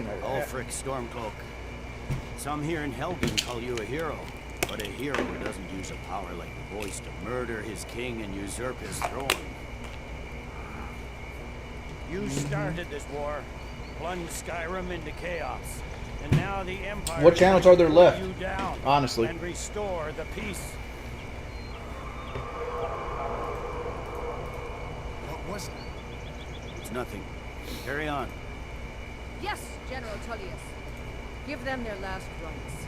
Ulfric Stormcloak. Some here in Helgen call you a hero, but a hero doesn't use a power like the voice to murder his king and usurp his throne. You started this war, plunged Skyrim into chaos, and now the Empire. What channels are there left? You down honestly. And restore the peace. What was it? It's nothing. Carry on. Yes, General Tullius. Give them their last rites.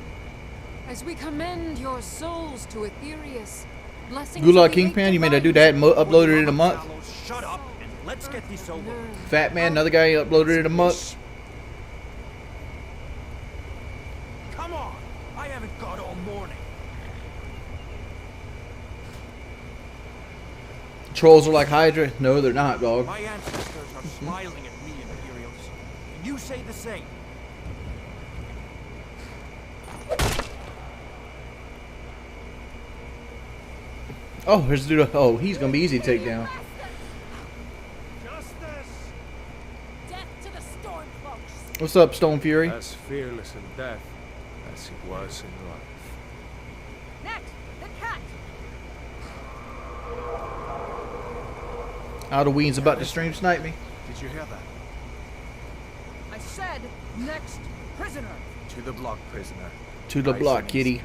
As we commend your souls to Aetherius, blessings. Gulag Kingpin, you mean I do that and upload it in a month? Shut up and let's get this over. Fat Man, another guy uploaded it in a month. Come on! I haven't got all morning. Trolls are like Hydra. No, they're not, dog. My ancestors are smiling at me, Imperials. Can you say the same? Oh, here's the dude. Oh, he's gonna be easy to take down. Justice! Death to the Stormcloaks. What's up, Stone Fury? As fearless in death as he was in life. Next, the cat. Halloween's about to stream snipe me. Did you hear that? I said, next prisoner. To the block, prisoner. To the Nice block, and kitty. easy.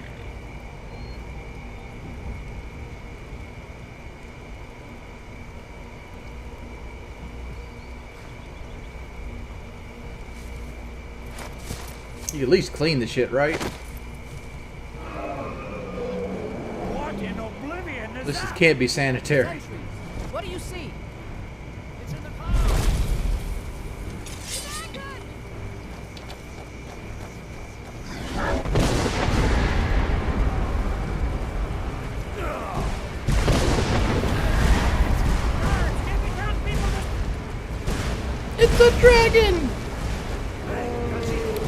You at least clean the shit, right? What in oblivion is This that? can't be sanitary. What do you see? It's in the clouds. It's a dragon!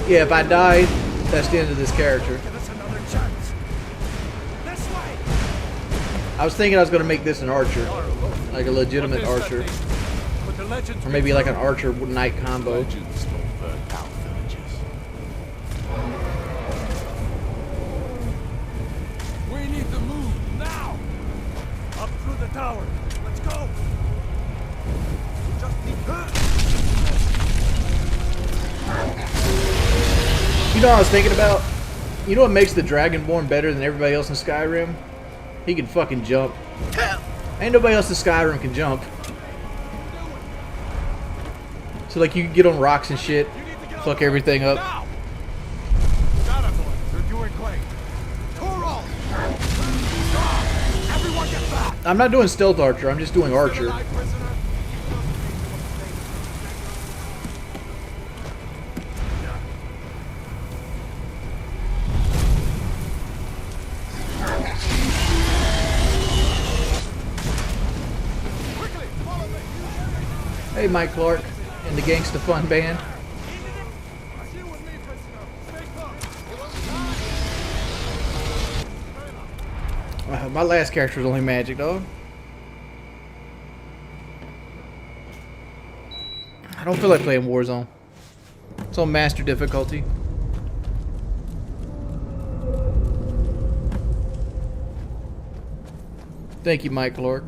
Yeah, if I die, that's the end of this character. Give us another chance. This way! I was thinking I was gonna make this an archer. Like a legitimate archer. But the legends Or maybe like an archer knight combo. legends don't burn out villages. We need to move now! Up through the tower. Let's go! We just need You know what I was thinking about? You know what makes the Dragonborn better than everybody else in Skyrim? He can fucking jump. Ain't nobody else in Skyrim can jump. So like you can get on rocks and shit, fuck everything up. now! Got it, boy. You're doing great. Toro! Everyone get back! I'm not doing stealth archer, I'm just doing archer. Tonight, prisoner. Quickly, follow me. Hey, Mike Clark and the Gangsta Fun Band. You with me, prisoner. Stay close. My last character was only magic, dog. I don't feel like playing Warzone. It's on master difficulty. Thank you, Mike Clark.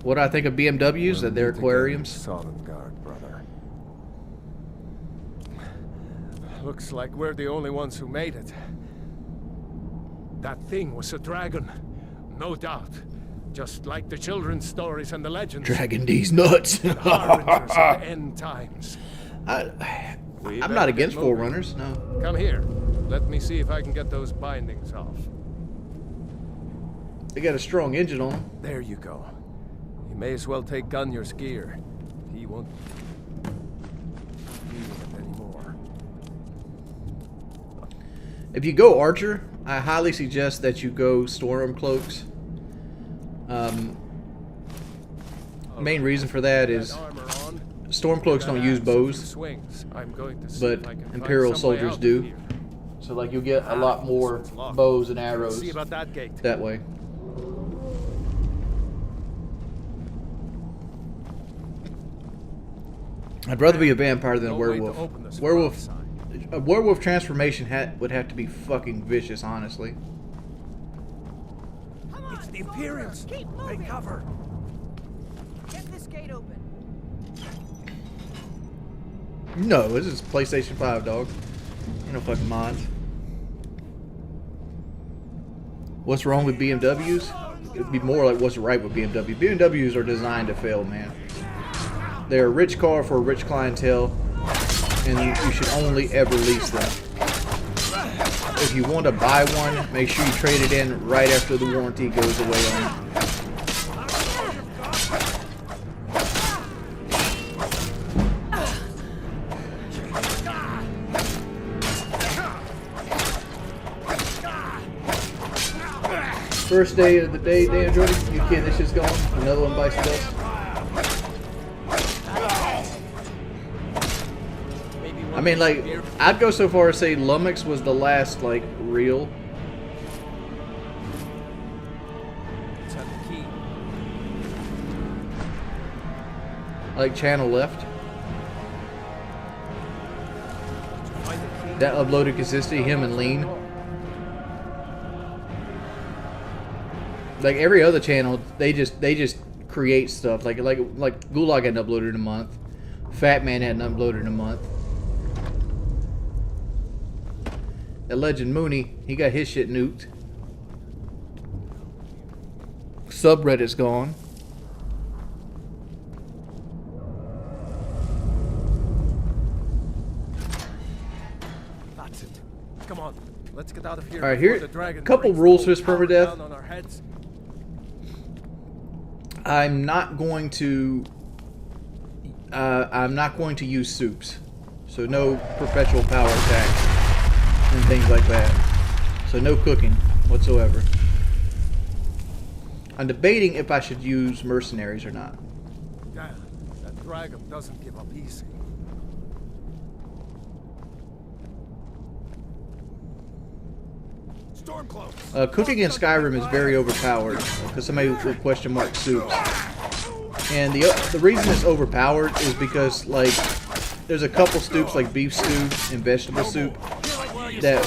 What do I think of BMWs? That they're aquariums. Solid guard, brother. Looks like we're the only ones who made it. That thing was a dragon, no doubt. Just like the children's stories and the legends. Dragging these nuts. Harbingers of the end times. We I'm better not get against moving. Forerunners, no. Come here. Let me see if I can get those bindings off. They got a strong engine on them. There you go. You may as well take Gunyar's gear. He won't need it anymore. If you go Archer, I highly suggest that you go Stormcloaks. Main reason for that is Armor on. Stormcloaks don't use bows, Swings. I'm going to see but if I can find Imperial some way soldiers out do. here. So like you'll get a lot more bows and arrows See about that gate. that way. I'd rather be a vampire than a No way to werewolf. open this Werewolf, front side. a werewolf transformation would have to be fucking vicious, honestly. Come on, It's the soldiers, Imperials. keep Take moving. cover. Get this gate open. No, this is PlayStation 5, dog. Ain't no fucking mods. What's wrong with BMWs? It'd be more like what's right with BMW. BMWs are designed to fail, man. They're a rich car for a rich clientele, and you should only ever lease them. If you want to buy one, make sure you trade it in right after the warranty goes away on it. First day of the day, damn Jordan. You kidding? This shit's going. Another one bites the dust. I mean, like, I'd go so far as say Lummox was the last, like, real. Let's have the key. Like, channel left. Find the key. That uploaded consistency, him and Lean. Like every other channel, they just create stuff. Like Gulag hadn't uploaded in a month. Fat Man hadn't uploaded in a month. That Legend Mooney, he got his shit nuked. Subreddit's gone. That's it. Come on. Let's get out of here. All right, before here the dragon couple brings rules the for this whole tower permadeath. down on our heads. I'm not going to use soups. So no perpetual power attacks and things like that. So no cooking whatsoever. I'm debating if I should use mercenaries or not. Damn, that dragon doesn't give up easy. Stormcloaks. Cooking in Skyrim is very overpowered because somebody will question mark soups. And the reason it's overpowered is because, like, there's a couple soups like beef stew and vegetable soup that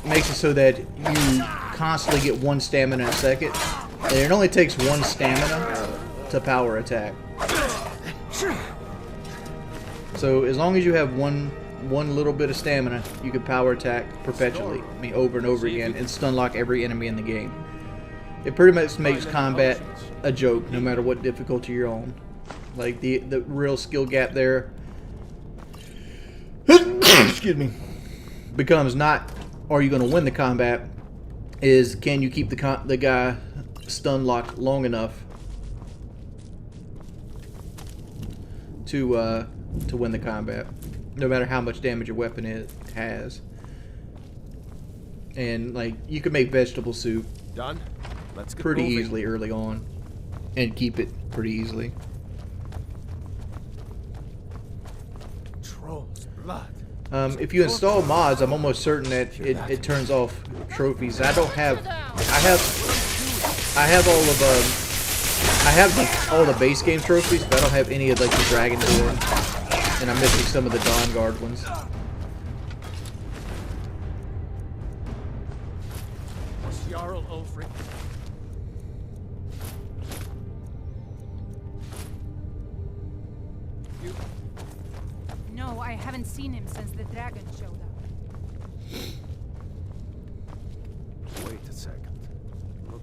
makes it so that you constantly get one stamina a second, and it only takes one stamina to power attack. So as long as you have one little bit of stamina, you can power attack perpetually. I mean, over and over again, and stun lock every enemy in the game. It pretty much makes combat a joke, no matter what difficulty you're on. Like the real skill gap there, excuse me, becomes not are you going to win the combat, is can you keep the guy stun locked long enough to win the combat, no matter how much damage your weapon has. And like you can make vegetable soup Done? Let's get pretty moving. easily early on, and keep it pretty easily. Troll's blood. If you install mods, I'm almost certain that it turns off trophies. I have like all the base game trophies, but I don't have any of like the Dragon Door, and I'm missing some of the Dawn Guard ones. Jarl Ulfric. You No, I haven't seen him since the dragon showed up. wait a second. Look.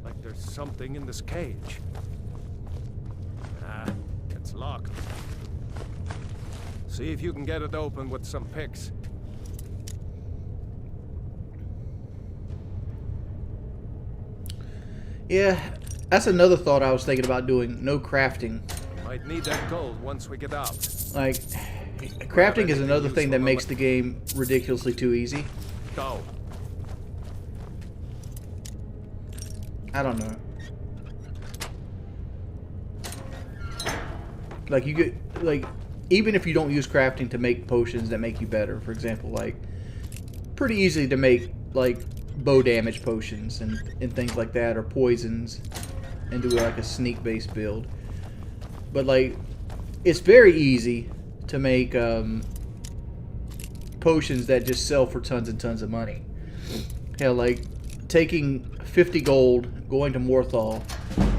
Like there's something in this cage. Ah, it's locked. See if you can get it open with some picks. Yeah, that's another thought I was thinking about doing. No crafting. Might need that gold once we get out. Like, crafting is another thing that makes the game ridiculously too easy. Go. I don't know. Like you get like even if you don't use crafting to make potions that make you better, for example, like pretty easy to make like bow damage potions and things like that, or poisons. and do like a sneak based build. But like, it's very easy to make potions that just sell for tons and tons of money. Hell, like taking 50 gold, going to Morthal,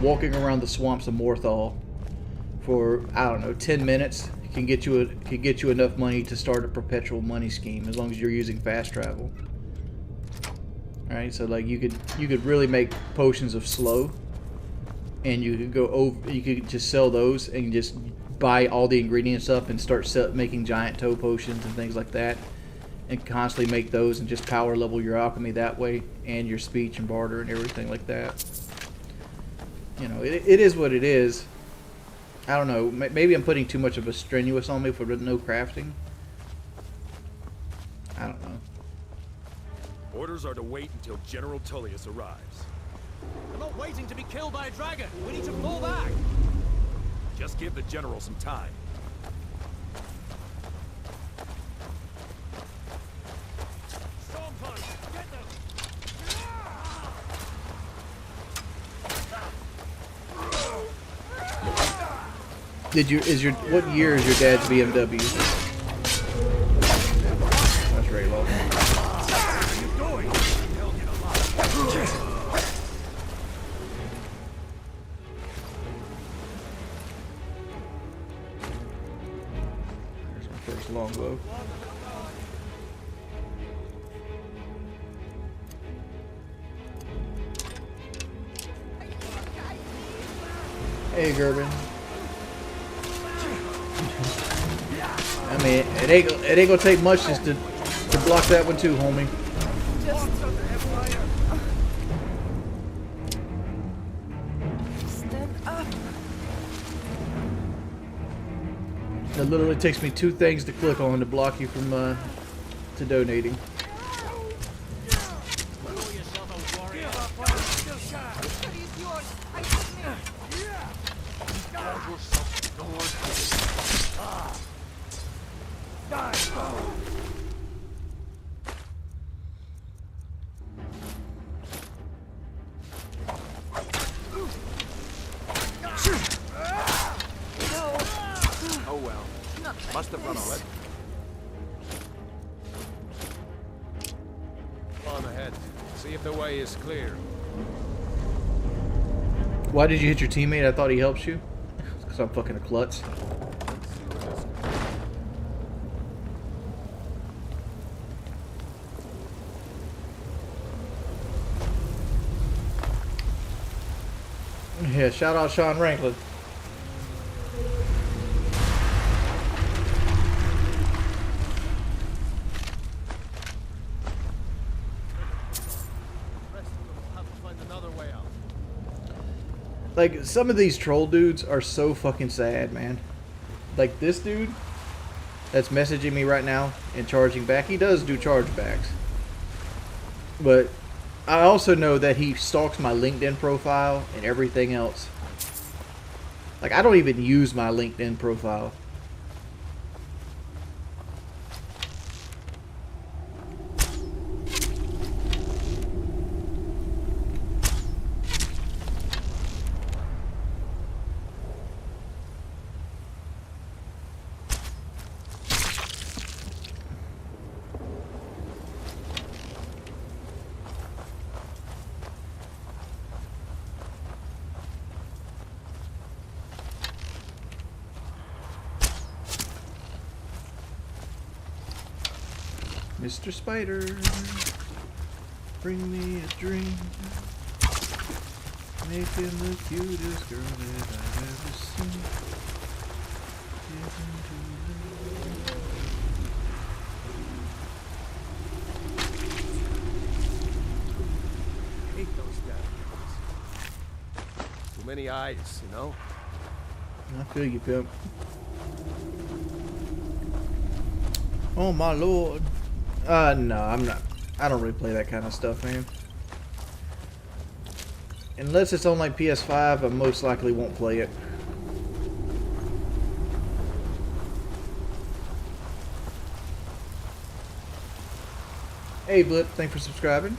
walking around the swamps of Morthal for, I don't know, 10 minutes can get you enough money to start a perpetual money scheme, as long as you're using fast travel. All right, so like you could really make potions of slow, and you could go over. You could just sell those and just buy all the ingredients up and start making giant toe potions and things like that, and constantly make those and just power level your alchemy that way, and your speech and barter and everything like that. You know, it is what it is. I don't know. Maybe I'm putting too much of a strenuous on me for no crafting. I don't know. Orders are to wait until General Tullius arrives. I'm not waiting to be killed by a dragon. We need to fall back. Just give the General some time. Stormpunch, get them! What year is your dad's BMW? That's very low. There's my first longbow. Hey, Gerben. I mean, it ain't gonna take much just to block that one too, homie. Stand up. It literally takes me 2 things to click on to block you from to donating. Oh well. Must have run already. On ahead. See if the way is clear. Why did you hit your teammate? I thought he helps you. Because I'm fucking a klutz. Yeah, shout out Sean Ranklin. Like, some of these troll dudes are so fucking sad, man. Like, this dude that's messaging me right now and charging back, he does do chargebacks. But I also know that he stalks my LinkedIn profile and everything else. Like, I don't even use my LinkedIn profile. Mr. Spider, bring me a drink. Make him the cutest girl that I've ever seen. Hate those guys. Too many eyes, you know? I feel you, pimp. Oh my lord. No, I'm not. I don't really play that kind of stuff, man. Unless it's on like PS5, I most likely won't play it. Hey Blip, thanks for subscribing.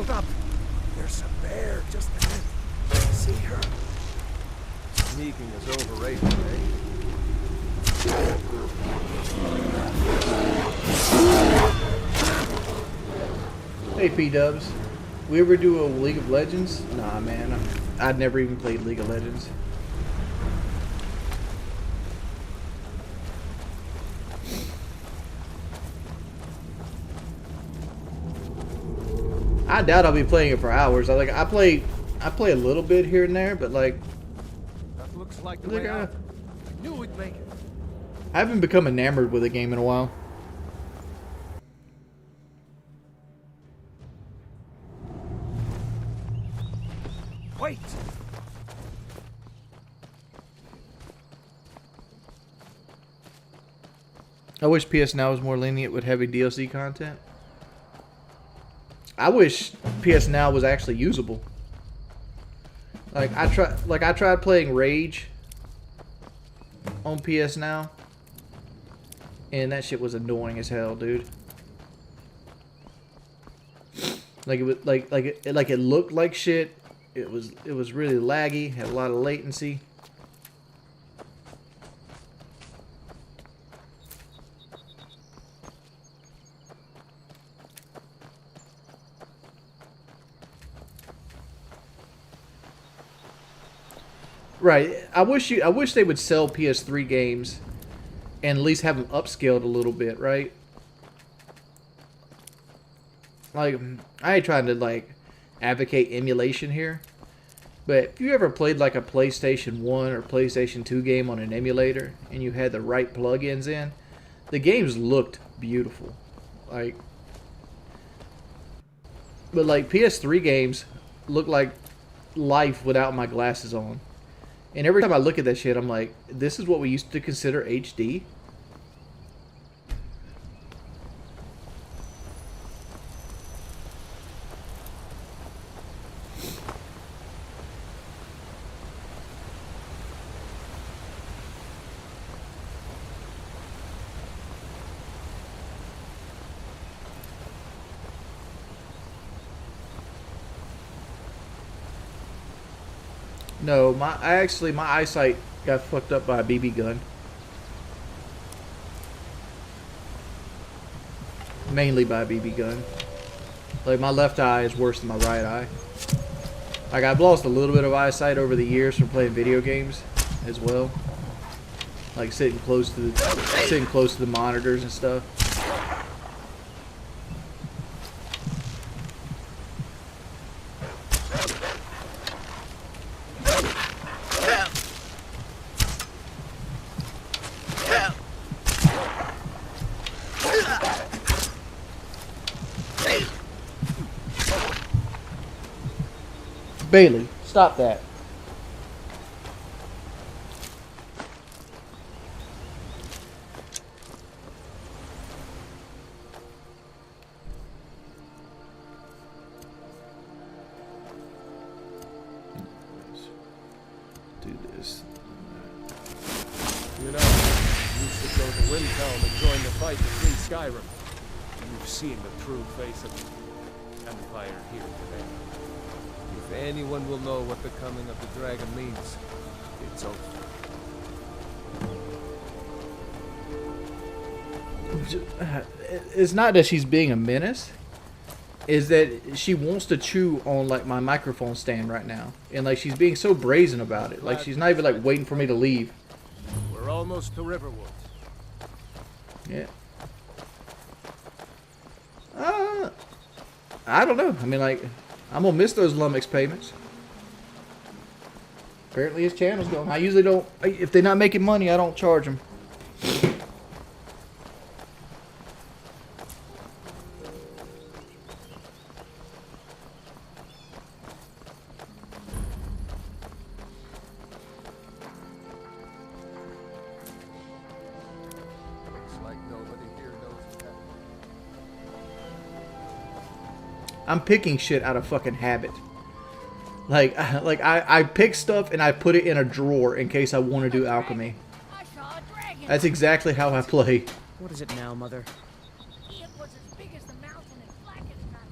Hold up! There's a bear just ahead. See her? Sneaking is overrated, eh? Hey P-dubs. We ever do a League of Legends? Nah, man. I'd never even played League of Legends. I doubt I'll be playing it for hours. I play a little bit here and there, but like That looks like the way out. I knew we'd make it. I haven't become enamored with a game in a while. Wait! I wish PS Now was more lenient with heavy DLC content. I wish PS Now was actually usable. I tried playing Rage on PS Now, and that shit was annoying as hell, dude. Like it was it looked like shit. It was really laggy, had a lot of latency. Right. I wish they would sell PS3 games and at least have them upscaled a little bit, right? Like, I ain't trying to like advocate emulation here, but if you ever played like a PlayStation 1 or PlayStation 2 game on an emulator and you had the right plugins in, the games looked beautiful. Like, but like PS3 games look like life without my glasses on. And every time I look at that shit, I'm like, this is what we used to consider HD? No, my eyesight got fucked up by a BB gun. Mainly by a BB gun. Like, my left eye is worse than my right eye. Like, I've lost a little bit of eyesight over the years from playing video games as well. Like sitting close to the monitors and stuff. Bailey, stop that. Do this. You know, you should go to Windhelm and join the fight to free Skyrim. You've seen the true face of the Empire here today. If anyone will know what the coming of the dragon means, it's over. It's not that she's being a menace. Is that she wants to chew on like my microphone stand right now, and like she's being so brazen about it. Like she's not even like waiting for me to leave. We're almost to Riverwood. Yeah. I don't know. I mean, like, I'm gonna miss those Lummox payments. Apparently his channel's going. I usually don't. If they're not making money, I don't charge them. Looks like nobody here knows that. I'm picking shit out of fucking habit. Like I pick stuff and I put it in a drawer in case I want to do alchemy. I saw a dragon. That's exactly how I play. What is it now, Mother? It was as big as the mountain and black as night.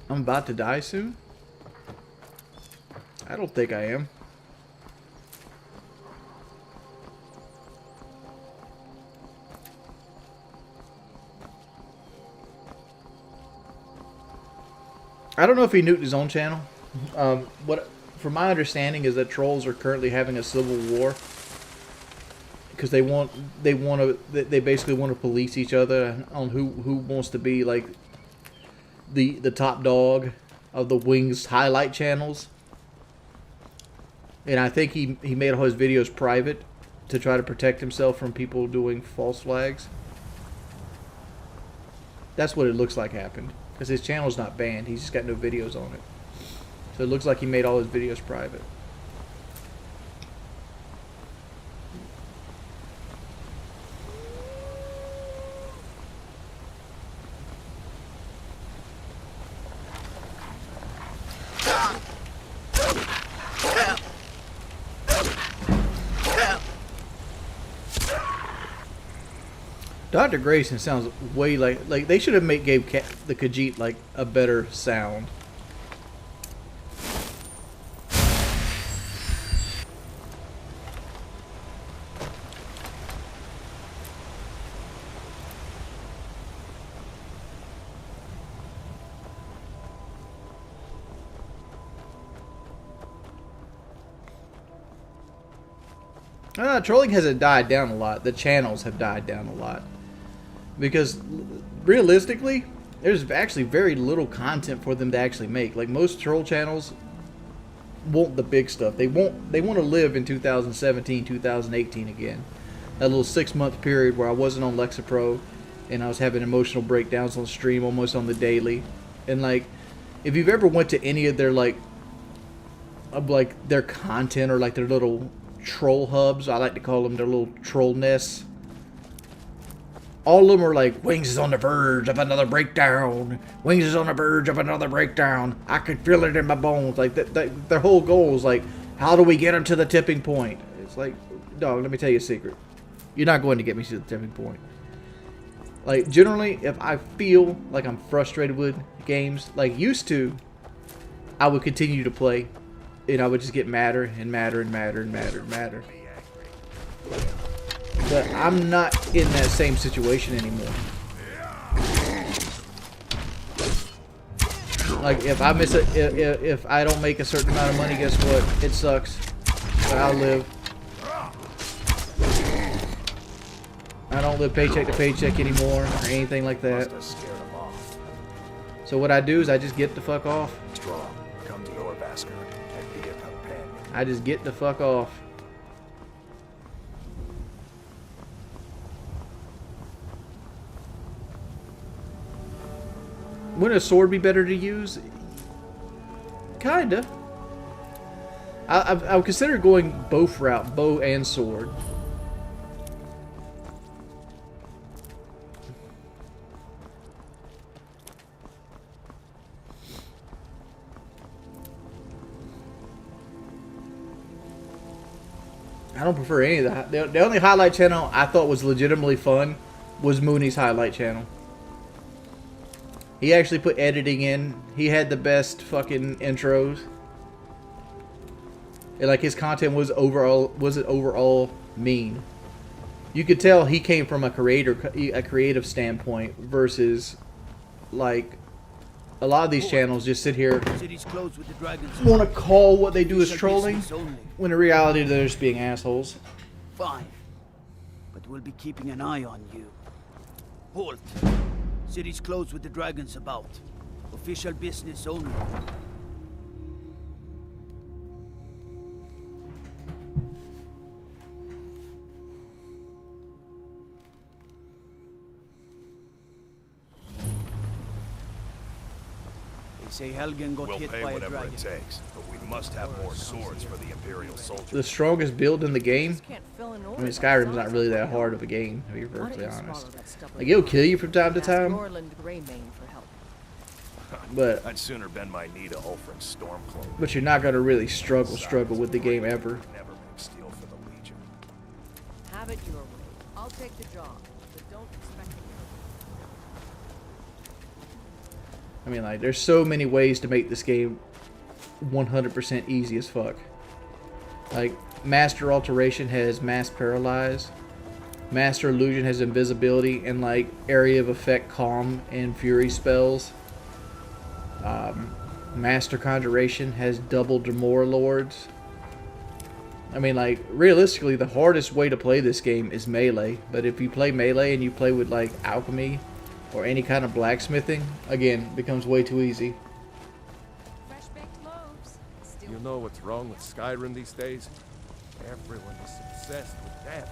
I'm about to die soon? I don't think I am. I don't know if he nuked his own channel. From my understanding, is that trolls are currently having a civil war because they basically want to police each other on who wants to be like the top dog of the Wings highlight channels. And I think he made all his videos private to try to protect himself from people doing false flags. That's what it looks like happened. Because his channel's not banned. He's just got no videos on it. So it looks like he made all his videos private. Dr. Grayson sounds way like they should have gave the Khajiit like a better sound. Trolling hasn't died down a lot. The channels have died down a lot. Because realistically, there's actually very little content for them to actually make. Like most troll channels want the big stuff. They want to live in 2017, 2018 again. That little 6-month period where I wasn't on Lexapro and I was having emotional breakdowns on stream almost on the daily. And like, if you've ever went to any of their like their content or like their little troll hubs, I like to call them their little troll nests. All of them are like, Wings is on the verge of another breakdown. Wings is on the verge of another breakdown. I could feel it in my bones. Like, their whole goal is like, how do we get him to the tipping point? It's like, dog, let me tell you a secret. You're not going to get me to the tipping point. Like, generally, if I feel like I'm frustrated with games, like used to, I would continue to play. And I would just get madder and madder and madder and madder and madder. But I'm not in that same situation anymore. Like if I miss it, if I don't make a certain amount of money, guess what? It sucks. But I'll live. I don't live paycheck to paycheck anymore or anything like that. So what I do is I just get the fuck off. I just get the fuck off. Wouldn't a sword be better to use? Kinda. I would consider going both route, bow and sword. I don't prefer any of that. The only highlight channel I thought was legitimately fun was Mooney's highlight channel. He actually put editing in. He had the best fucking intros. And like his content wasn't overall mean. You could tell he came from a creative standpoint versus like a lot of these channels just sit here want to call what they do as trolling when in reality they're just being assholes. Fine, but we'll be keeping an eye on you. Halt. City's closed with the dragons about. Official business only. They say Helgen got hit by a dragon. We'll pay whatever it takes, but we must have more swords for the Imperial soldiers. The strongest build in the game. Can't fill an I order. mean, Skyrim's not really that hard of a game, to be perfectly honest. Like, it'll kill you from time to time, but I'd sooner bend my knee to Ulfric's Stormcloak. but you're not gonna really struggle with the game ever. Never make steel for the Legion. Have it your way. I'll take the job, but don't expect I mean, like, there's so many ways to make this game 100% easy as fuck. Like, Master Alteration has Mass Paralyze. Master Illusion has Invisibility and, like, Area of Effect Calm and Fury spells. Master Conjuration has double Demore Lords. I mean, like, realistically, the hardest way to play this game is melee. But if you play melee and you play with, like, alchemy or any kind of blacksmithing, again, it becomes way too easy. Fresh baked loaves. Still You know what's wrong with Skyrim these days? Everyone is obsessed with death.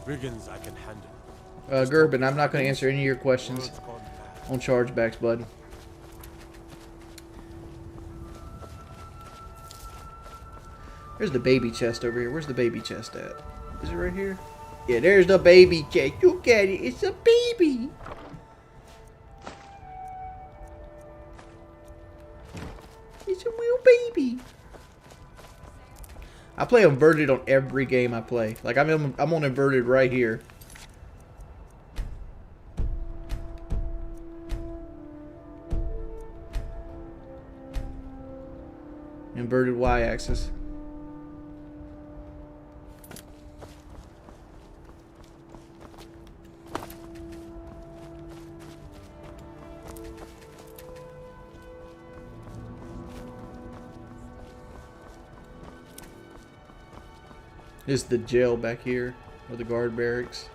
Brigands I can handle. Gerben, I'm not going to answer any of your questions Words gone mad. on chargebacks, bud. There's the baby chest over here. Where's the baby chest at? Is it right here? Yeah, there's the baby chest. Look at it. It's a baby. It's a real baby. I play inverted on every game I play. Like, I'm on inverted right here. Inverted y-axis. This is the jail back here, or the guard barracks.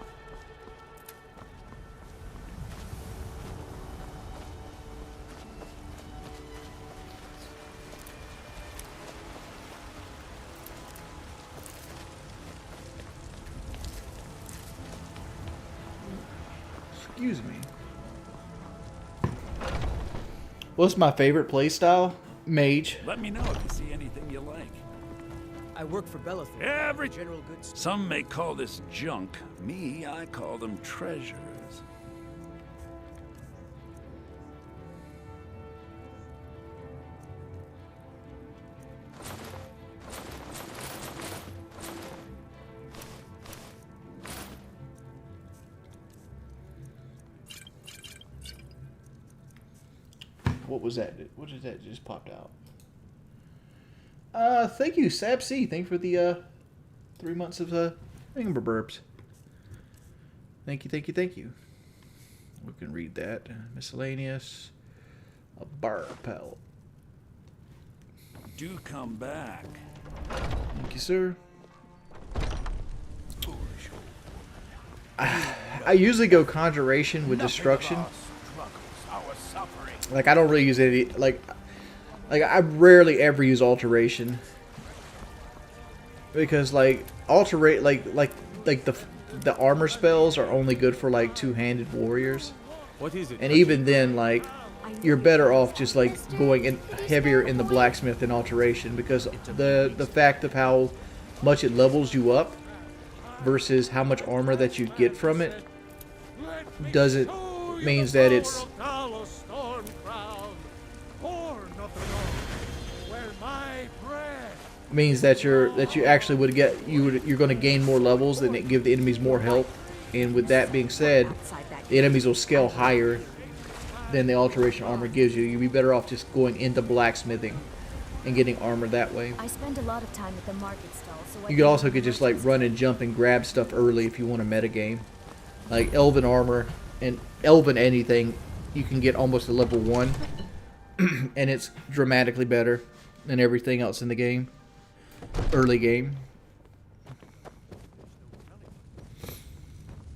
Excuse me. What's my favorite playstyle? Mage. Let me know if you see anything you like. I work for Belethor. Every General Goods. Some may call this junk. Me, I call them treasures. What was that? What is that just popped out? Thank you, Sab C. Thank you for the 3 months of Amber Burbs. Thank you, thank you, thank you. We can read that. Miscellaneous. A bar pelt. Do come back. Thank you, sir. I usually go Conjuration with Destruction. Like, I don't really use any, like I rarely ever use Alteration. Because, like, the armor spells are only good for, like, two-handed warriors. What is it? And even then, like, you're better off just, like, going in heavier in the blacksmith than Alteration. Because the fact of how much it levels you up versus how much armor that you get from it doesn't means that it's means that you actually would get you're going to gain more levels and it give the enemies more health. And with that being said, the enemies will scale higher than the Alteration armor gives you. You'd be better off just going into blacksmithing and getting armor that way. I spend a lot of time at the market stall, so You could also just like run and jump and grab stuff early if you want to metagame. Like Elven armor and Elven anything, you can get almost to level 1, and it's dramatically better than everything else in the game. Early game.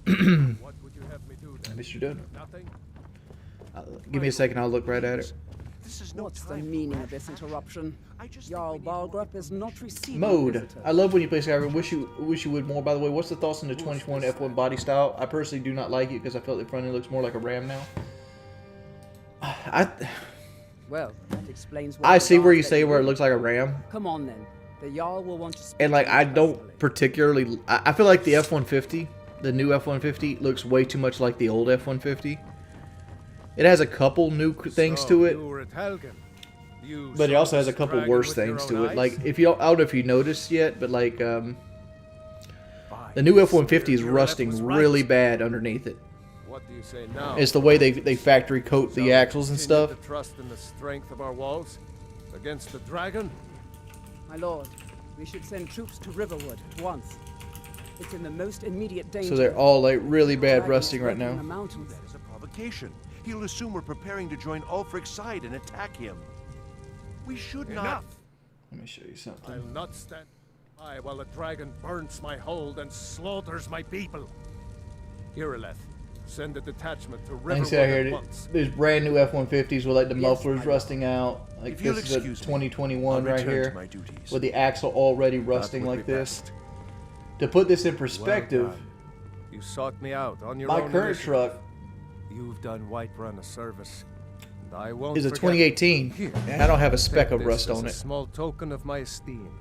What would you have me do then? Mr. Donut. Nothing? Give me a second, I'll look right at it. What's the meaning of this interruption? Jarl Balgrup is not receiving Mode. visitors. I love when you play Skyrim. Wish you would more. By the way, what's the thoughts on the 2020 F1 body style? I personally do not like it because I felt the front end looks more like a Ram now. Well, that explains why I the see where Jarl you let say where it go. looks like a Ram. Come on then. The Jarl will want to speak And like to you I don't personally. particularly I feel like the F-150, the new F-150 looks way too much like the old F-150. It has a couple new things to it, You were at Helgen. You but it saw also has a this couple dragon worse with your things own to it. eyes? Like if you I don't know if you noticed yet, but like The new F-150 is rusting really bad underneath it. What do you say now? It's the way they factory coat the axles and stuff. To trust in the strength of our walls against the dragon? My lord, we should send troops to Riverwood at once. It's in the most immediate danger. So they're all like really bad rusting right now. That is a provocation. He'll assume we're preparing to join Ulfric's side and attack him. We should not. Let me show you something. I'll not stand by while the dragon burns my hold and slaughters my people. Ireleth, send a detachment to Riverwood See out at here, once. there's brand new F-150s with like the mufflers my rusting out. Like If you'll this is a excuse me, 2021 I'll right return to here, my duties. with the axle already That rusting would like be this. best. To put this in Well perspective, done. You sought me out on your my own current initiative. truck You've done Whiterun a service, and I won't is a forget. 2018, Here, and I don't have a speck take of rust this as on a it. small token of my esteem.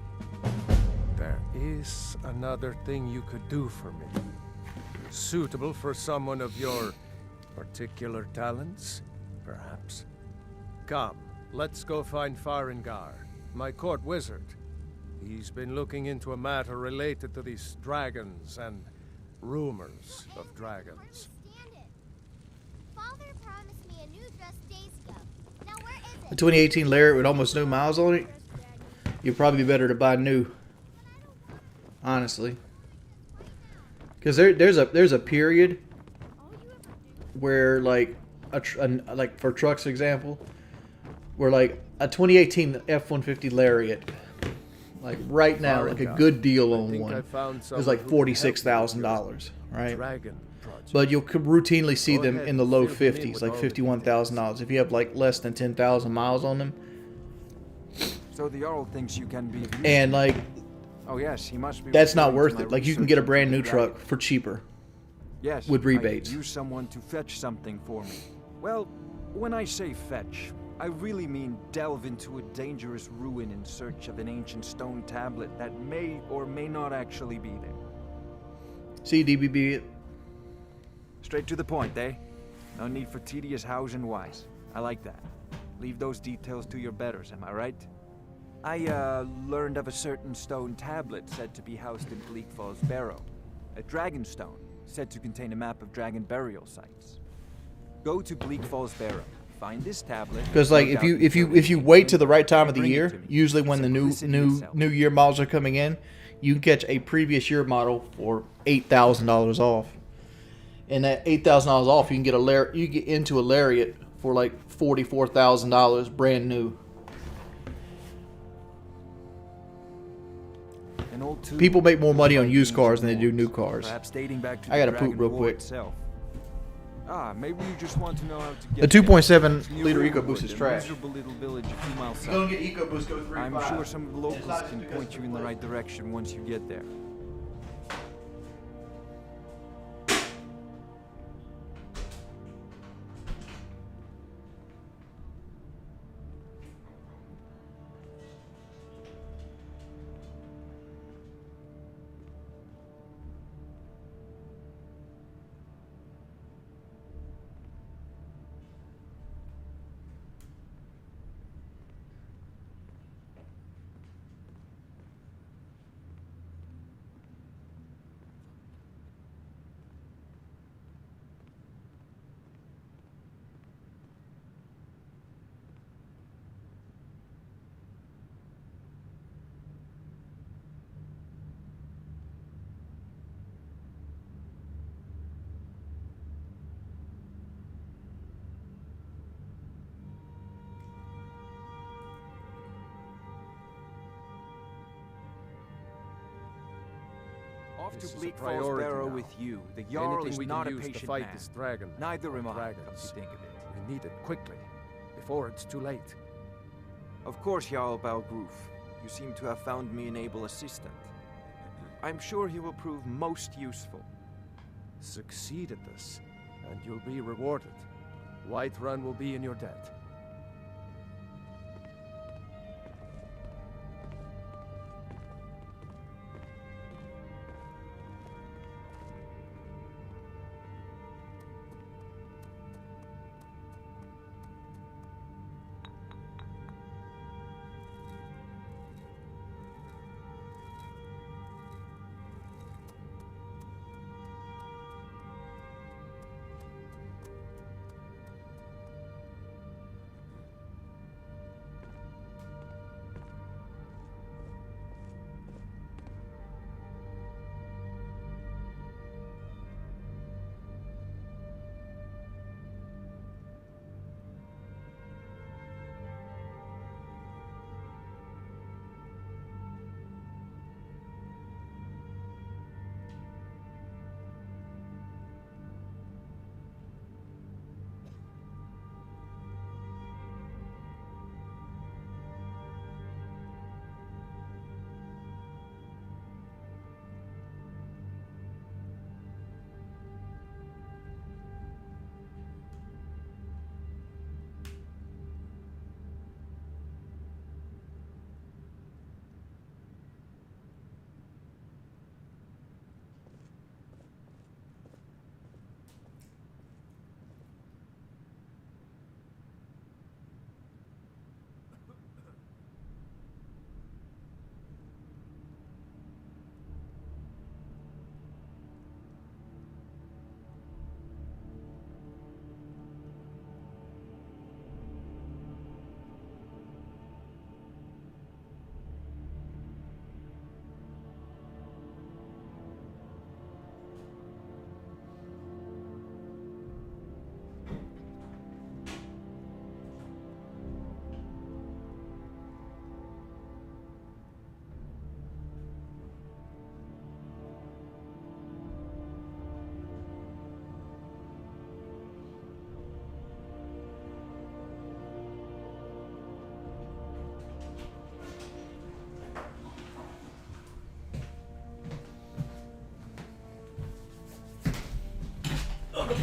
There is another thing you could do for me, suitable for someone of your particular talents, perhaps. Come, let's go find Farengar, my court wizard. He's been looking into a matter related to these dragons and rumors of dragons. Father promised me a new dress days ago. Now where is A it? 2018 Lariat with almost no miles on it, you'd probably be better to buy new. Honestly, because there's a period where like like for trucks example, where like a 2018 F-150 Lariat, like right now, like a good deal on one is like $46,000, right? Dragon project. But you'll routinely see Go them ahead, in the low fill me in 50s, with like all the $51,000. If you have like less than 10,000 miles on them, So the Jarl thinks you can be. and like Oh yes, he must be. that's not referring worth to my it. Like you can research get a into brand the new dragon. truck for cheaper. Yes, with I could rebates. use someone to fetch something for me. Well, when I say fetch, I really mean delve into a dangerous ruin in search of an ancient stone tablet that may or may not actually be there. See, DBB. Straight to the point, eh? No need for tedious hows and whys. I like that. Leave those details to your betters, am I right? I learned of a certain stone tablet said to be housed in Bleak Falls Barrow. A dragon stone, said to contain a map of dragon burial sites. Go to Bleak Falls Barrow. Find this tablet. Because like if you wait to the right time of the year, usually when the new year models are coming in, you can catch a previous year model for $8,000 off. And that $8,000 off, you can get into a Lariat for like $44,000 brand new. People make more money on used cars than they do new cars. I gotta poop real quick. Ah, maybe you just want to know how to The get 2.7 liter EcoBoost is trash. Little village a few miles Go south. get EcoBoost, go 3.5. I'm sure some of the locals can point you in the right direction once you get there. Off This to is a Bleak Falls priority Barrow now. with you. The Jarl Anything is we not a can use to patient fight man. this dragon. Neither am I, come Dragons. to think of it. We need it quickly, before it's too late. Of course, Jarl Balgroof. You seem to have found me an able assistant. I'm sure he will prove most useful. Succeed at this, and you'll be rewarded. Whiterun will be in your debt.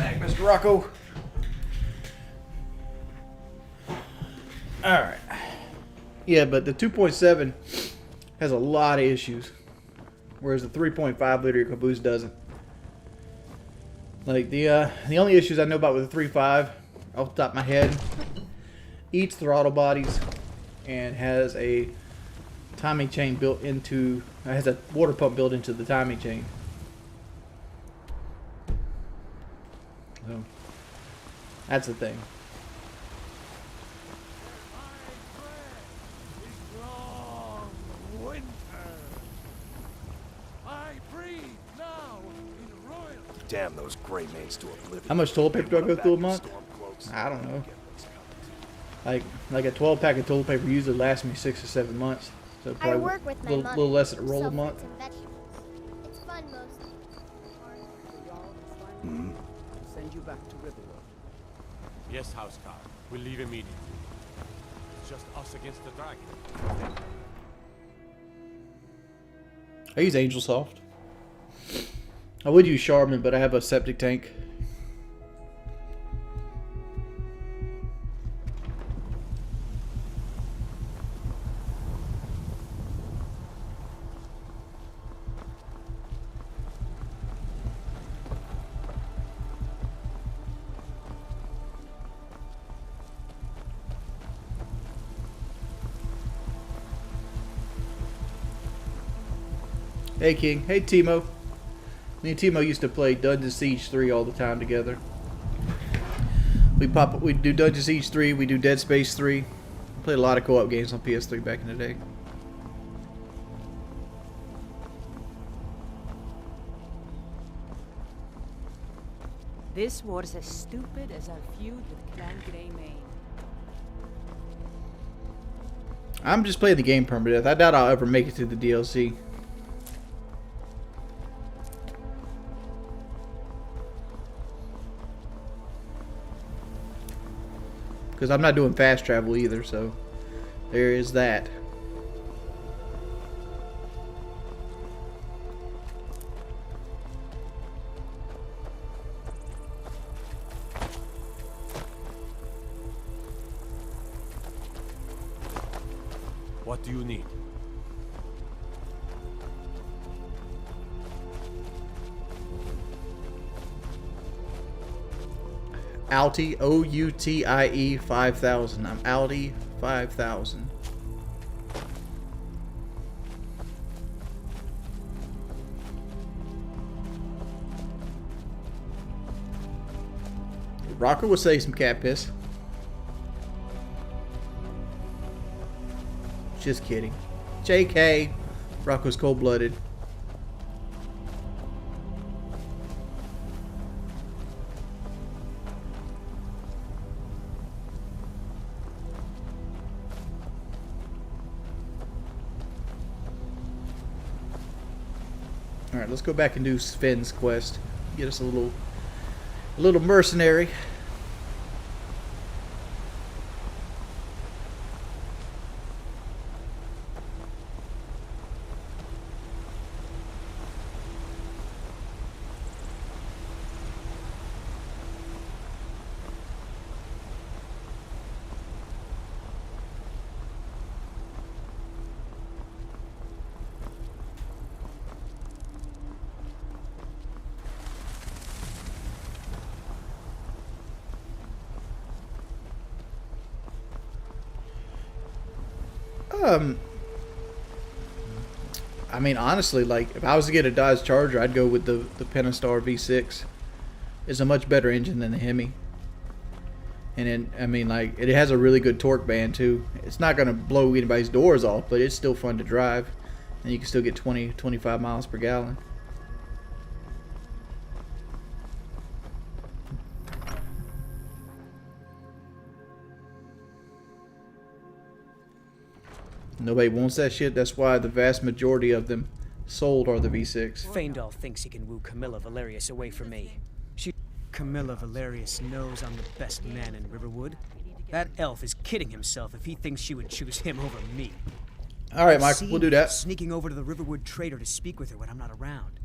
back, Mr. Rocco. Alright. Yeah, but the 2.7 has a lot of issues. Whereas the 3.5 liter Caboose doesn't. Like, the only issues I know about with the 3.5, off the top of my head, eats throttle bodies and has a timing chain built into, has a water pump built into the timing chain. So, that's the thing. Damn those gray maids to oblivion. How much toilet paper do I go through a month? I don't know. Like a 12 pack of toilet paper usually lasts me 6 or 7 months. So probably I work with my mother. little less than a roll a month. It's fun mostly. Send you back to Riverwood. Yes, Housecarl. We'll leave immediately. It's just us against the dragon. I use Angel Soft. I would use Charmin, but I have a septic tank. Hey King, hey Timo. Me and Timo used to play Dungeon Siege 3 all the time together. We do Dungeon Siege 3, we do Dead Space 3. Played a lot of co-op games on PS3 back in the day. This war's as stupid as our feud with Clan Greymane. I'm just playing the game permadeath. I doubt I'll ever make it to the DLC. Because I'm not doing fast travel either, so there is that. What do you need? Outie, O-U-T-I-E 5000. I'm Outie 5000. Rocker would say some cat piss. Just kidding. JK. Rocco's cold-blooded. Alright, let's go back and do Sven's quest. Get us a little mercenary. I mean, honestly, like, if I was to get a Dodge Charger, I'd go with the Pentastar V6. It's a much better engine than the Hemi. And then, I mean, like, it has a really good torque band, too. It's not going to blow anybody's doors off, but it's still fun to drive. And you can still get 20, 25 miles per gallon. Nobody wants that shit. That's why the vast majority of them sold are the V6. Faendal thinks he can woo Camilla Valerius away from me. Camilla Valerius knows I'm the best man in Riverwood. That elf is kidding himself if he thinks she would choose him over me. Alright, Mike, we'll do that. Sneaking over to the Riverwood trader to speak with her when I'm not around.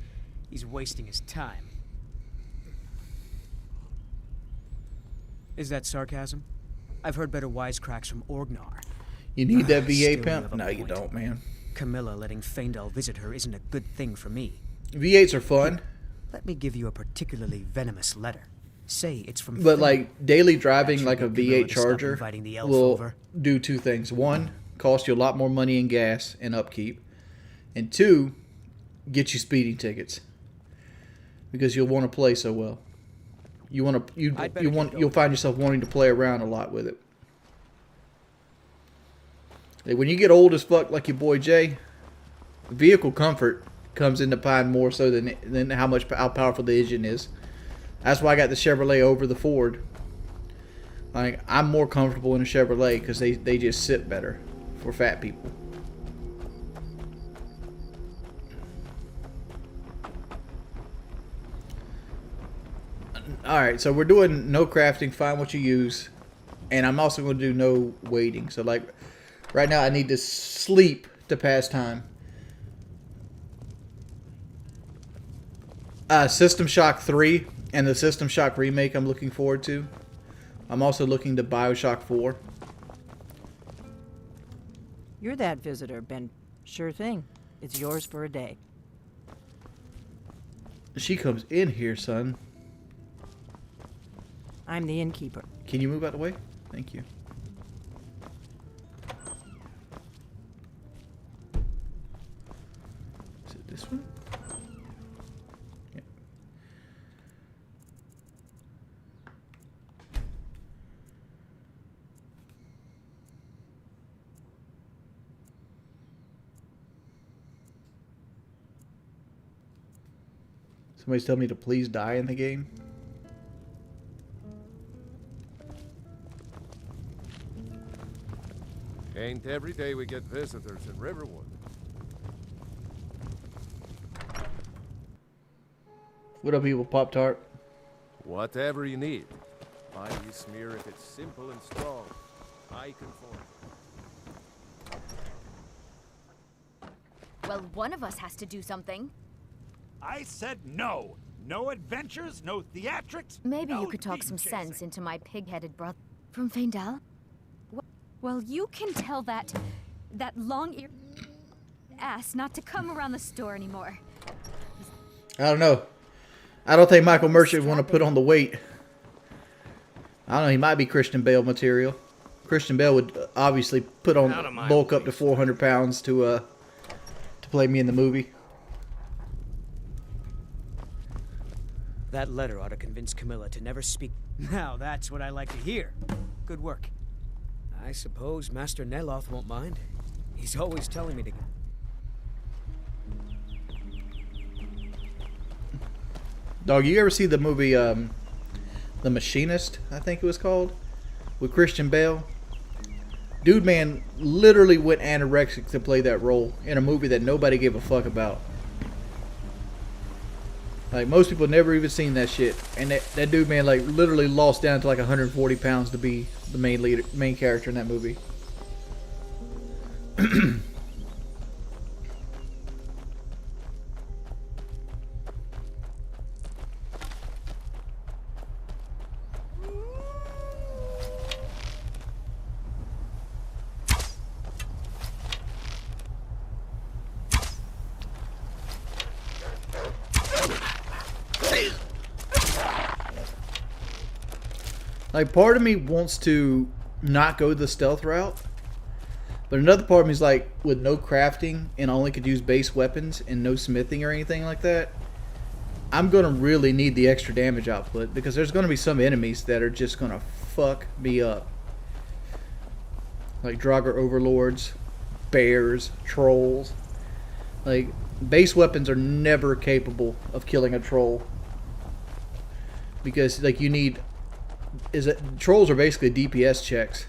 He's wasting his time. Is that sarcasm? I've heard better wisecracks from Orgnar. You need that VA Still, pimp? you have a No, you point. don't, man. Camilla letting Faendal visit her isn't a good thing for me. V8s are fun. Let me give you a particularly venomous letter. Say it's from But Finland. like daily That driving should like a get Camilla V8 to stop Charger inviting the elf will over. do two things. One, cost you a lot more money in gas and upkeep. And two, get you speeding tickets. Because you'll want to play so well. You'll find yourself wanting to play around a lot with it. Like when you get old as fuck like your boy Jay, vehicle comfort comes into mind more so than how powerful the engine is. That's why I got the Chevrolet over the Ford. Like I'm more comfortable in a Chevrolet because they just sit better for fat people. Alright, so we're doing no crafting, find what you use. And I'm also going to do no waiting. So like right now I need to sleep to pass time. System Shock 3 and the System Shock remake I'm looking forward to. I'm also looking to BioShock 4. You're that visitor, Ben. Sure thing. It's yours for a day. She comes in here, son. I'm the innkeeper. Can you move out of the way? Thank you. Is it this one? Yeah. Somebody's telling me to please die in the game. Ain't every day we get visitors in Riverwood. What up, people? Pop-Tart. Whatever you need. Finely smear if it's simple and strong. I conform. Well, one of us has to do something. I said no. No adventures, no theatrics. Maybe no you could talk some demon sense into my pig-headed brother. From Faendal? Well, you can tell that long-eared ass not to come around the store anymore. I don't know. I don't think Michael Merchant would want to put on the weight. I don't know. He might be Christian Bale material. Christian Bale would obviously put on bulk up to 400 pounds to play me in the movie. That letter ought to convince Camilla to never speak. Now that's what I like to hear. Good work. I suppose Master Neloth won't mind. He's always telling me to... Dog, you ever see the movie The Machinist, I think it was called? With Christian Bale? Dude, man, literally went anorexic to play that role in a movie that nobody gave a fuck about. Like, most people never even seen that shit. And that dude, man, like, literally lost down to like 140 pounds to be the main character in that movie. Like, part of me wants to not go the stealth route, but another part of me is like, with no crafting and I only could use base weapons and no smithing or anything like that, I'm going to really need the extra damage output because there's going to be some enemies that are just going to fuck me up. Like Draugr overlords, bears, trolls. Like, base weapons are never capable of killing a troll because, like, you need... trolls are basically DPS checks.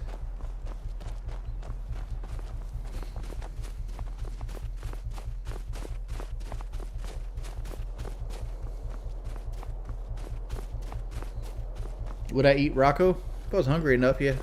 Would I eat Rocco? If I was hungry enough, yeah.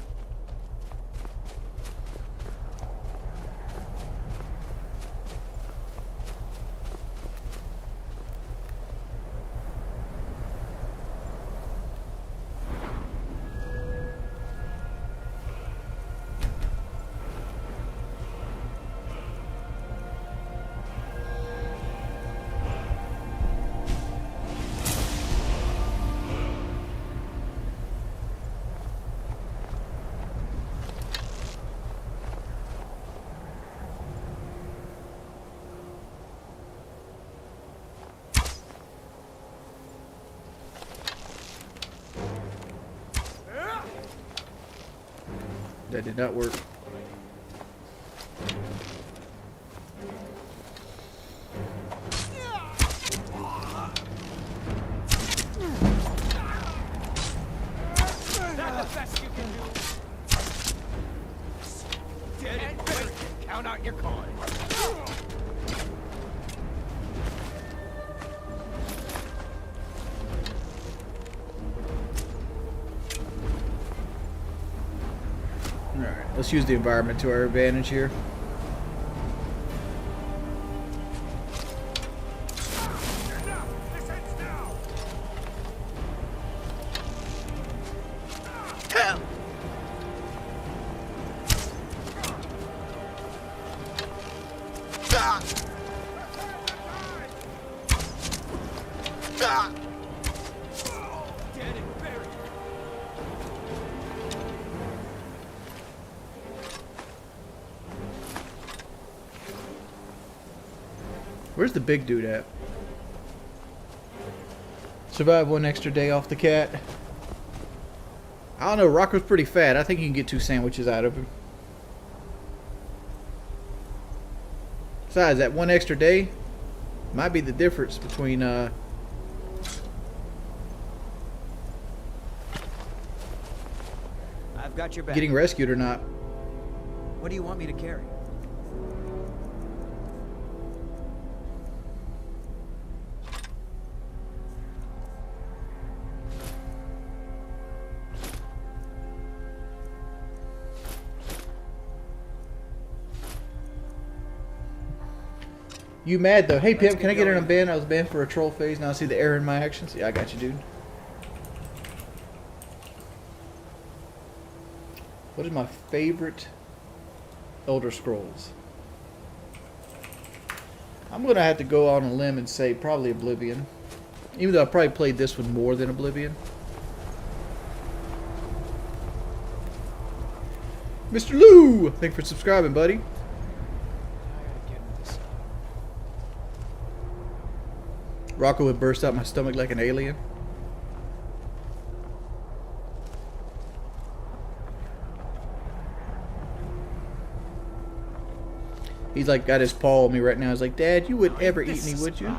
That did not work. That's the best you can do. Dead and buried. Count out your coin. Alright, let's use the environment to our advantage here. Dead and buried. Where's the big dude at? Survive one extra day off the cat. I don't know, Rocco's pretty fat. I think you can get 2 sandwiches out of him. Besides, that 1 extra day might be the difference between I've got your back. getting rescued or not. What do you want me to carry? You mad though? Hey Pimp, can I get in a band? I was banned for a troll phase. Now I see the error in my actions. Yeah, I got you, dude. What is my favorite Elder Scrolls? I'm gonna have to go on a limb and say probably Oblivion. Even though I probably played this one more than Oblivion. Mr. Lou! Thanks for subscribing, buddy. Rocco would burst out my stomach like an alien. He's like got his paw on me right now. He's like, Dad, you wouldn't ever eat me, would you?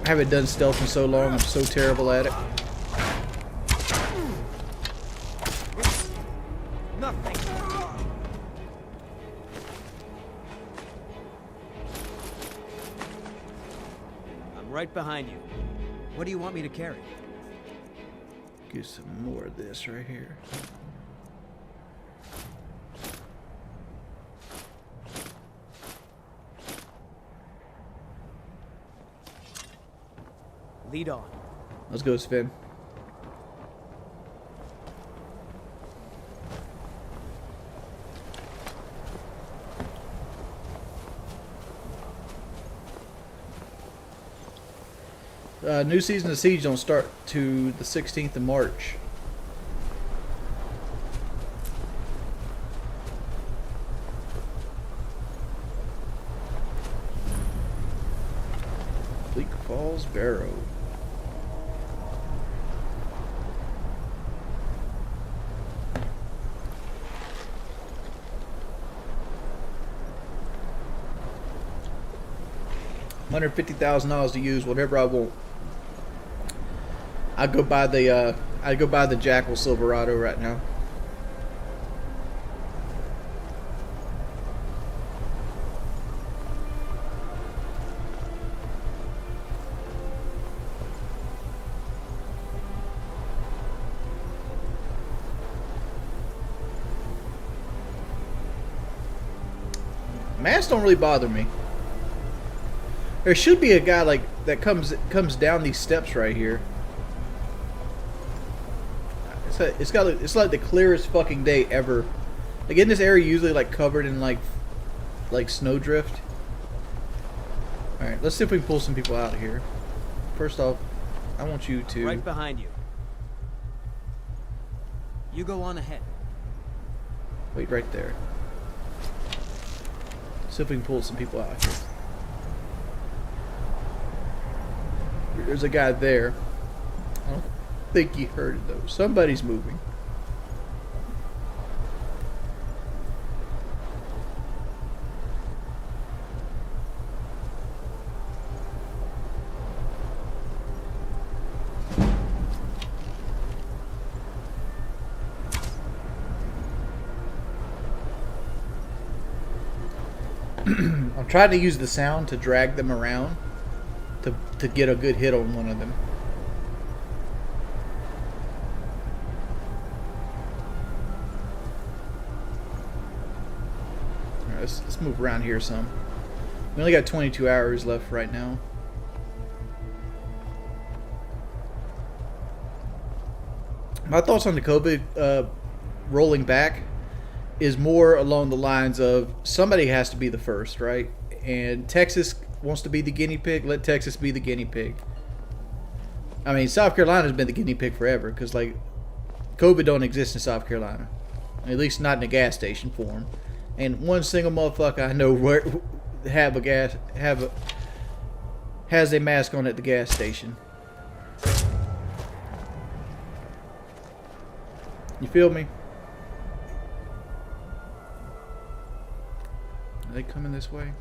I haven't done stealth in so long. I'm so terrible at it. Nothing. I'm right behind you. What do you want me to carry? Get some more of this right here. Lead on. Let's go, Sven. New season of Siege don't start to the 16th of March. Bleak Falls Barrow. $150,000 to use whatever I want. I go buy the Jackal Silverado right now. Masks don't really bother me. There should be a guy like that comes down these steps right here. It's like the clearest fucking day ever. Like in this area, usually like covered in like snowdrift. All right, let's see if we can pull some people out of here. First off, I want you to Right behind you. You go on ahead. wait right there. See if we can pull some people out of here. There's a guy there. I don't think he heard it though. Somebody's moving. I'm trying to use the sound to drag them around to get a good hit on one of them. Alright, let's move around here some. We only got 22 hours left right now. My thoughts on the COVID rolling back is more along the lines of somebody has to be the first, right? And Texas wants to be the guinea pig. Let Texas be the guinea pig. I mean, South Carolina's been the guinea pig forever because, like, COVID don't exist in South Carolina, at least not in a gas station form. And one single motherfucker I know has a mask on at the gas station. You feel me? Are they coming this way?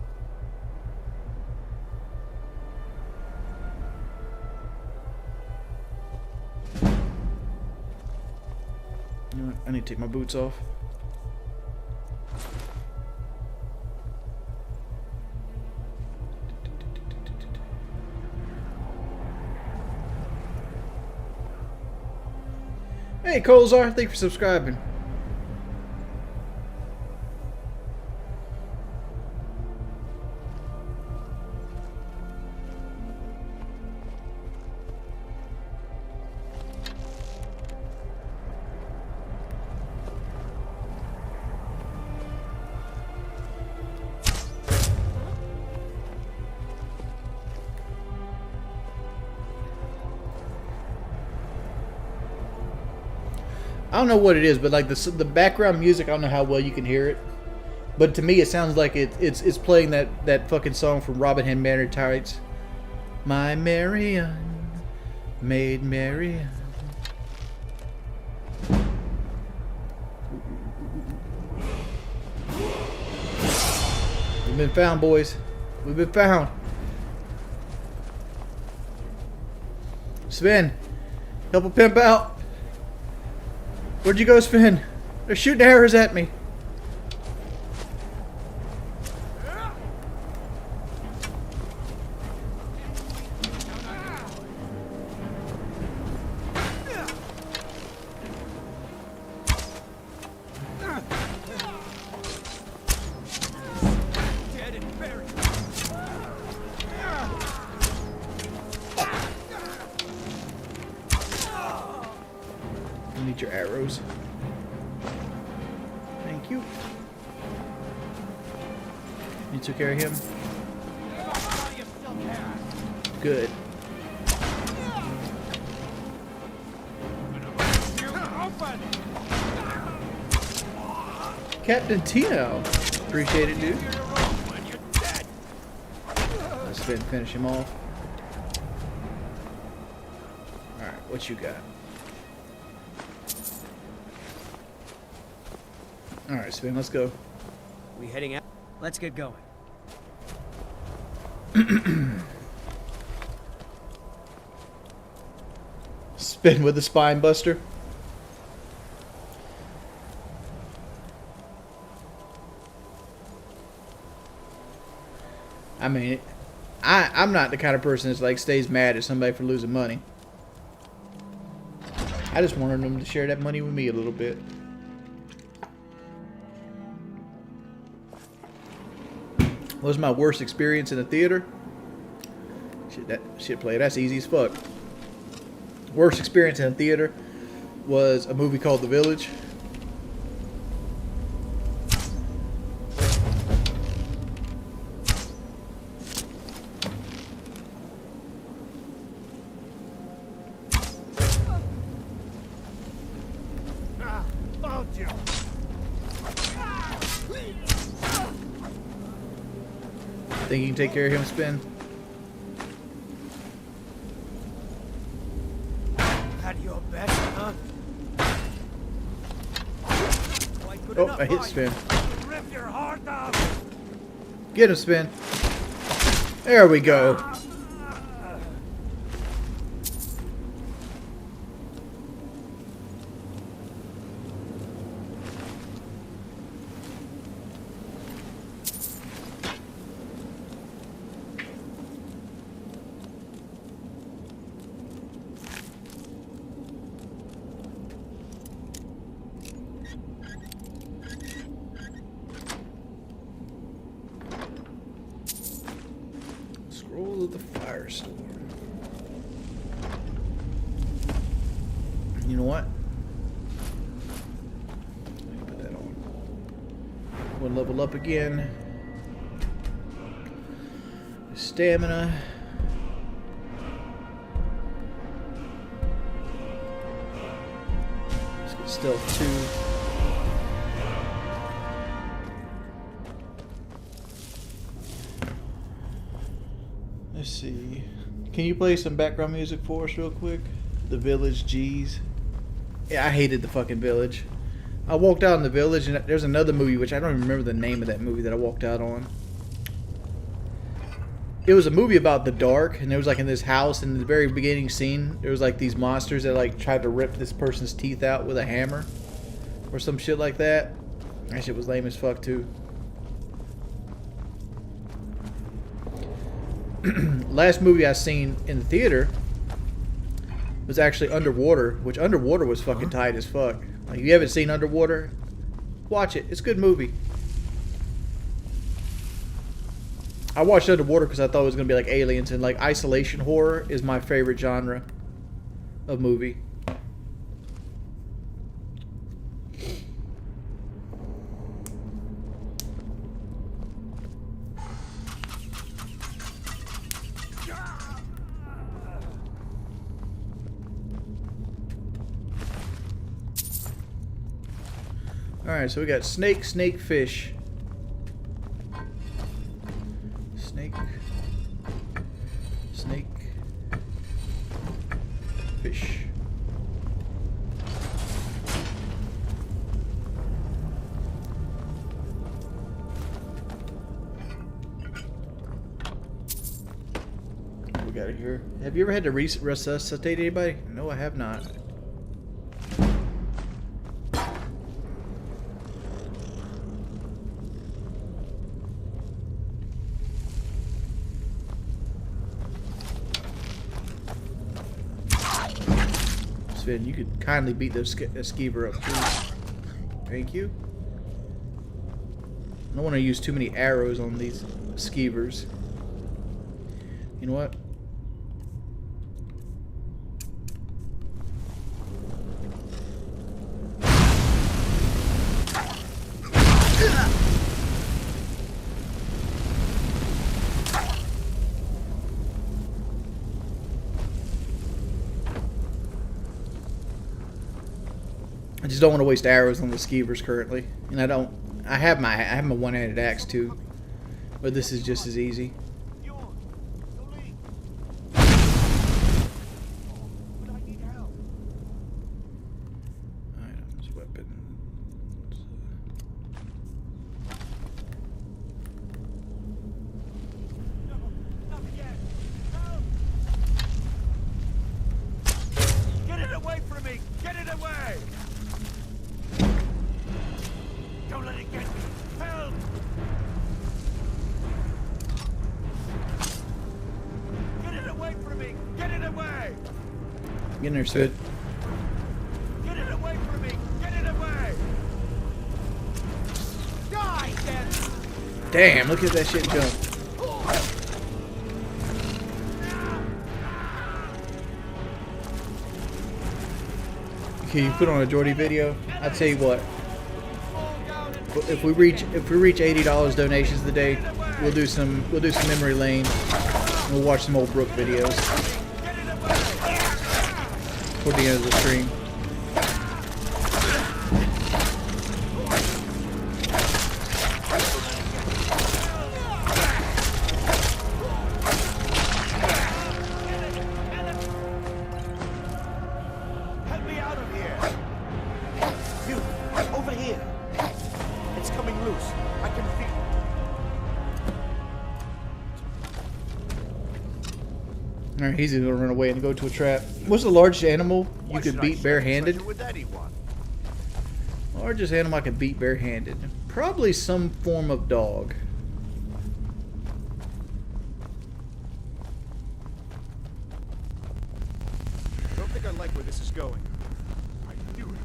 You know what? I need to take my boots off. Hey, Colzar, thank you for subscribing. I don't know what it is, but like the background music, I don't know how well you can hear it, but to me it sounds like it's playing that fucking song from Robin Hood Men Tights. My Marian, Maid Marian. We've been found, boys. We've been found. Sven, help a pimp out. Where'd you go, Sven? They're shooting arrows at me. Your arrows. Thank you. You took care of him? Good. Captain Tino. Appreciate it, dude. Let's go ahead and finish him off. Alright, what you got? Alright, Sven, let's go. We heading out? Let's get going. Spin with the spine buster. I mean, I'm not the kind of person that's like stays mad at somebody for losing money. I just wanted them to share that money with me a little bit. What was my worst experience in the theater? Shit play. That's easy as fuck. Worst experience in the theater was a movie called The Village. Found you. Think you can take care of him, Spin? that your best, huh? Oh, I hit Spin. Rip your heart out. Get him, Spin. There we go. Scroll of the Firestorm. You know what? Let me put that on. We'll level up again. Stamina. Let's get stealth 2. Let's see. Can you play some background music for us real quick? The Village G's. Yeah, I hated the fucking Village. I walked out in the Village, and there's another movie, which I don't even remember the name of that movie that I walked out on. It was a movie about the dark, and there was like in this house, in the very beginning scene, there was like these monsters that like tried to rip this person's teeth out with a hammer. Or some shit like that. That shit was lame as fuck too. Last movie I seen in the theater was actually Underwater, which Underwater was fucking tight as fuck. Like, if you haven't seen Underwater, watch it. It's a good movie. I watched Underwater because I thought it was going to be like Aliens, and like isolation horror is my favorite genre of movie. Alright, so we got snake, snake, fish. Snake. Snake. Fish. What we got here? Have you ever had to resuscitate anybody? No, I have not. You could kindly beat those skeever up, please. Thank you. I don't want to use too many arrows on these skeevers. You know what? I just don't want to waste arrows on the skeevers currently, and I have my one-handed axe too, but this is just as easy. Items, weapons. Get it away from me! Get it away! Don't let it get me! Help! Get it away from me! Get it away! Get in there, Sid. Get it away from me! Get it away! Die, then! Damn, look at that shit jump. Okay, you put on a Jordy video. I tell you what. If we reach $80 donations today, we'll do some memory lane. And we'll watch some old Brook videos toward the end of the stream. Alright, he's gonna run away and go to a trap. What's the largest animal you could beat barehanded? Would that he want? Largest animal I can beat barehanded. Probably some form of dog. I don't think I like where this is going. I knew it.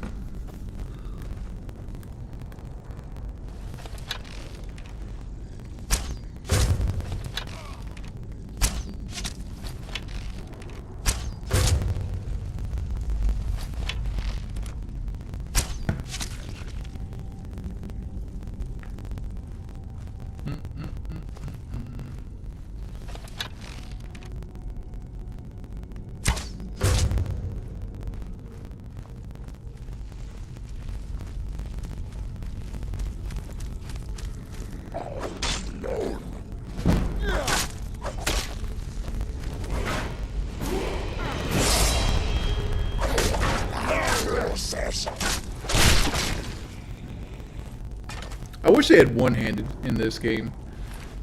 I wish they had one-handed in this game.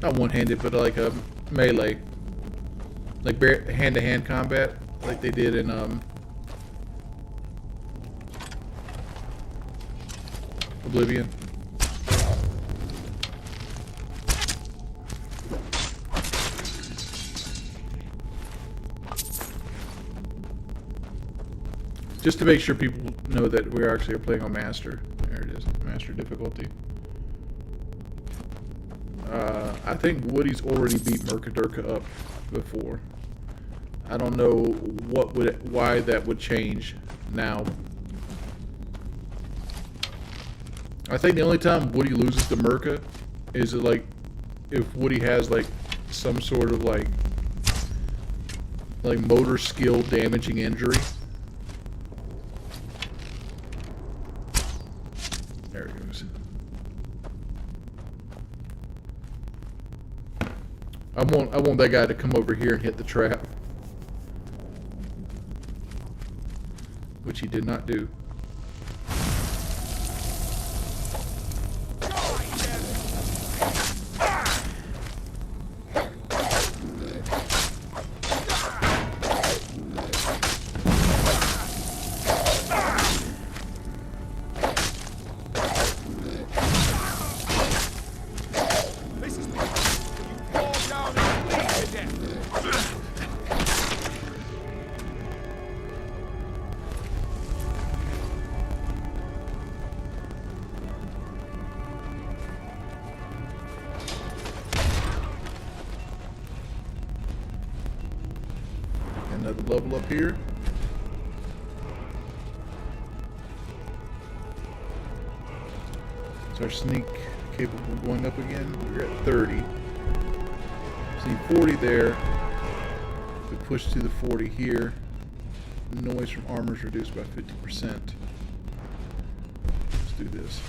Not one-handed, but like a melee. Like hand-to-hand combat, like they did in Oblivion. Just to make sure people know that we're actually playing on Master. There it is, Master difficulty. I think Woody's already beat Mercadurka up before. I don't know why that would change now. I think the only time Woody loses to Merca is like if Woody has like some sort of like motor skill damaging injury. There he goes. I want that guy to come over here and hit the trap, which he did not do. Another level up here. Is our sneak capable of going up again? We're at 30. See 40 there. We push to the 40 here. Noise from armor is reduced by 50%. Let's do this.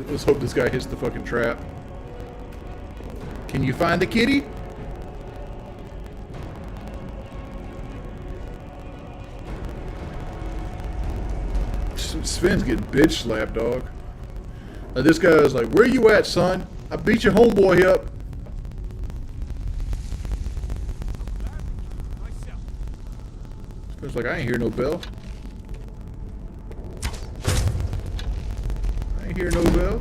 Let's hope this guy hits the fucking trap. Can you find the kitty? Sven's getting bitch slapped, dog. Now this guy is like, where you at, son? I beat your homeboy up. Sven's like, I ain't hear no bell. I ain't hear no bell.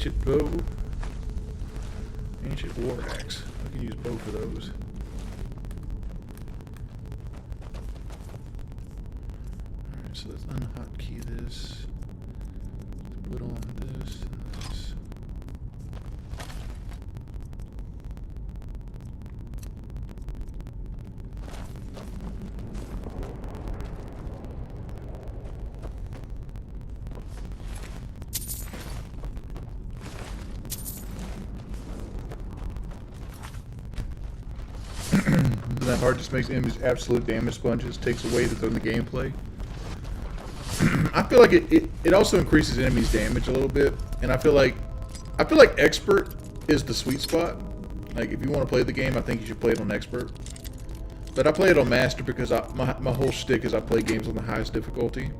ancient bow. Ancient war axe. I can use both of those. Alright, so let's unhotkey this. Let's put on this and this. That hard just makes enemies absolute damage sponges, takes away from the gameplay. I feel like it also increases enemies damage a little bit, and I feel like expert is the sweet spot. Like if you want to play the game, I think you should play it on expert. But I play it on master because my whole shtick is I play games on the highest difficulty.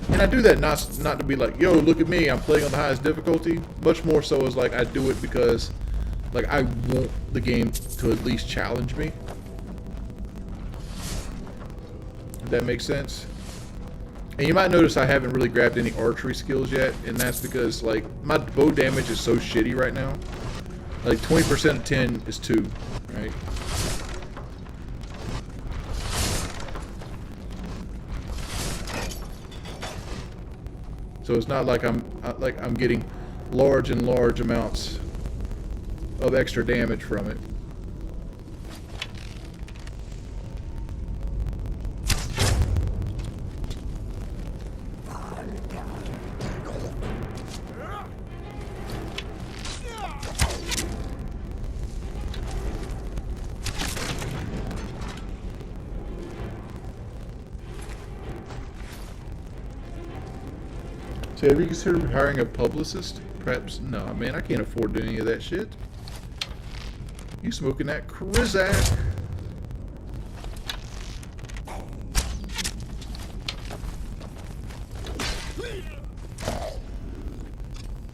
And I do that not to be like, yo, look at me, I'm playing on the highest difficulty. Much more so is like I do it because like I want the game to at least challenge me. If that makes sense. And you might notice I haven't really grabbed any archery skills yet, and that's because like my bow damage is so shitty right now. Like 20% of 10 is 2, right? So it's not like I'm getting large and large amounts of extra damage from it. So have you considered hiring a publicist? Perhaps, no, man, I can't afford any of that shit. You smoking that Krizak?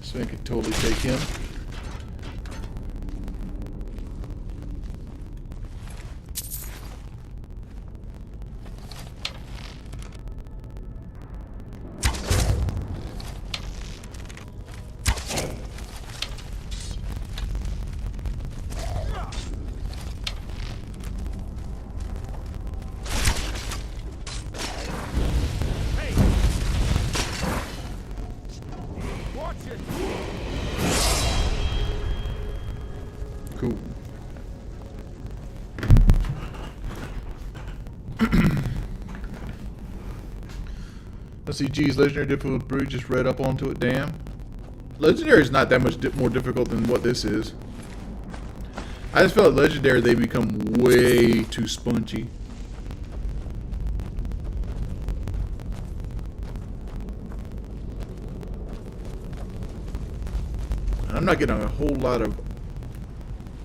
So I could totally take him. Cool. Let's see, geez, legendary difficult brew, just read up onto it, damn. Legendary is not that much more difficult than what this is. I just feel like legendary, they become way too spongy. And I'm not getting a whole lot of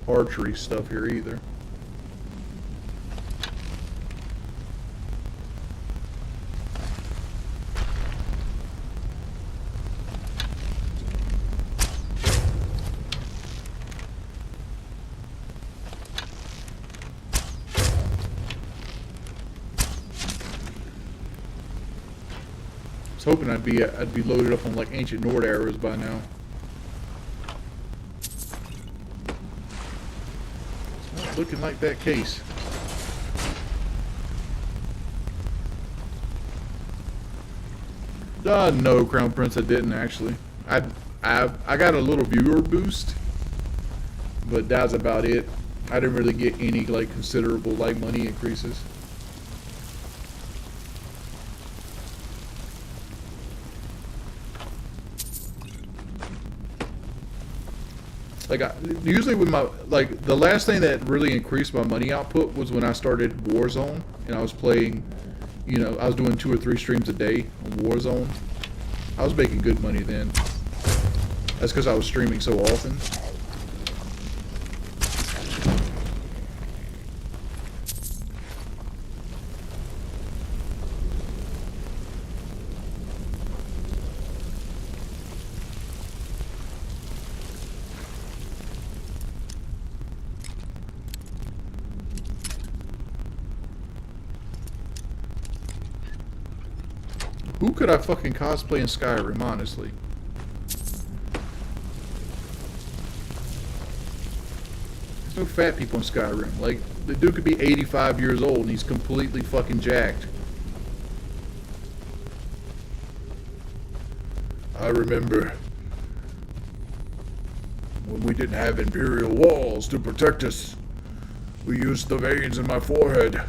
archery stuff here either. I was hoping I'd be loaded up on like ancient Nord arrows by now. Looking like that case. No, Crown Prince, I didn't actually. I got a little viewer boost, but that's about it. I didn't really get any like considerable like money increases. Like usually with my the last thing that really increased my money output was when I started Warzone and I was playing, you know, I was doing 2 or 3 streams a day on Warzone. I was making good money then. That's because I was streaming so often. Who could I fucking cosplay in Skyrim, honestly? No fat people in Skyrim. Like, the dude could be 85 years old and he's completely fucking jacked. I remember when we didn't have Imperial walls to protect us. We used the veins in my forehead.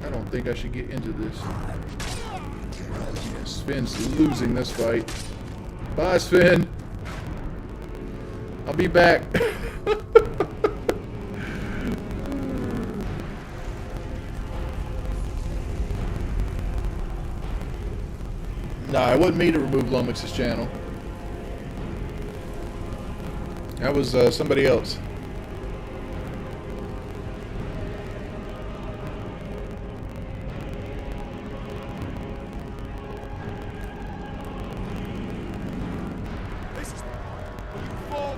I think I should get into this. Yeah, Sven's losing this fight. Bye, Sven. I'll be back. Nah, it wasn't me to remove Lummox's channel. That was somebody else.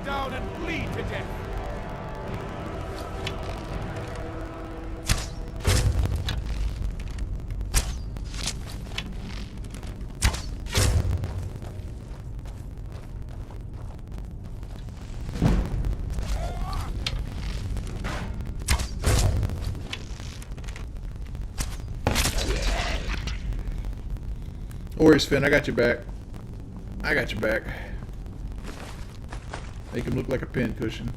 Down and bleed to death. Don't worry, Sven, I got your back. I got your back. Make him look like a pin cushion.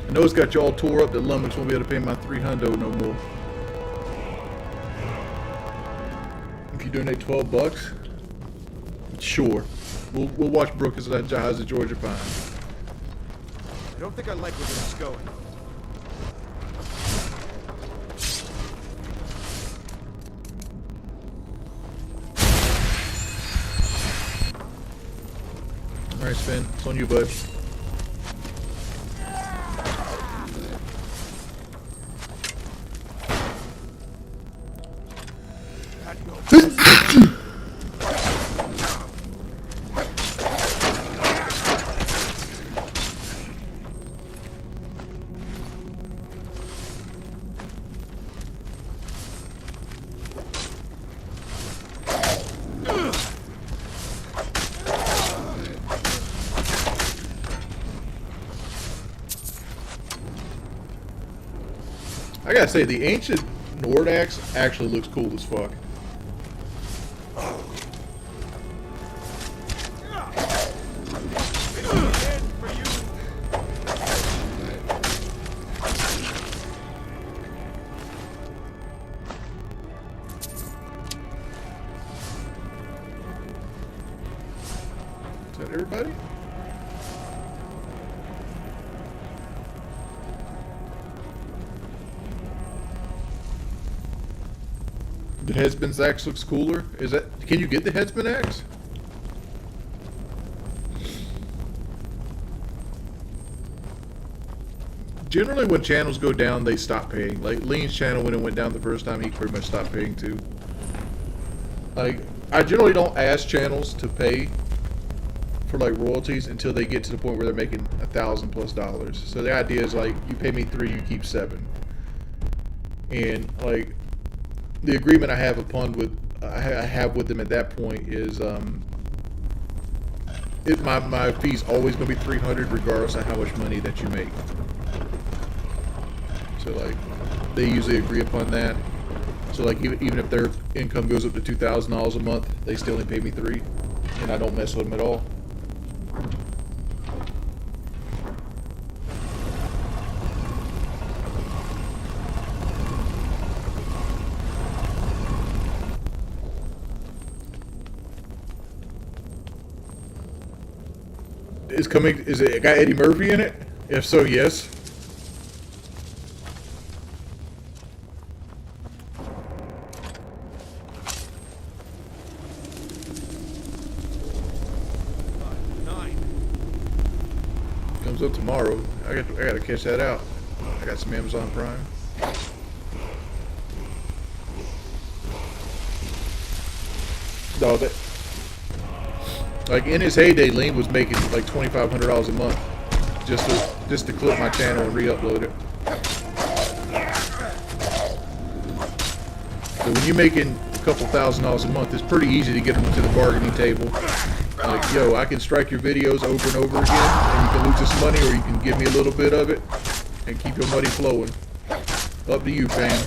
I know it's got you all tore up that Lummox won't be able to pay my $300 no more. If you donate $12, sure. We'll watch Brooke as I jazz the Georgia Pine. I don't think I like where this is going. Alright, Sven, it's on you, bud. I gotta say, the ancient Nord axe actually looks cool as fuck. Is that everybody? The Headsman's axe looks cooler. Is that? Can you get the Headsman axe? Generally, when channels go down, they stop paying. Like Lean's channel, when it went down the first time, he pretty much stopped paying too. Like, I generally don't ask channels to pay for like royalties until they get to the point where they're making $1,000+. So the idea is like, you pay me 3, you keep 7. And like, the agreement I have with them at that point is my fee's always going to be $300 regardless of how much money that you make. So like, they usually agree upon that. So like, even if their income goes up to $2,000 a month, they still only pay me $3, and I don't mess with them at all. is coming? Is it got Eddie Murphy in it? If so, yes. Comes up tomorrow. I got to catch that out. I got some Amazon Prime. No, that like in his heyday, Lean was making like $2,500 a month just to clip my channel and re-upload it. So when you're making a couple $1,000s a month, it's pretty easy to get them to the bargaining table. Like, yo, I can strike your videos over and over again, and you can lose this money, or you can give me a little bit of it and keep your money flowing. Up to you, fam.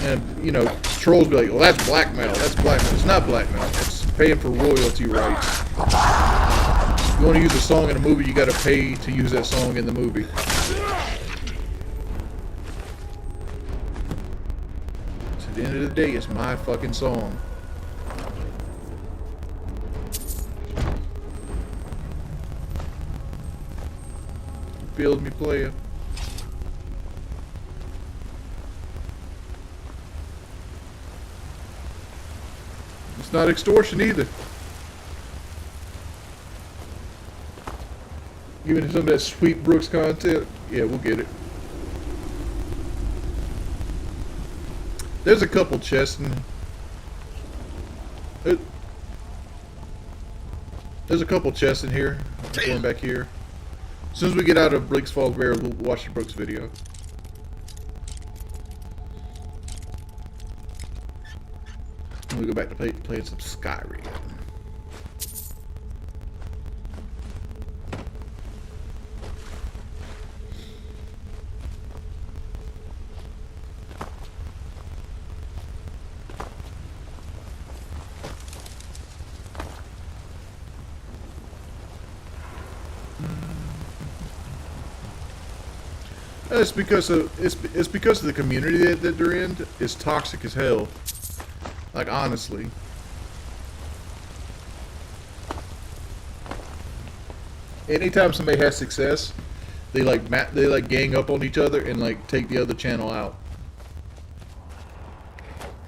And, you know, trolls be like, well, that's blackmail. That's blackmail. It's not blackmail. It's paying for royalty rights. If you want to use a song in a movie, you got to pay to use that song in the movie. So at the end of the day, it's my fucking song. Build me, player. It's not extortion either. Even some of that Sweet Brooks content, yeah, we'll get it. There's a couple chests in. There's a couple chests in here. Going back here. As soon as we get out of Blake's Fog Bear, we'll watch the Brooks video. We go back to playing some Skyrim. It's because of the community that they're in. It's toxic as hell. Like, honestly. Anytime somebody has success, they gang up on each other and like take the other channel out.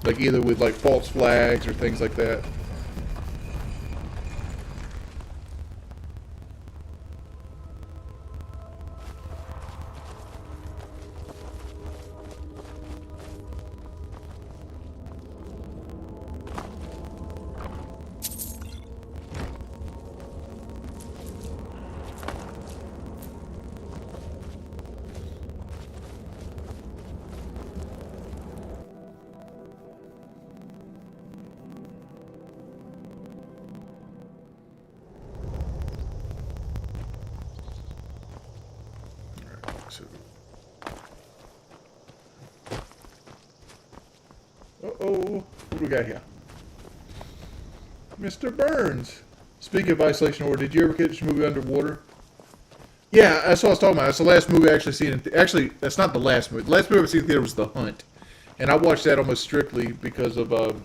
Like either with like false flags or things like that. Uh-oh, what do we got here? Mr. Burns. Speaking of Isolation Order, did you ever catch the movie Underwater? Yeah, that's what I was talking about. That's the last movie I actually seen. Actually, that's not the last movie. The last movie I've seen in theater was The Hunt. And I watched that almost strictly because of, God,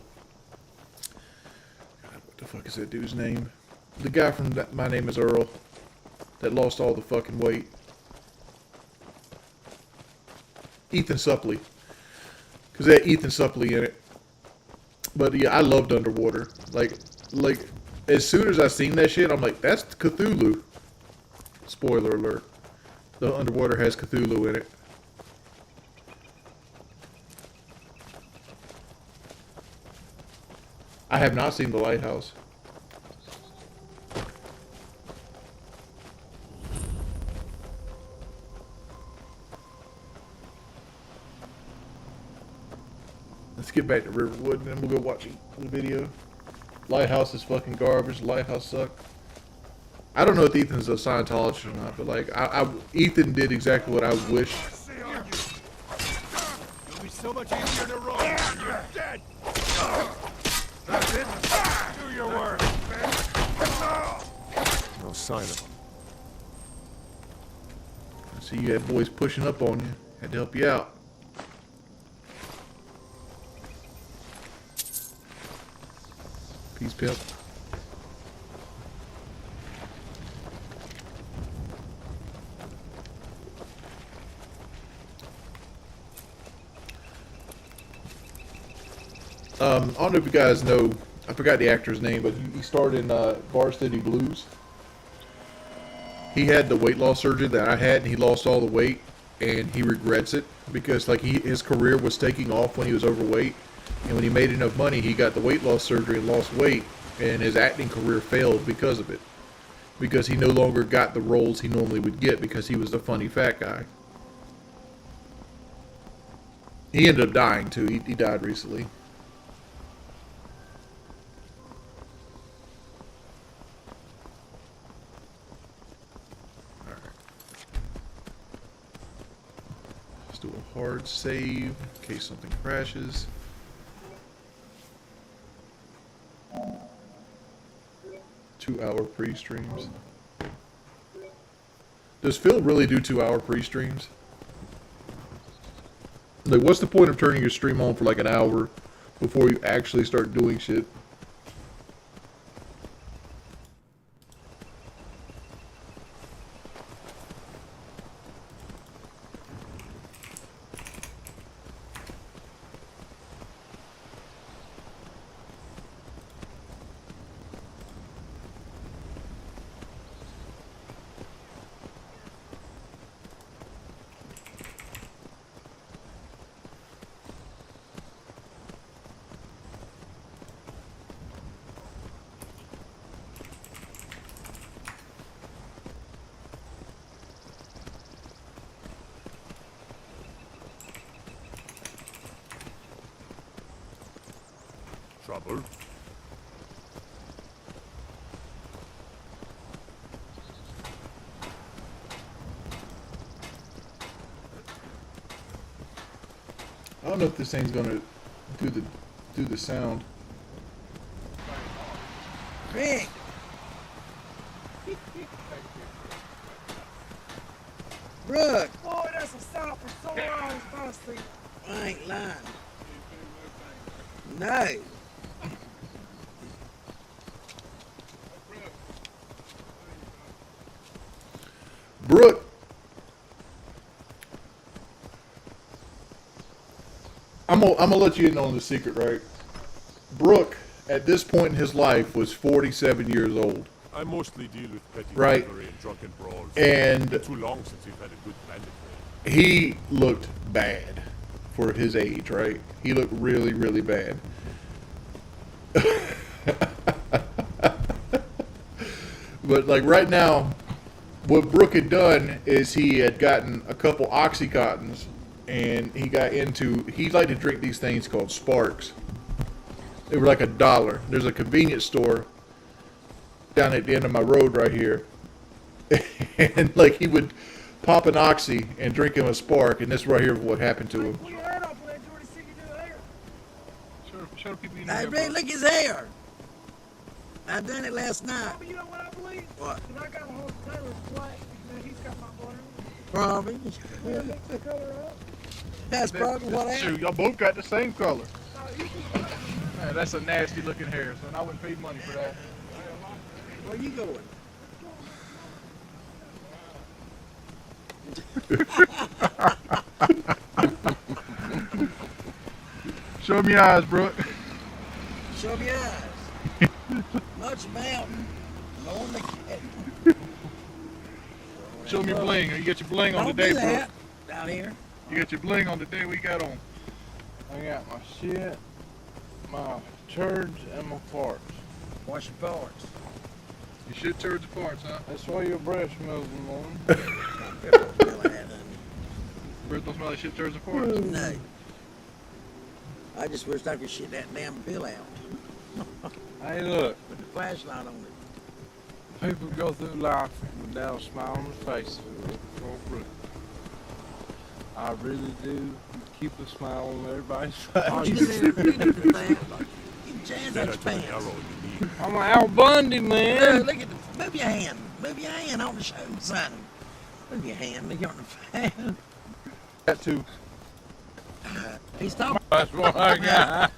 what the fuck is that dude's name? The guy from My Name is Earl that lost all the fucking weight. Ethan Suplee. Because they had Ethan Suplee in it. But yeah, I loved Underwater. Like, as soon as I seen that shit, I'm like, that's Cthulhu. Spoiler alert. The Underwater has Cthulhu in it. I have not seen The Lighthouse. Let's get back to Riverwood and then we'll go watch the video. Lighthouse is fucking garbage. Lighthouse sucked. I don't know if Ethan's a Scientologist or not, but like, Ethan did exactly what I wish. It'll be so much easier to roll. You're dead. That's it. Do your work. No sign of him. I see you had boys pushing up on you. Had to help you out. Peace, pimp. I don't know if you guys know, I forgot the actor's name, but he starred in Varsity Blues. He had the weight loss surgery that I had, and he lost all the weight, and he regrets it because like his career was taking off when he was overweight, and when he made enough money, he got the weight loss surgery and lost weight, and his acting career failed because of it, because he no longer got the roles he normally would get because he was the funny fat guy. He ended up dying too. He died recently. Do a hard save in case something crashes. Two-hour pre-streams. Does Phil really do 2-hour pre-streams? Like, what's the point of turning your stream on for like an hour before you actually start doing shit? Trouble? I don't know if this thing's gonna do the sound. Rick! Brooke! Boy, that's a stop for so long, Frosty. I ain't lying. No. Brooke. I'm gonna let you in on the secret, right? Brooke, at this point in his life, was 47 years old. I mostly deal with petty right, robbery and drunken brawls. and It's been too long since we've had a good bandit raid. He looked bad for his age, right? He looked really, really bad. But like right now, what Brooke had done is he had gotten a couple Oxycontins, and he liked to drink these things called Sparks. They were like $1. There's a convenience store down at the end of my road right here. And like he would pop an Oxy and drink him a Spark, and this right here is what happened to him. Show people you know. Hey, Ray, look at his hair. I done it last night. Oh, you know what I believe? What? When I got a hold of Taylor's black, now he's got my blonde. Probably. Yeah, mix the color up. That's probably what happened. Shoot, y'all both got the same color. Man, that's a nasty looking hair, son. I wouldn't pay money for that. Where you going? Show me your eyes, Brooke. Show me your eyes. Much mountain, on the cat. Show me your bling. You got your bling on today, Brooke. Down here. You got your bling on today. What you got on? I got my shit, my turds, and my farts. What's your farts? You shit, turds, and farts, huh? That's why your breath smells in the morning. Breath don't smell like shit, turds, and farts. No. I just wish I could shit that damn pill out. Hey, look. Put the flashlight on it. People go through life without a smile on their face. I really do keep a smile on everybody's face. Oh, you said that. That's pants. I'm Al Bundy, man. Look at the, move your hand. Move your hand on the show, son. Move your hand. Look on the fan. Got two. He's talking. That's what I got.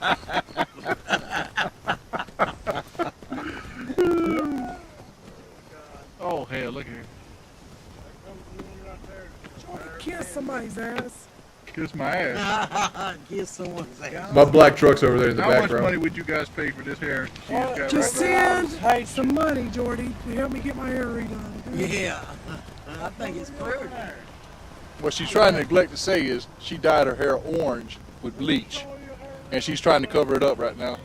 Kiss my ass. Kiss someone's ass. My black truck's over there in the How much background. money would you guys pay for this hair? She's got Just right send some money, Jordy, to help me get my hair redone. Yeah. I think it's clear. What she's trying to neglect to say is she dyed her hair orange with bleach. And she's trying to cover it up right now.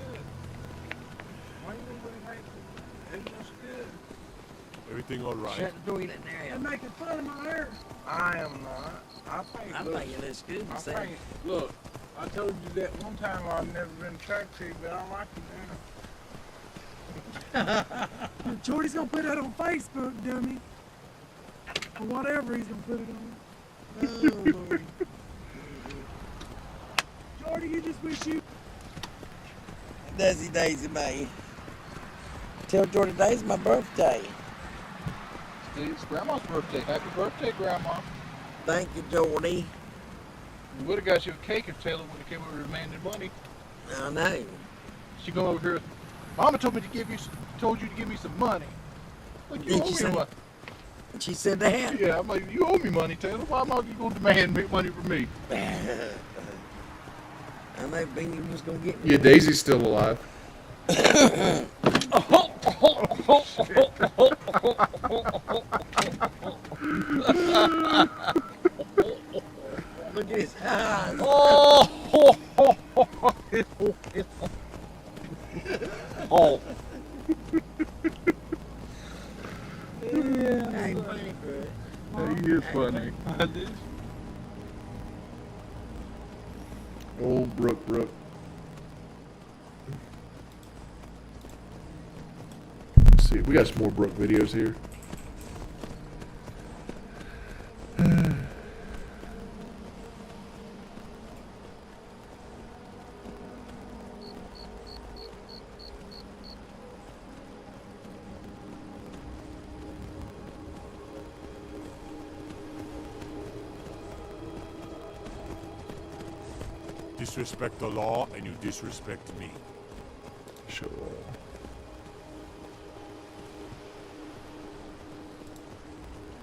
Everything all right? Shut the door in there. You're making fun of my hair. I am not. I think it looks good. I think, look, I told you that one time I've never been attracted, but I like it now. Jordy's gonna put that on Facebook, dummy. Or whatever he's gonna put it on. Jordy, you just wish you... Daisy Daisy May. Tell Jordy today's my birthday. It's Grandma's birthday. Happy birthday, Grandma. Thank you, Jordy. We would have got you a cake if Taylor would have came over and demanded money. I know. She come over here. Mama told you to give me some money. Like you owe me money. She said that? Yeah, I'm like, you owe me money, Taylor. Why am I going to demand money from me? I know Beanie was going to get me. Yeah, Daisy's still alive. Look at his eyes. Oh. Ain't funny, bro. He is funny. Old Brooke. Let's see, we got some more Brooke videos here. Disrespect the law, and you disrespect me. Sure.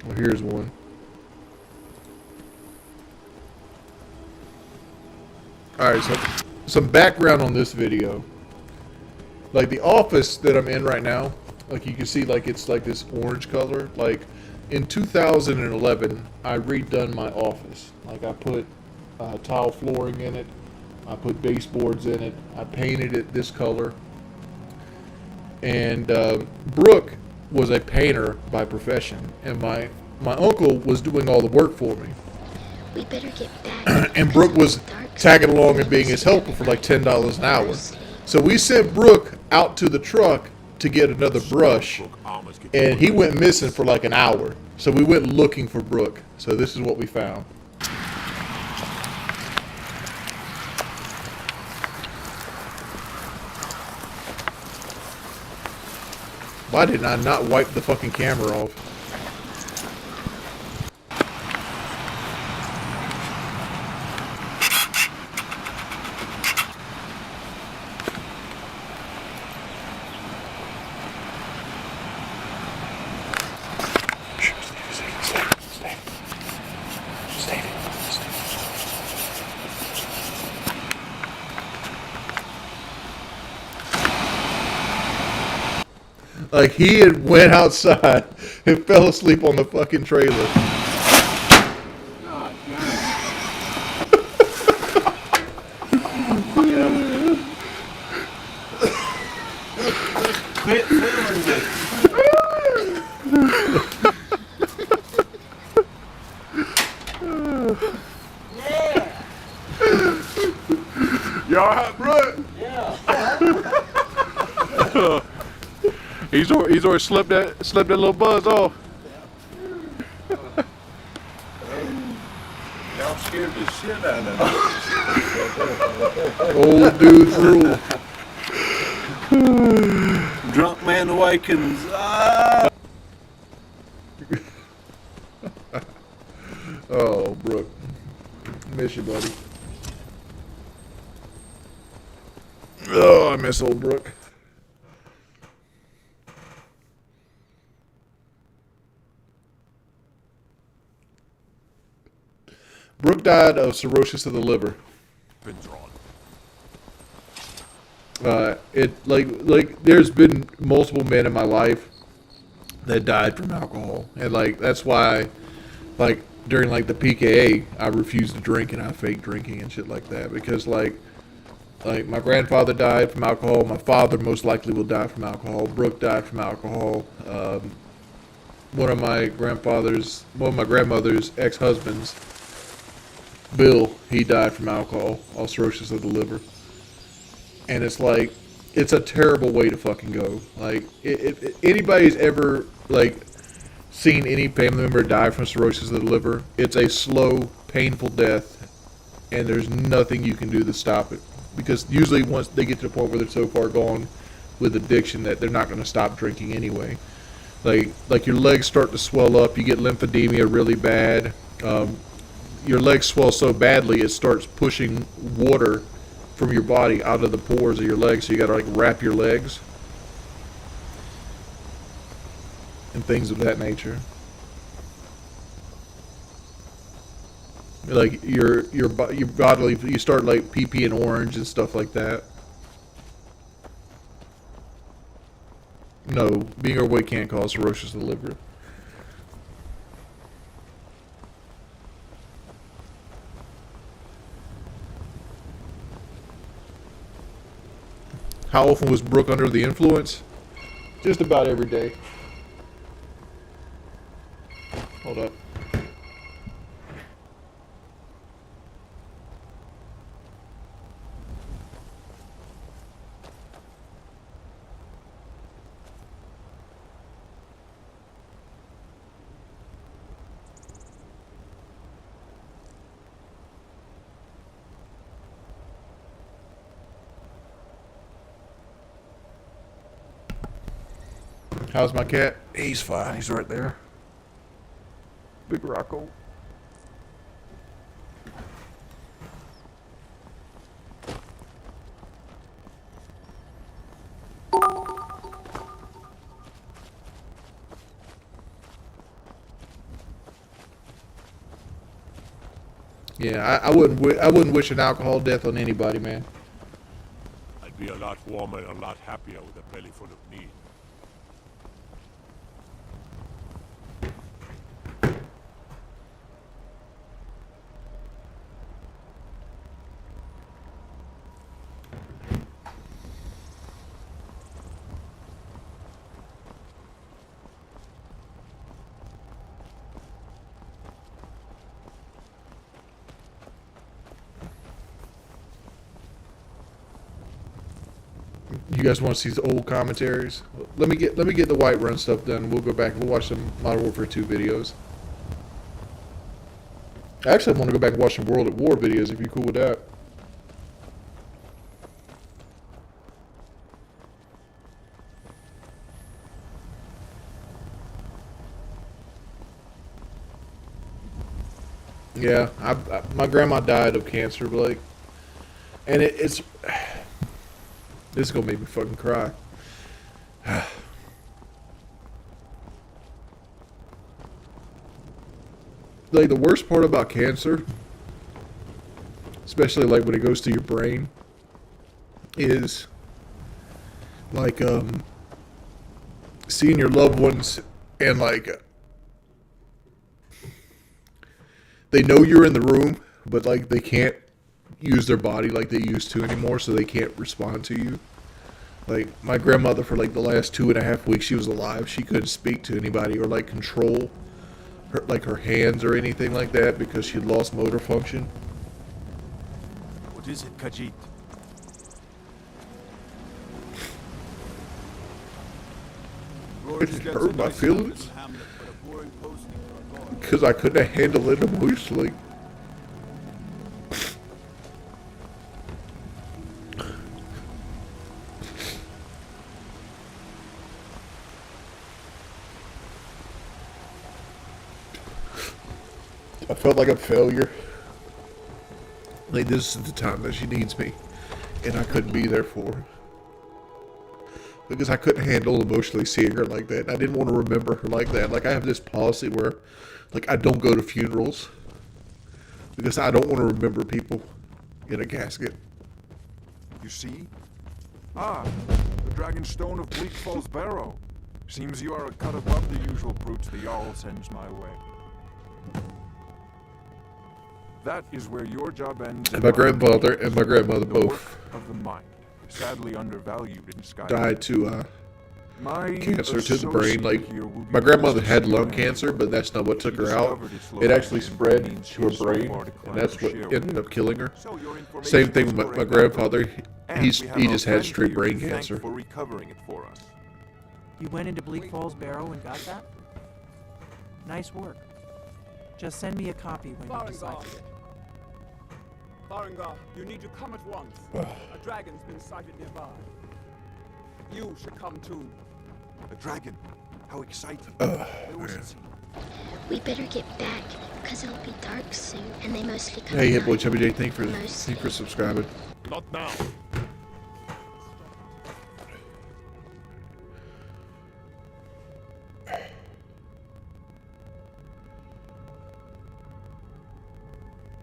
Well, here's one. Alright, so some background on this video. Like the office that I'm in right now, like you can see like it's like this orange color. Like in 2011, I redone my office. Like I put tile flooring in it. I put baseboards in it. I painted it this color. And Brooke was a painter by profession, and my uncle was doing all the work for me. We better get back. And Brooke was tagging along and being his helper for like $10 an hour. So we sent Brooke out to the truck to get another brush, and he went missing for like an hour. So we went looking for Brooke. So this is what we found. Why did I not wipe the fucking camera off? Like he had went outside and fell asleep on the fucking trailer. Quit filming me. Yeah. You alright, Brooke? Yeah. He's already slept that little buzz off. Y'all scared the shit out of Old dude's rule. Drunk man awakens. Ah! Oh, Brooke. Miss you, buddy. Oh, I miss old Brooke. Brooke died of cirrhosis of the liver. Been drawn. There's been multiple men in my life that died from alcohol, and like that's why, like during like the PKA, I refused to drink and I faked drinking and shit like that because like my grandfather died from alcohol. My father most likely will die from alcohol. Brooke died from alcohol. One of my grandmother's ex-husbands, Bill, he died from alcohol, all cirrhosis of the liver. And it's like, it's a terrible way to fucking go. Like, if anybody's ever, like, seen any family member die from cirrhosis of the liver, it's a slow, painful death, and there's nothing you can do to stop it. Because usually once they get to the point where they're so far gone with addiction that they're not going to stop drinking anyway. Like your legs start to swell up, you get lymphedema really bad. Your legs swell so badly it starts pushing water from your body out of the pores of your legs, so you gotta like wrap your legs and things of that nature. Like your bodily, you start like pee and orange and stuff like that. No, being overweight can't cause cirrhosis of the liver. How often was Brooke under the influence? Just about every day. Hold up. How's my cat? He's fine. He's right there. Big Rocco. Yeah, I wouldn't wish an alcohol death on anybody, man. I'd be a lot warmer and a lot happier with a belly full of need. You guys want to see the old commentaries? Let me get the Whiterun stuff done. We'll go back and we'll watch some Modern Warfare 2 videos. Actually, I want to go back and watch some World at War videos if you're cool with that. Yeah, my grandma died of cancer, Blake, and it's this is gonna make me fucking cry. Like the worst part about cancer, especially like when it goes to your brain, is like seeing your loved ones and like they know you're in the room, but like they can't use their body like they used to anymore, so they can't respond to you. Like my grandmother, for like the last 2.5 weeks she was alive, she couldn't speak to anybody or like control her hands or anything like that because she'd lost motor function. What is it, Khajiit? It hurt my feelings because I couldn't handle it emotionally. I felt like a failure. Like this is the time that she needs me, and I couldn't be there for her because I couldn't handle emotionally seeing her like that. I didn't want to remember her like that. Like I have this policy where, like, I don't go to funerals because I don't want to remember people in a casket. You see? Ah, the Dragon Stone of Bleak Falls Barrow. Seems you are a cut above the usual brutes the Jarl sends my way. That is where your job ends. And my grandfather and my grandmother The both work of the mind, sadly undervalued in Skyrim. died to My cancer to the brain. Like, associate here will be my grandmother had processing lung your cancer, but that's not what took her out. discovered its It actually location spread means to her she is so brain, far and declined that's to what share ended up killing her. So your information Same thing was with my correct, grandfather. and He we have just our had friend straight here brain to thank cancer. for recovering it for us. You went into Bleak Falls Barrow and got that? Nice work. Just send me a copy when you decide Farengar. to get it. Farengar, you need to come at once. A dragon's been sighted nearby. You should come too. A dragon? How exciting. Man. We better get back, because it'll be dark soon, and they mostly come Hey, at Hitboy night. Chubby J, thank for subscribing. Not now.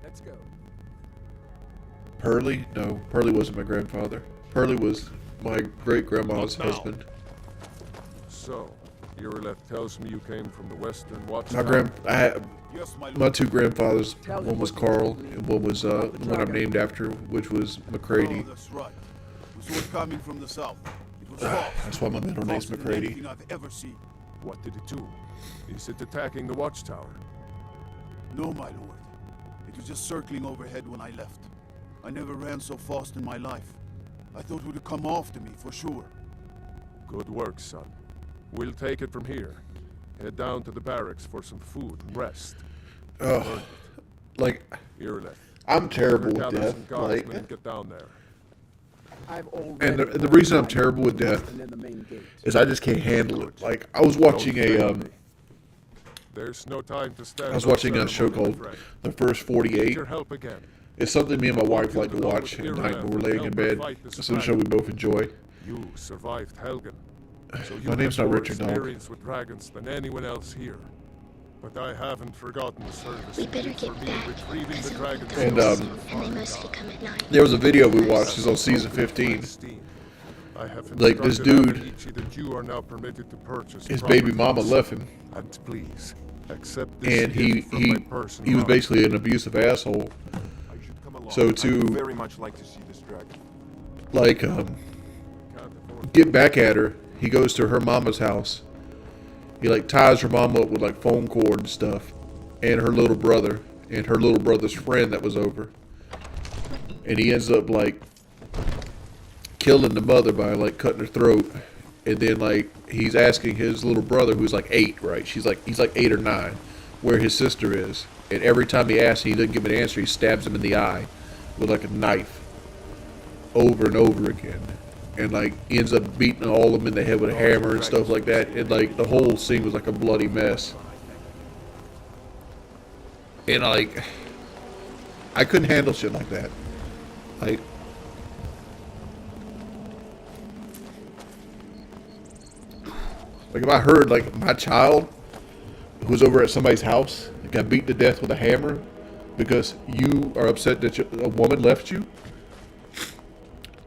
Let's go. Pearly? No, Pearly wasn't my grandfather. Pearly was my great grandma's Not now. husband. So, Irileth tells me you came from the Western My Watchtower. I had Yes, my lord. my two grandfathers. Tell One him was what you Carl, believe and one was about the the one I'm dragon. named after, which was McCready. Oh, that's right. We saw it coming from the south. It was fast. That's why my middle name's Faster than McCready. anything I've ever seen. What did it do? Is it attacking the Watchtower? No, my lord. It was just circling overhead when I left. I never ran so fast in my life. I thought it would come after me for sure. Good work, son. We'll take it from here. Head down to the barracks for some food and rest. Oh, like, Irileth. I'm terrible with gather death. some guardsmen Like, and get down there. I've and already the reason I'm terrible with death and then the main gate. is I just can't handle it. Like, I was watching There's no time to stand. I was on watching a show ceremony, called friend. The First 48. Need your help again. It's something me and my wife like to watch at night when we're laying in bed. It's a show we both enjoy. You survived Helgen, so you My name's have not more Richard Dog. experience with dragons than anyone else here. But I haven't forgotten the service We you better did for get me back, retrieving because the it'll be dragon's And, dark stone. soon, and they mostly come at night. There was a video we watched. It's on season 15. I have Like, this instructed dude, Amici that you are now permitted to purchase his property. baby mama left him, And please, accept this and he gift from my personal he was house. basically an abusive asshole. So I would to very much like to see this dragon. like get back at her, he goes to her mama's house. He like ties her mama up with like foam cord and stuff, and her little brother and her little brother's friend that was over. And he ends up like killing the mother by like cutting her throat. And then like he's asking his little brother, who's like 8, right? He's like 8 or 9, where his sister is. And every time he asks, he doesn't give an answer. He stabs him in the eye with like a knife over and over again, and like ends up beating all of them in the head with a hammer and stuff like that. And like the whole scene was like a bloody mess. And like I couldn't handle shit like that. Like if I heard like my child who was over at somebody's house got beat to death with a hammer because you are upset that a woman left you,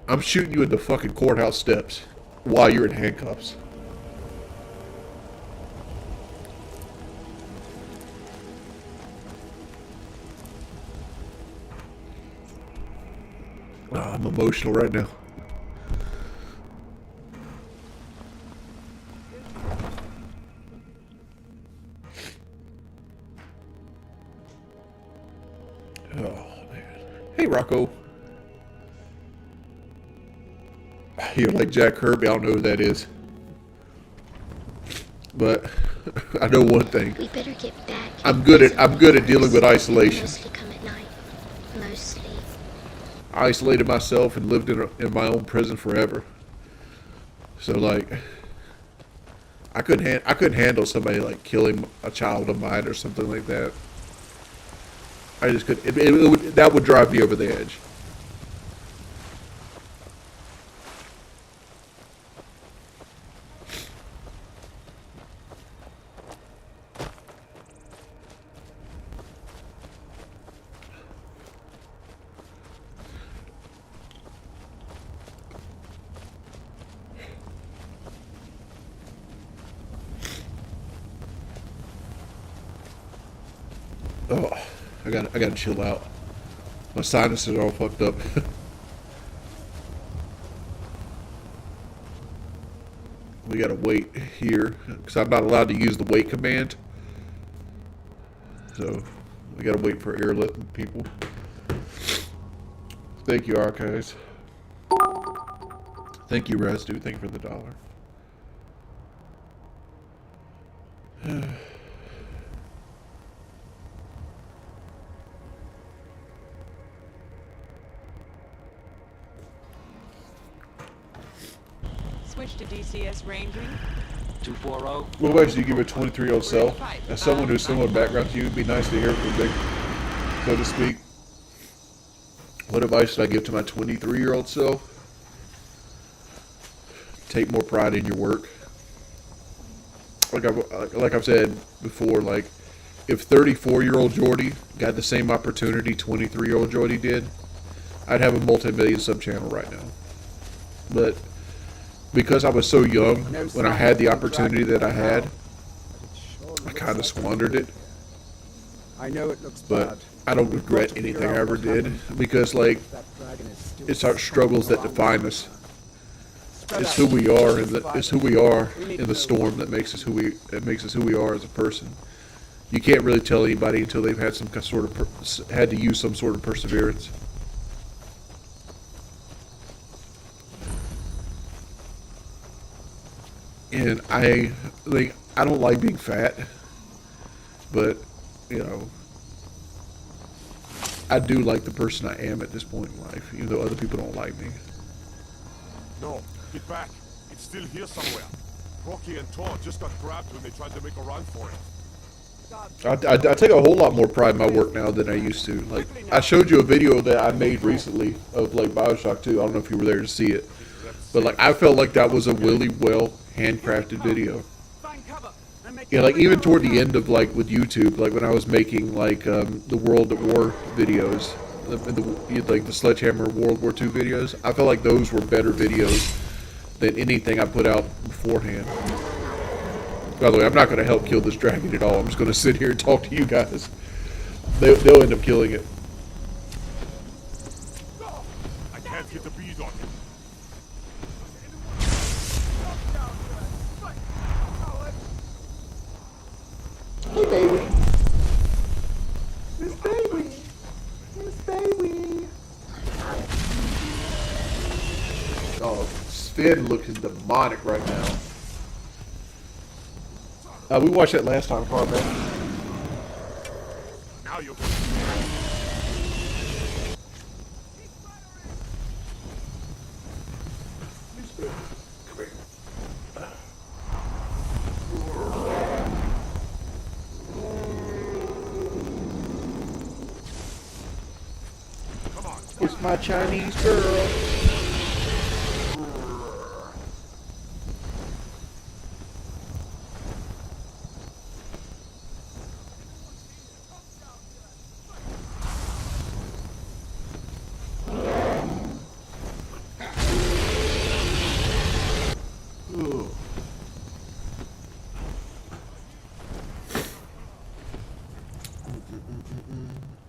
I'm shooting you in the fucking courthouse steps while you're in handcuffs. Oh, I'm emotional right now. Oh, man. Hey, Rocco. You're like Jack Kirby. I don't know who that is. But I know one thing. We better get back. I'm good at dealing with isolation. Mostly come at night. Mostly. I isolated myself and lived in my own prison forever. So like, I couldn't handle somebody like killing a child of mine or something like that. I just couldn't. That would drive me over the edge. Oh, I gotta chill out. My sinuses are all fucked up. We gotta wait here because I'm not allowed to use the wait command. So we gotta wait for airlift people. Thank you, Archives. Thank you, Razdu. Thank you for the $1. Switch to DCS ranging. 240. What advice do you give a 23-year-old self? As someone who's similar background to you, it'd be nice to hear from Vic, so to speak. What advice should I give to my 23-year-old self? Take more pride in your work. Like I've said before, like, if 34-year-old Jordy got the same opportunity 23-year-old Jordy did, I'd have a multi-million sub channel right now. But because I was so young when I had the opportunity that I had, I kind of squandered it. I know it looks but bad. I don't regret anything I ever did because, like, it's our struggles that define us. It's who we are, and it's who we are in the storm that makes us who we are as a person. You can't really tell anybody until they've had some sort of had to use some sort of perseverance. And I don't like being fat, but you know, I do like the person I am at this point in life, even though other people don't like me. No, get back. It's still here somewhere. Rocky and Tor just got grabbed when they tried to make a run for it. I take a whole lot more pride in my work now than I used to. Like, I showed you a video that I made recently of, like, Bioshock 2. I don't know if you were there to see it. But, like, I felt like that was a really well handcrafted video. Yeah, like, even toward the end of, like, with YouTube, like, when I was making, like, the World at War videos, like, the Sledgehammer World War II videos, I felt like those were better videos than anything I put out beforehand. By the way, I'm not going to help kill this dragon at all. I'm just going to sit here and talk to you guys. They'll end up killing it. I can't get the bead on him. Hey, baby. Miss Baby. Miss Baby. Oh, Sven looking demonic right now. We watched that last time, Carmen. Now you. It's my Chinese girl.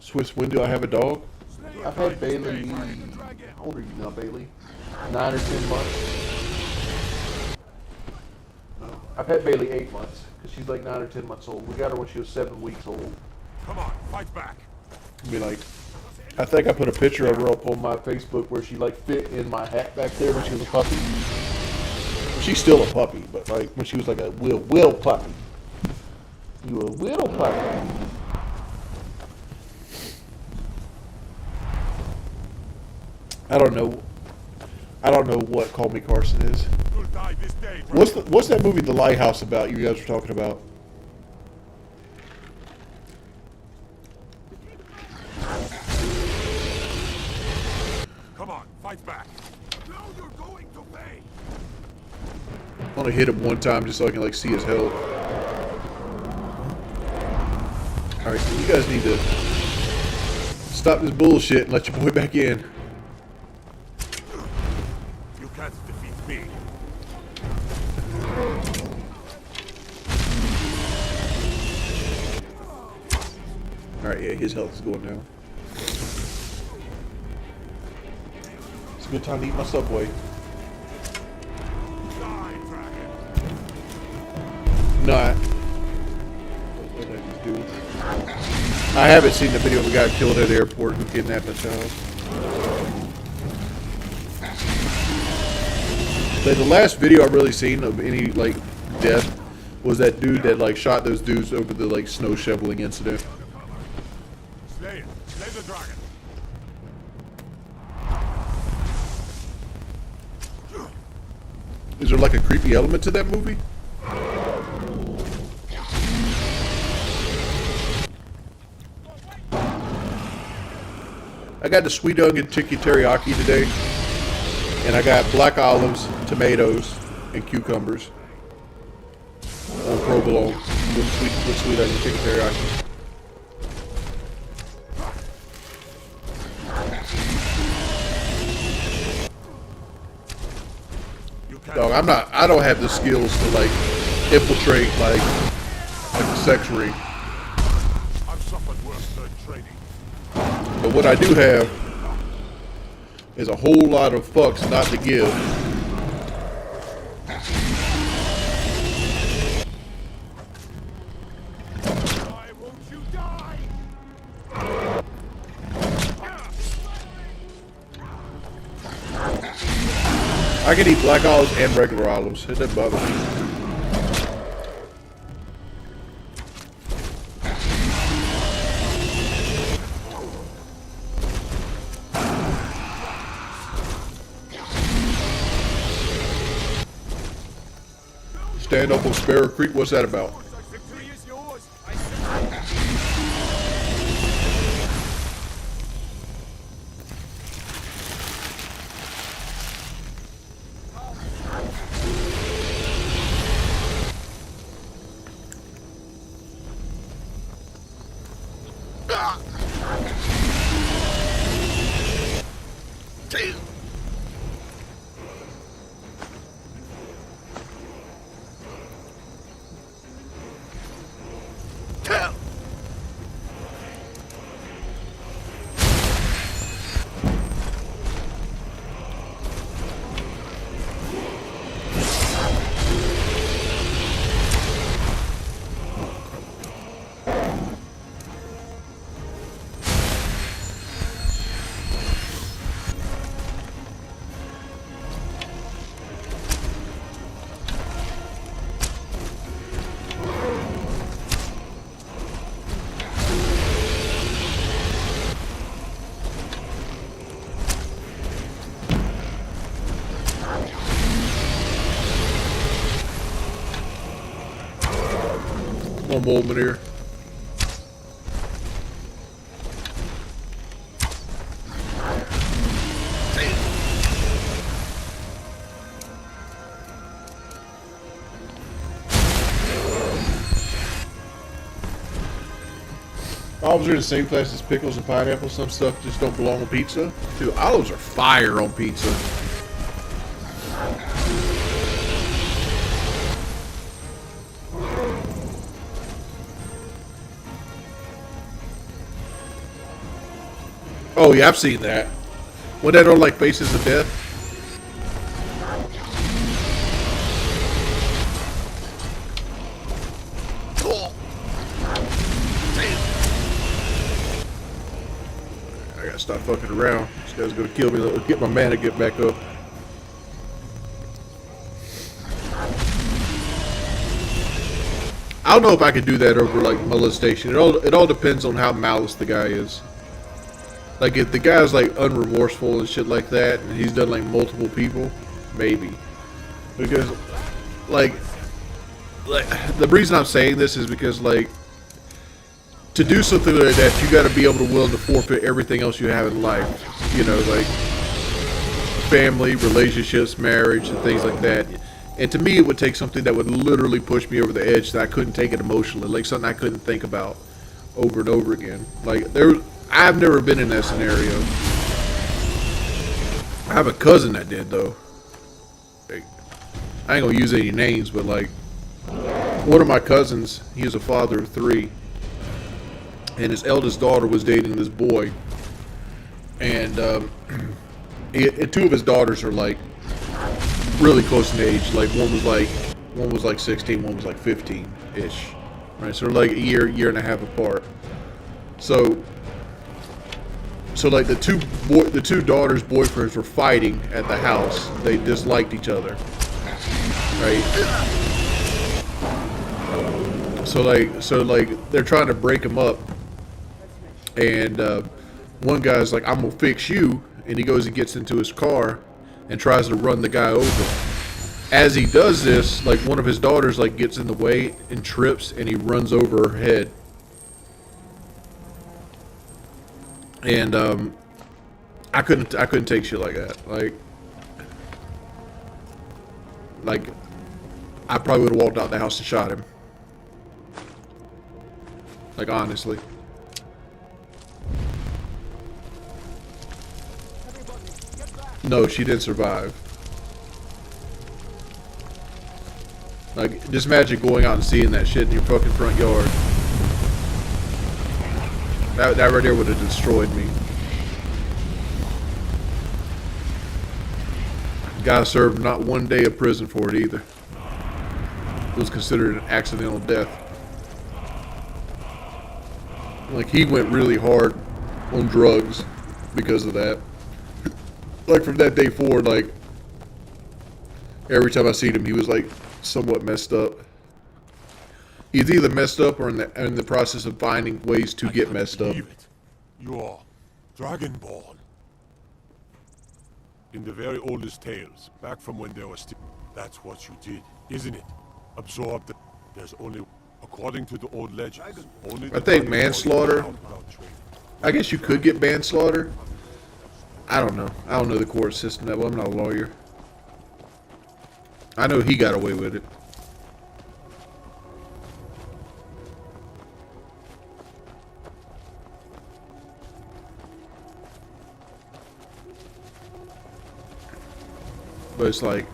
Swiss, when do I have a dog? I've had Bailey. How old are you now, Bailey? 9 or 10 months. I've had Bailey 8 months because she's like 9 or 10 months old. We got her when she was 7 weeks old. Come on, fight back. I mean, like, I think I put a picture of her up on my Facebook where she like fit in my hat back there when she was a puppy. She's still a puppy, but like when she was like a will puppy. You a little puppy. I don't know what Call Me Carson is. What's that movie The Lighthouse about you guys were talking about? Come on, fight back. Now you're going to pay. I want to hit him one time just so I can like see his health. Alright, you guys need to stop this bullshit and let your boy back in. You can't defeat me. Alright, Alright, yeah, his health is going down. It's a good time to eat my Subway. No, I haven't seen the video of a guy killed at the airport who kidnapped a child. But the last video I've really seen of any like death was that dude that like shot those dudes over the like snow shoveling incident. Slay it. Slay the dragon. Is there like a creepy element to that movie? I got the sweet onion chicken teriyaki today, and I got black olives, tomatoes, and cucumbers on provolone with sweet onion chicken teriyaki. Dog, I don't have the skills to like infiltrate like a sex ring. I've suffered worse than training. But what I do have is a whole lot of fucks not to give. Why won't you die? I can eat black olives and regular olives. It doesn't bother me. Stand up on Sparrow Creek. What's that about? One moment here. Olives are in the same class as pickles and pineapples. Some stuff just don't belong on pizza. Dude, olives are fire on pizza. Oh yeah, I've seen that. When that are like faces of death. I gotta stop fucking around. This guy's gonna kill me. Let's get my man to get back up. I don't know if I could do that over like molestation. It all depends on how malice the guy is. Like if the guy's like unremorseful and shit like that, and he's done like multiple people, maybe. Because like the reason I'm saying this is because like to do something like that, you got to be able to willing to forfeit everything else you have in life. You know, like family, relationships, marriage, and things like that. And to me, it would take something that would literally push me over the edge that I couldn't take it emotionally, like something I couldn't think about over and over again. Like I've never been in that scenario. I have a cousin that did though. Like, I ain't gonna use any names, but like one of my cousins, he was a father of 3, and his eldest daughter was dating this boy, and two of his daughters are like really close in age. Like one was like 16, one was like 15 ish, right? So they're like a year and a half apart. So like the two daughters' boyfriends were fighting at the house. They disliked each other, right? So like they're trying to break them up, and one guy's like, "I'm gonna fix you," and he goes and gets into his car and tries to run the guy over. As he does this, like one of his daughters like gets in the way and trips, and he runs over her head. And I couldn't take shit like that. Like I probably would have walked out the house and shot him. Like honestly. No, she didn't survive. Like, just imagine going out and seeing that shit in your fucking front yard. That right there would have destroyed me. Guy served not 1 day of prison for it either. It was considered an accidental death. Like, he went really hard on drugs because of that. Like, from that day forward, like, every time I seen him, he was like somewhat messed up. He's either messed up or in the process of finding ways to get messed up. You're Dragonborn. In the very oldest tales, back from when there was still... That's what you did, isn't it? Absorb the... There's only... According to the old legends, only... I think manslaughter... I guess you could get manslaughter. I don't know. I don't know the court system that well. I'm not a lawyer. I know he got away with it. But it's like...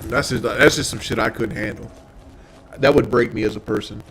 That's just some shit I couldn't handle. That would break me as a person.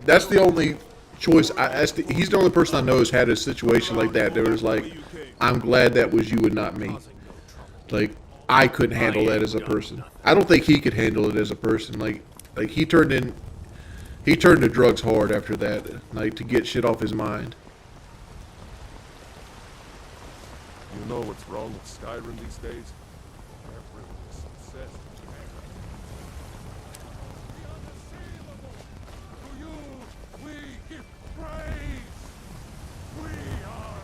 That's the only choice. He's the only person I know who's had a situation like that. There was like, I'm glad that was you and not me. Like, I couldn't handle that as a person. I don't think he could handle it as a person. Like he turned to drugs hard after that, like to get shit off his mind. You know what's wrong with Skyrim these days? Success. To you, we give praise. We are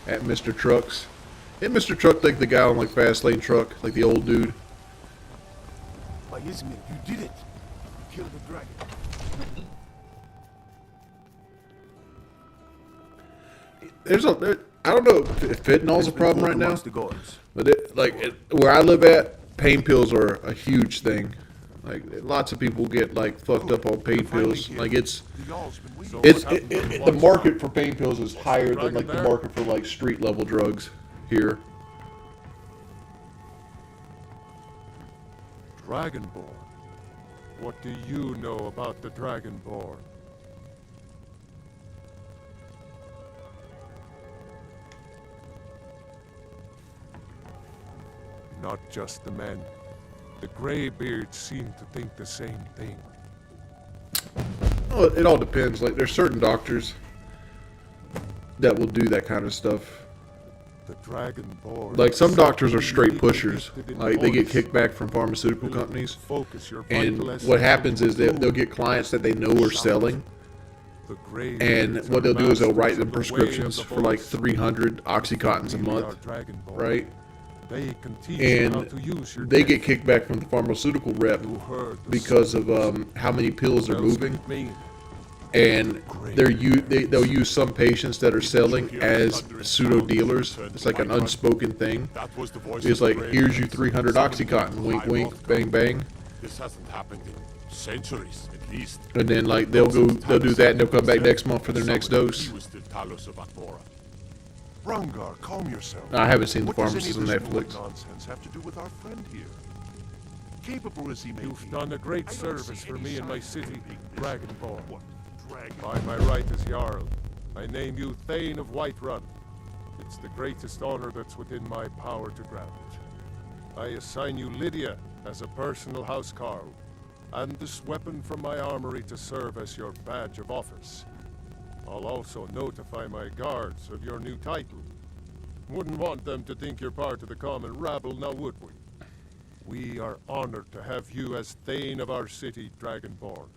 At Mr. Trucks. Isn't Mr. Truck like the guy on like Fast Lane Truck, like the old dude? By Izmir, you did it. You killed the dragon. I don't know if fentanyl's a problem right now, but where I live at, pain pills are a huge thing. Like lots of people get like fucked up on pain pills. Like the market for pain pills is higher than like the market for like street level drugs here. Dragonborn. What do you know about the Dragonborn? Not just the men, The Greybeards seem to think the same thing. Well, it all depends. Like, there's certain doctors that will do that kind of stuff. The Dragonborn. Like, some doctors are straight pushers. Like, they get kickback from pharmaceutical companies. And what happens is they'll get clients that they know are selling. And what they'll do is they'll write them prescriptions for like 300 Oxycontins a month. Right? And they get kickback from the pharmaceutical rep because of how many pills they're moving. And they'll use some patients that are selling as pseudo dealers. It's like an unspoken thing. It's like, here's you 300 Oxycontin, wink wink, bang bang. This hasn't happened in centuries, at least. And then like they'll do that and they'll come back next month for their next dose. Rungar, calm yourself. I haven't seen the What does pharmacist any on of this Netflix. nonsense have to do with our friend here? Capable as he may You've be, done a great I don't service see for any me and my signs of city, weakness. Dragonborn. What? Dragon? By my right as Jarl, I name you Thane of Whiterun. It's the greatest honor that's within my power to grant. I assign you Lydia as a personal housecarl, and this weapon from my armory to serve as your badge of office. I'll also notify my guards of your new title. Wouldn't want them to think you're part of the common rabble, now would we? We are honored to have you as Thane of our city, Dragonborn.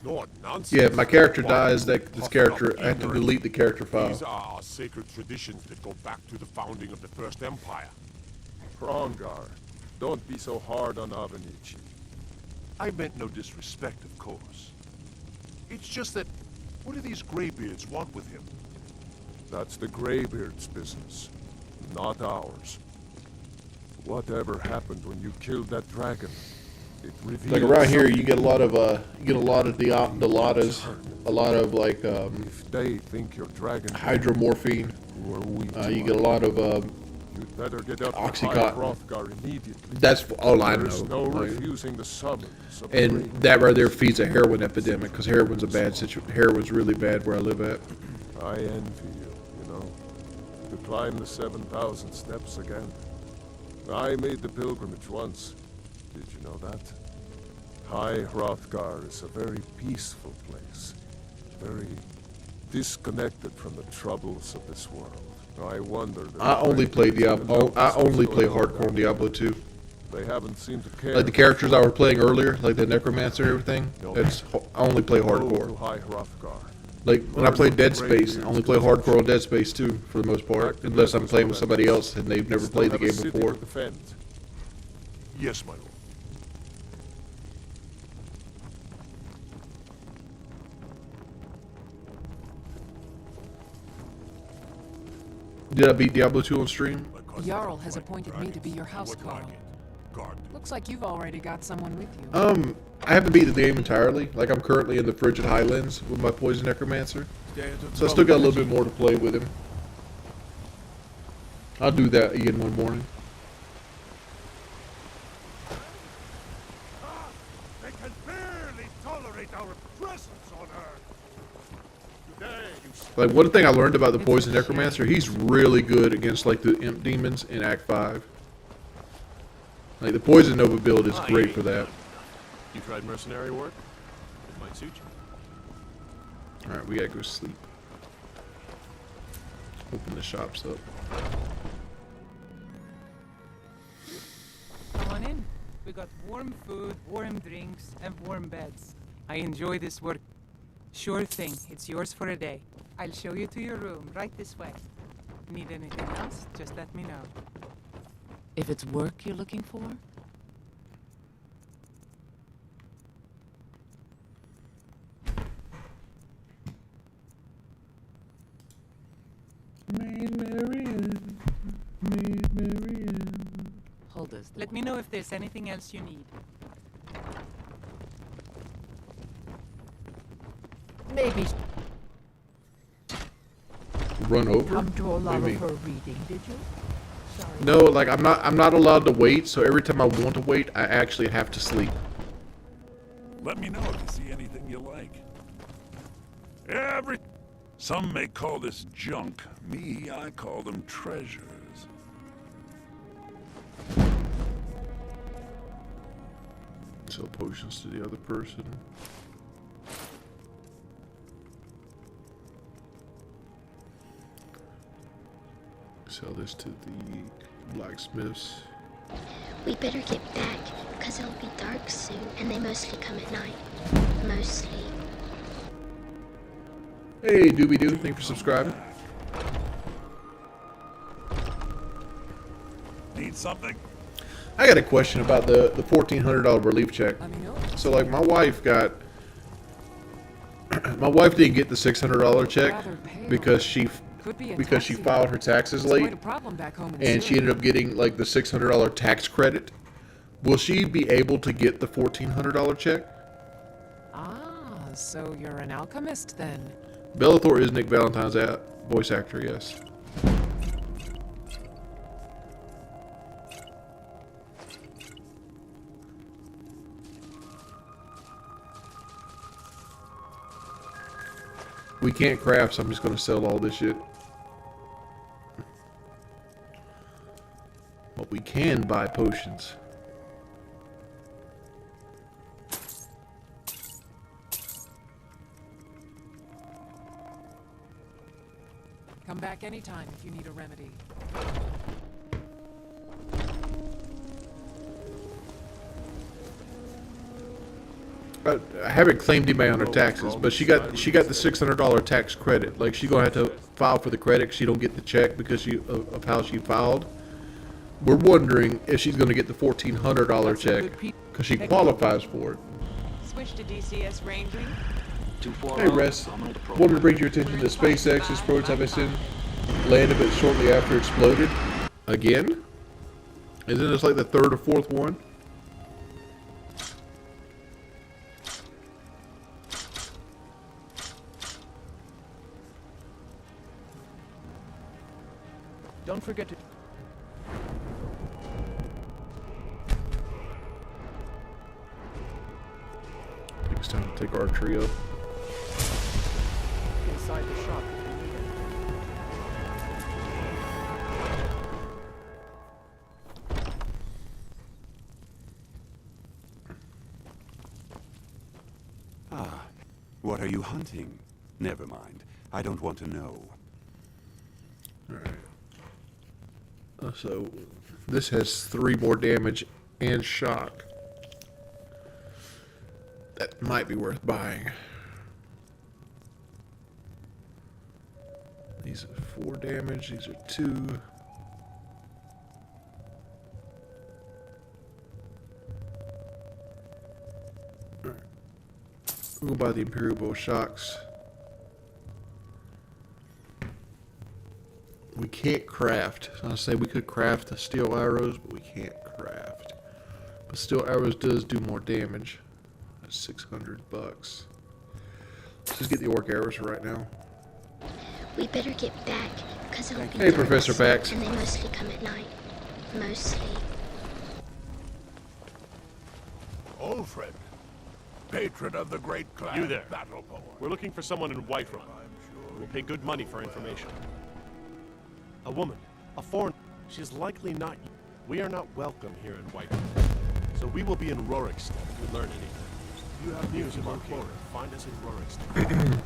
No nonsense. Yeah, if my character dies, this character, I have to delete the character file. These are our sacred traditions that go back to the founding of the First Empire. Hrongar, don't be so hard on Avenici. I meant no disrespect, of course. It's just that, what do these Greybeards want with him? That's the Greybeard's business, not ours. Whatever happened when you killed that dragon? It revealed Like around here, you something get a lot of Dilatas, a lot of like If they think your dragon hydromorphine. who are we to You get a lot of You'd better get up to Oxycontin. Hrothgar immediately. That's all I There's know. no Like, refusing the summons of and the that right there feeds a heroin epidemic because heroin's a bad situation. Heroin's really bad where I live at. I envy you, you know, to climb the 7,000 steps again. I made the pilgrimage once. Did you know that? High Hrothgar is a very peaceful place. Very disconnected from the troubles of this world. I wonder... I only play Diablo. I only play hardcore on Diablo 2. They haven't seemed to care. Like the characters I was playing earlier, like the Necromancer and everything, I only play hardcore. High Hrothgar. Like when I play Dead Space, I only play hardcore on Dead Space 2 for the most part, unless I'm playing with somebody else and they've never played the game before. Yes, my lord. Did I beat Diablo 2 on stream? Jarl has appointed me to be your housecarl. Looks like you've already got someone with you. I haven't beat the game entirely. Like I'm currently in the Frigid Highlands with my Poison Necromancer. So I still got a little bit more to play with him. I'll do that again one morning. They can barely tolerate our presence on Earth. Today, Like one thing I learned about the Poison Necromancer, he's really good against like the Imp Demons in Act 5. Like the Poison Nova build is great for that. You tried mercenary work? It might suit you. Alright, we gotta go sleep. Open the shops up. Come on in. We got warm food, warm drinks, and warm beds. I enjoy this work. Sure thing. It's yours for a day. I'll show you to your room, right this way. Need anything else? Just let me know. If it's work you're looking for, hold this. Let me know if there's anything else you need. Maybe. Run over? Come to What do allow you mean? her reading, did you? Sorry. No, like I'm not allowed to wait, so every time I want to wait, I actually have to sleep. Let me know if you see anything you like. Some may call this junk. Me, I call them treasures. Sell potions to the other person. Sell this to the blacksmiths. We better get back, because it'll be dark soon, and they mostly come at night. Mostly. Hey, Doobie-Doo, thank you for subscribing. Need something? I got a question about the $1,400 relief check. So, like, my wife got... my wife didn't get the $600 check because she filed her taxes late, and she ended up getting, like, the $600 tax credit. Will she be able to get the $1,400 check? Ah, so you're an alchemist then? Bellator is Nick Valentine's voice actor, yes. We can't craft, so I'm just going to sell all this shit. But we can buy potions. Come back anytime if you need a remedy. I haven't claimed anybody on her taxes, but she got the $600 tax credit. Like, she's gonna have to file for the credit 'cause she don't get the check because of how she filed. We're wondering if she's gonna get the $1,400 check because she qualifies for it. Switch to DCS ranging. Hey, Rest. Wanted to bring your attention to SpaceX's prototype mission landed, but shortly after exploded. Again? Isn't this like the third or fourth one? Don't forget to... I think it's time to take archery up. inside the shop. Ah, what are you hunting? Never mind. I don't want to know. Alright. So, this has 3 more damage and shock. That might be worth buying. These are 4 damage, these are 2. Alright. We'll buy the Imperial Bow shocks. We can't craft. So I say we could craft the steel arrows, but we can't craft. But steel arrows does do more damage. That's $600. Let's just get the orc arrows for right now. We better get back, because it'll be Hey, dark Professor soon, Pax. and they mostly come at night. Mostly. Ulfred, patron of the great clan. You there. Battleborn. We're looking for someone in Whiterun. We'll pay good money for information. A woman, a foreign. She's likely not. We are not welcome here in Whiterun. So we will be in Rorikstead if we learn anything. If you have news about Cora, find us in Rorikstead.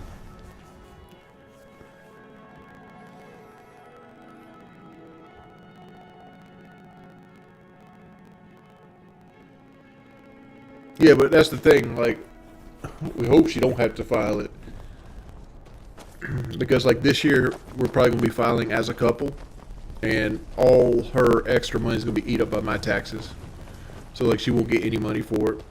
Yeah, but that's the thing, like, we hope she don't have to file it. Because, like, this year, we're probably going to be filing as a couple. And all her extra money is going to be eat up by my taxes. So, like, she won't get any money for it.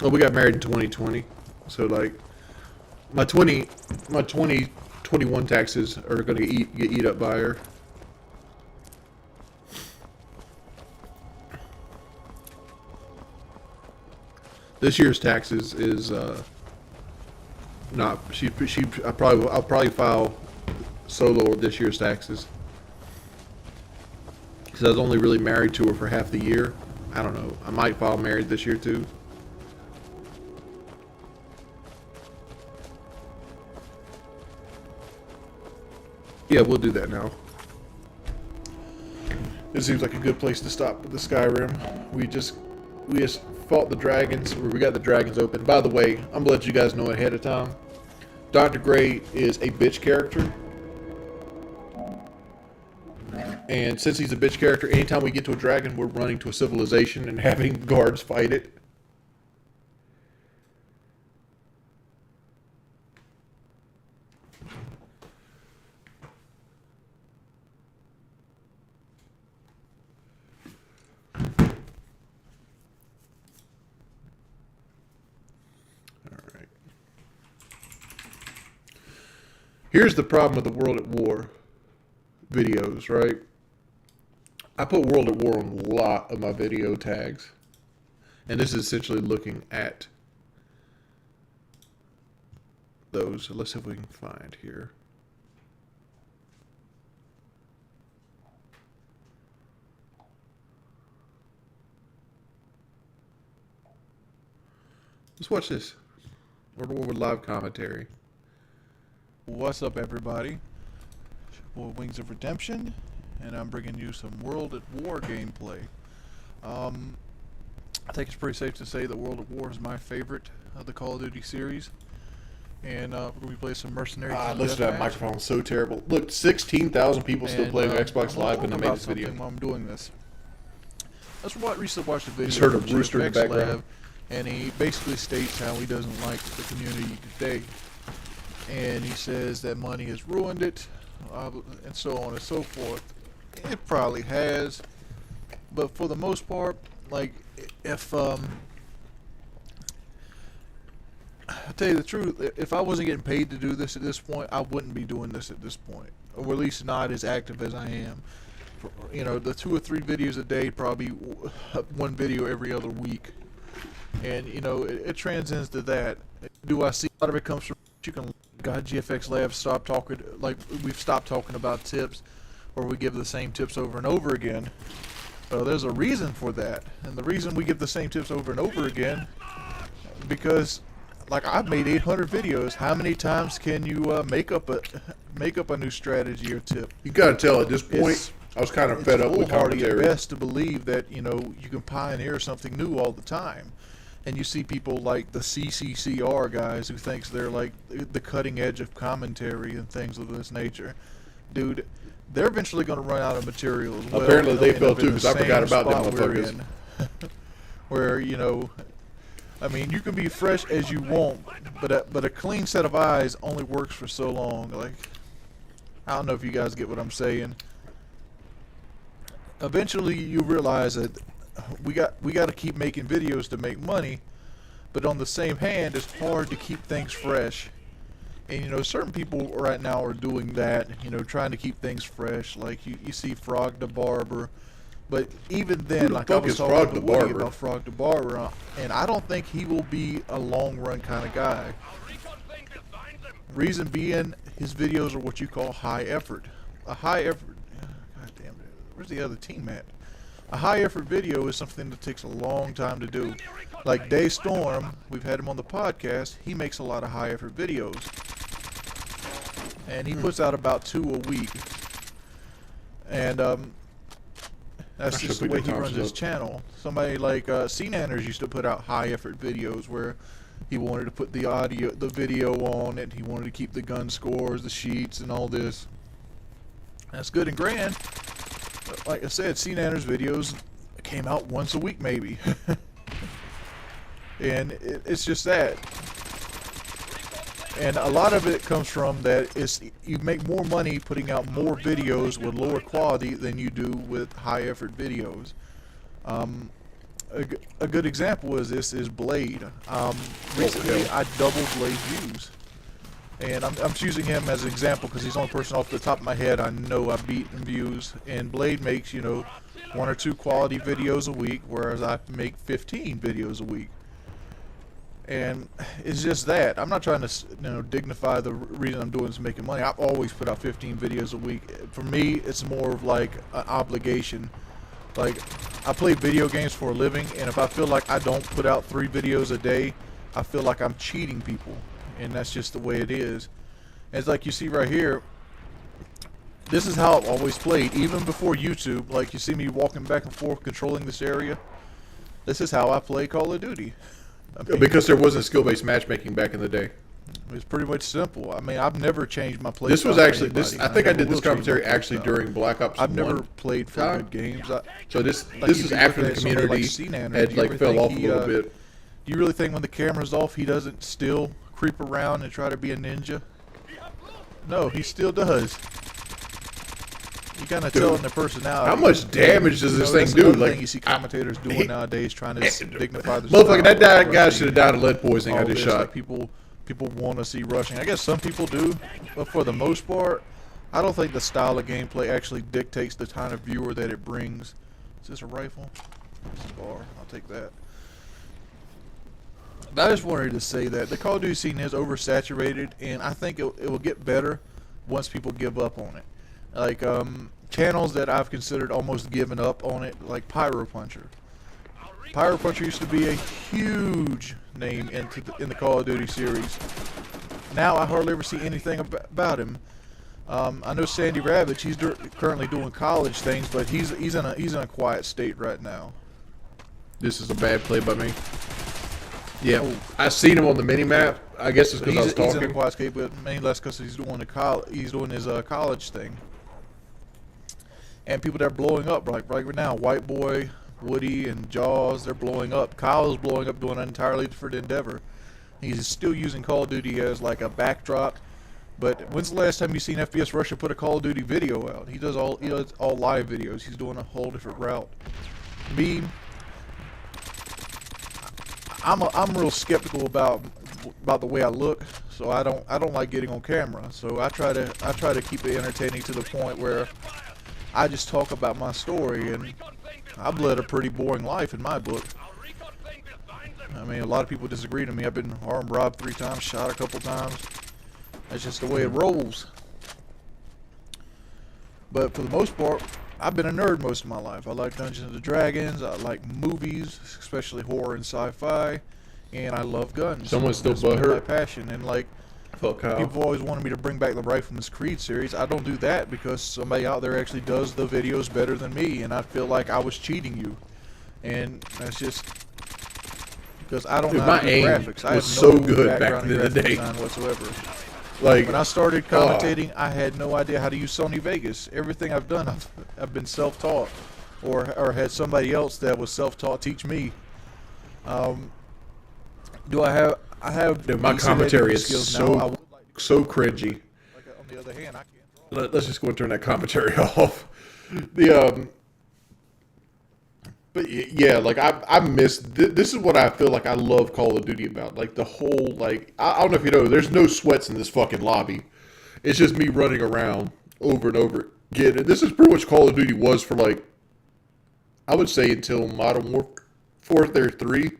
Well, we got married in 2020, so like my 2021 taxes are going to get eat up by her. This year's taxes is not I'll probably file solo this year's taxes. Because I was only really married to her for half the year. I don't know. I might file married this year too. Yeah, we'll do that now. It seems like a good place to stop with the Skyrim. We just fought the dragons. We got the dragons open. By the way, I'm gonna let you guys know ahead of time. Dr. Gray is a bitch character. And since he's a bitch character, anytime we get to a dragon, we're running to a civilization and having guards fight it. Alright. Here's the problem with the World at War videos, right? I put World at War on a lot of my video tags. And this is essentially looking at those. So let's see if we can find here. Let's watch this. World at War with live commentary. What's up, everybody? Boy, Wings of Redemption, and I'm bringing you some World at War gameplay. I think it's pretty safe to say that World at War is my favorite of the Call of Duty series. And we're going to be playing some mercenary. Listen to that microphone, so terrible. Look, 16,000 people still playing Xbox Live when I made this video. While I'm doing this. That's what recently watched a video. Just heard a rooster in the background. And he basically states how he doesn't like the community today. And he says that money has ruined it. And so on and so forth. It probably has, but for the most part, like, if I'll tell you the truth, if I wasn't getting paid to do this at this point, I wouldn't be doing this at this point, or at least not as active as I am. You know, the 2 or 3 videos a day, probably 1 video every other week, and you know, it transcends to that. Do I see a lot of it comes from you can? God, GFX Labs stopped talking, like we've stopped talking about tips, or we give the same tips over and over again. Well, there's a reason for that, and the reason we give the same tips over and over again, because, like, I've made 800 videos. How many times can you make up a new strategy or tip? You gotta tell at this point, I was kind of fed up with commentary. It's best to believe that, you know, you can pioneer something new all the time. And you see people like the CCCR guys who thinks they're like the cutting edge of commentary and things of this nature. Dude, they're eventually going to run out of material as well. Apparently they fell too, because I forgot about them motherfuckers. Where, you know, I mean, you can be fresh as you want, but a clean set of eyes only works for so long. Like, I don't know if you guys get what I'm saying. Eventually you realize that we got to keep making videos to make money, but on the same hand, it's hard to keep things fresh. And you know, certain people right now are doing that, you know, trying to keep things fresh. Like you see Frog the Barber, but even then, like I was talking to Woody about Frog the Barber, and I don't think he will be a long run kind of guy. Reason being, his videos are what you call high effort. A high effort. God damn it! Where's the other team at? A high effort video is something that takes a long time to do. Like Day Storm, we've had him on the podcast, he makes a lot of high effort videos. And he puts out about 2 a week. And that's just the way he runs his channel. Somebody like C-Nanners used to put out high effort videos where he wanted to put the video on it, he wanted to keep the gun scores, the sheets, and all this. That's good and grand. Like I said, C-Nanners videos came out once a week, maybe. And it's just that. And a lot of it comes from that you make more money putting out more videos with lower quality than you do with high effort videos. A good example is Blade. Recently I doubled Blade's views. And I'm choosing him as an example because he's the only person off the top of my head I know I beat in views. And Blade makes, you know, 1 or 2 quality videos a week, whereas I make 15 videos a week. And it's just that. I'm not trying to, dignify the reason I'm doing this making money. I've always put out 15 videos a week. For me, it's more of like an obligation. Like, I play video games for a living, and if I feel like I don't put out 3 videos a day, I feel like I'm cheating people. And that's just the way it is. And it's like you see right here, this is how I've always played, even before YouTube. Like, you see me walking back and forth controlling this area. This is how I play Call of Duty. I mean, because there wasn't skill-based matchmaking back in the day. It's pretty much simple. I mean, I've never changed my play. This was actually I think I never did this will change my commentary play actually style. during Black Ops. I've 1 never played for time. good games. So this Like, this if is you after look the at somebody community like Cnander, had do you like ever fell think off a he, little bit. Do you really think when the camera's off, he doesn't still creep around and try to be a ninja? No, he still does. You kind of tell in their personality. How much damage does this thing that's do? another Like, thing you see commentators doing nowadays, trying to dignify the motherfucker, that style of guy rushing should have died of lead poisoning. I all just this. shot. Like, people want to see rushing. I guess some people do, but for the most part, I don't think the style of gameplay actually dictates the kind of viewer that it brings. Is this a rifle? It's a bar. I'll take that. I just wanted to say that the Call of Duty scene is oversaturated, and I think it will get better once people give up on it. Like, channels that I've considered almost giving up on it, like Pyro Puncher. Pyro Puncher used to be a huge name in the Call of Duty series. Now I hardly ever see anything about him. I know Sandy Ravage. He's currently doing college things, but he's in a quiet state right now. This is a bad play by me. Yeah, I seen him on the mini map. I guess it's because I was He's in a talking. quiet state, but mainly less because he's doing his college thing. And people that are blowing up right now, White Boy, Woody, and Jaws, they're blowing up. Kyle's blowing up, doing an entirely different endeavor. He's still using Call of Duty as like a backdrop. But when's the last time you seen FPS Russia put a Call of Duty video out? He does all live videos. He's doing a whole different route. Me, I'm real skeptical about the way I look, so I don't like getting on camera. So I try to keep it entertaining to the point where I just talk about my story, and I've led a pretty boring life in my book. I mean, a lot of people disagree to me. I've been armed robbed 3 times, shot a couple times. That's just the way it rolls. But for the most part, I've been a nerd most of my life. I like Dungeons and Dragons. I like movies, especially horror and sci-fi, and I love guns. Someone's still That's my butthurt. passion, and like. Fuck Kyle. People always wanted me to bring back the Rifleman's Creed series. I don't do that because somebody out there actually does the videos better than me, and I feel like I was cheating you. And that's just because I don't know how to do graphics. I was have no so good back background in the graphic day. design whatsoever. Like, when I started commentating, I had no idea how to use Sony Vegas. Everything I've done, I've been self-taught, or had somebody else that was self-taught teach me. Do I have? I have. Dude, my decent commentary editing is skills so now. so cringy. On the other hand, I Let's just go and turn that commentary off. The but yeah, like I miss. This is what I feel like I love Call of Duty about. Like the whole like I don't know if you know, there's no sweats in this fucking lobby. It's just me running around over and over again. And this is pretty much Call of Duty was for like I would say until Modern Warfare 3.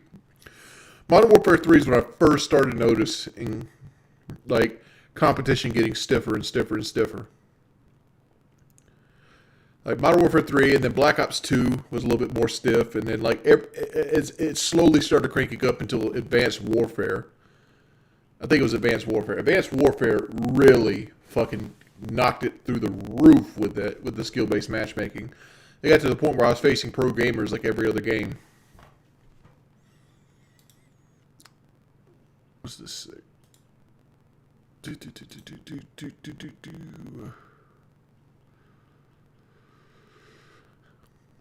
Modern Warfare 3 is when I first started noticing like competition getting stiffer and stiffer and stiffer. Like Modern Warfare 3 and then Black Ops 2 was a little bit more stiff, and then like it slowly started cranking up until Advanced Warfare. I think it was Advanced Warfare. Advanced Warfare really fucking knocked it through the roof with the skill-based matchmaking. They got to the point where I was facing pro gamers like every other game. What's this sick?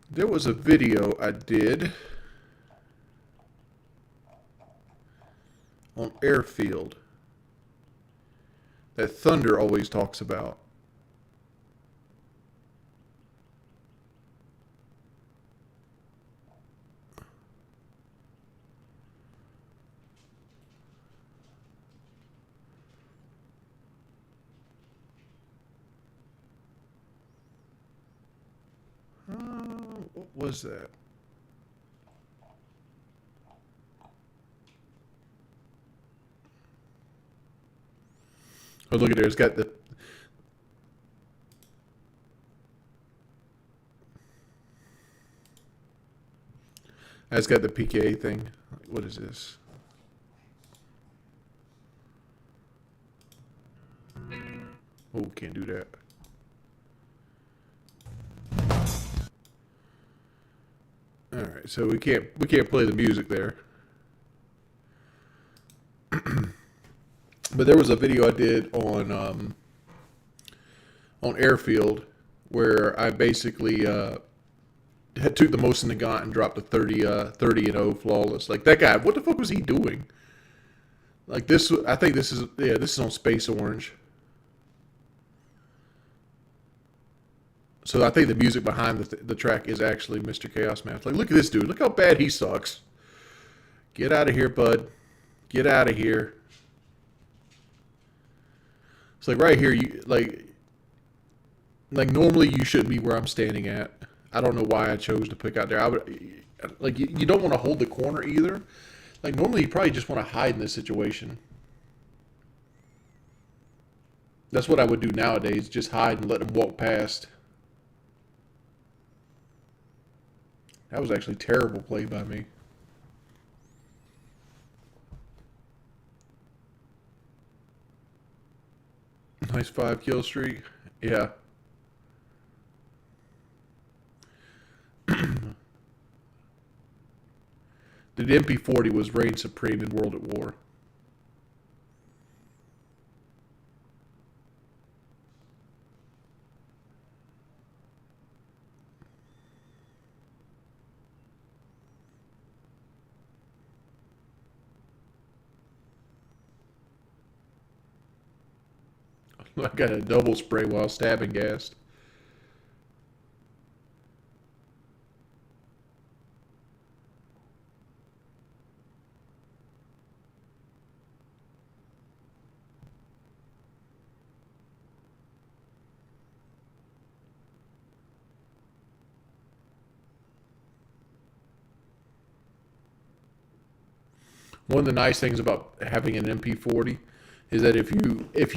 There was a video I did on Airfield that Thunder always talks about. What was that? Oh, look at there. It's got the... It's got the PKA thing. What is this? Oh, can't do that. All right, so we can't play the music there. But there was a video I did on Airfield where I basically had took the most in the gaunt and dropped a 30-0 flawless. Like that guy, what the fuck was he doing? Like this, I think this is this is on Space Orange. So I think the music behind the track is actually Mr. Chaos Maps. Like, look at this dude. Look how bad he sucks. Get out of here, bud. Get out of here. It's like right here, you like normally you shouldn't be where I'm standing at. I don't know why I chose to pick out there. I would like you don't want to hold the corner either. Like normally you probably just want to hide in this situation. That's what I would do nowadays. Just hide and let them walk past. That was actually terrible play by me. Nice 5-kill streak. Yeah. The MP40 was reign supreme in World at War. I got a double spray while stabbing gas. One of the nice things about having an MP40 is that if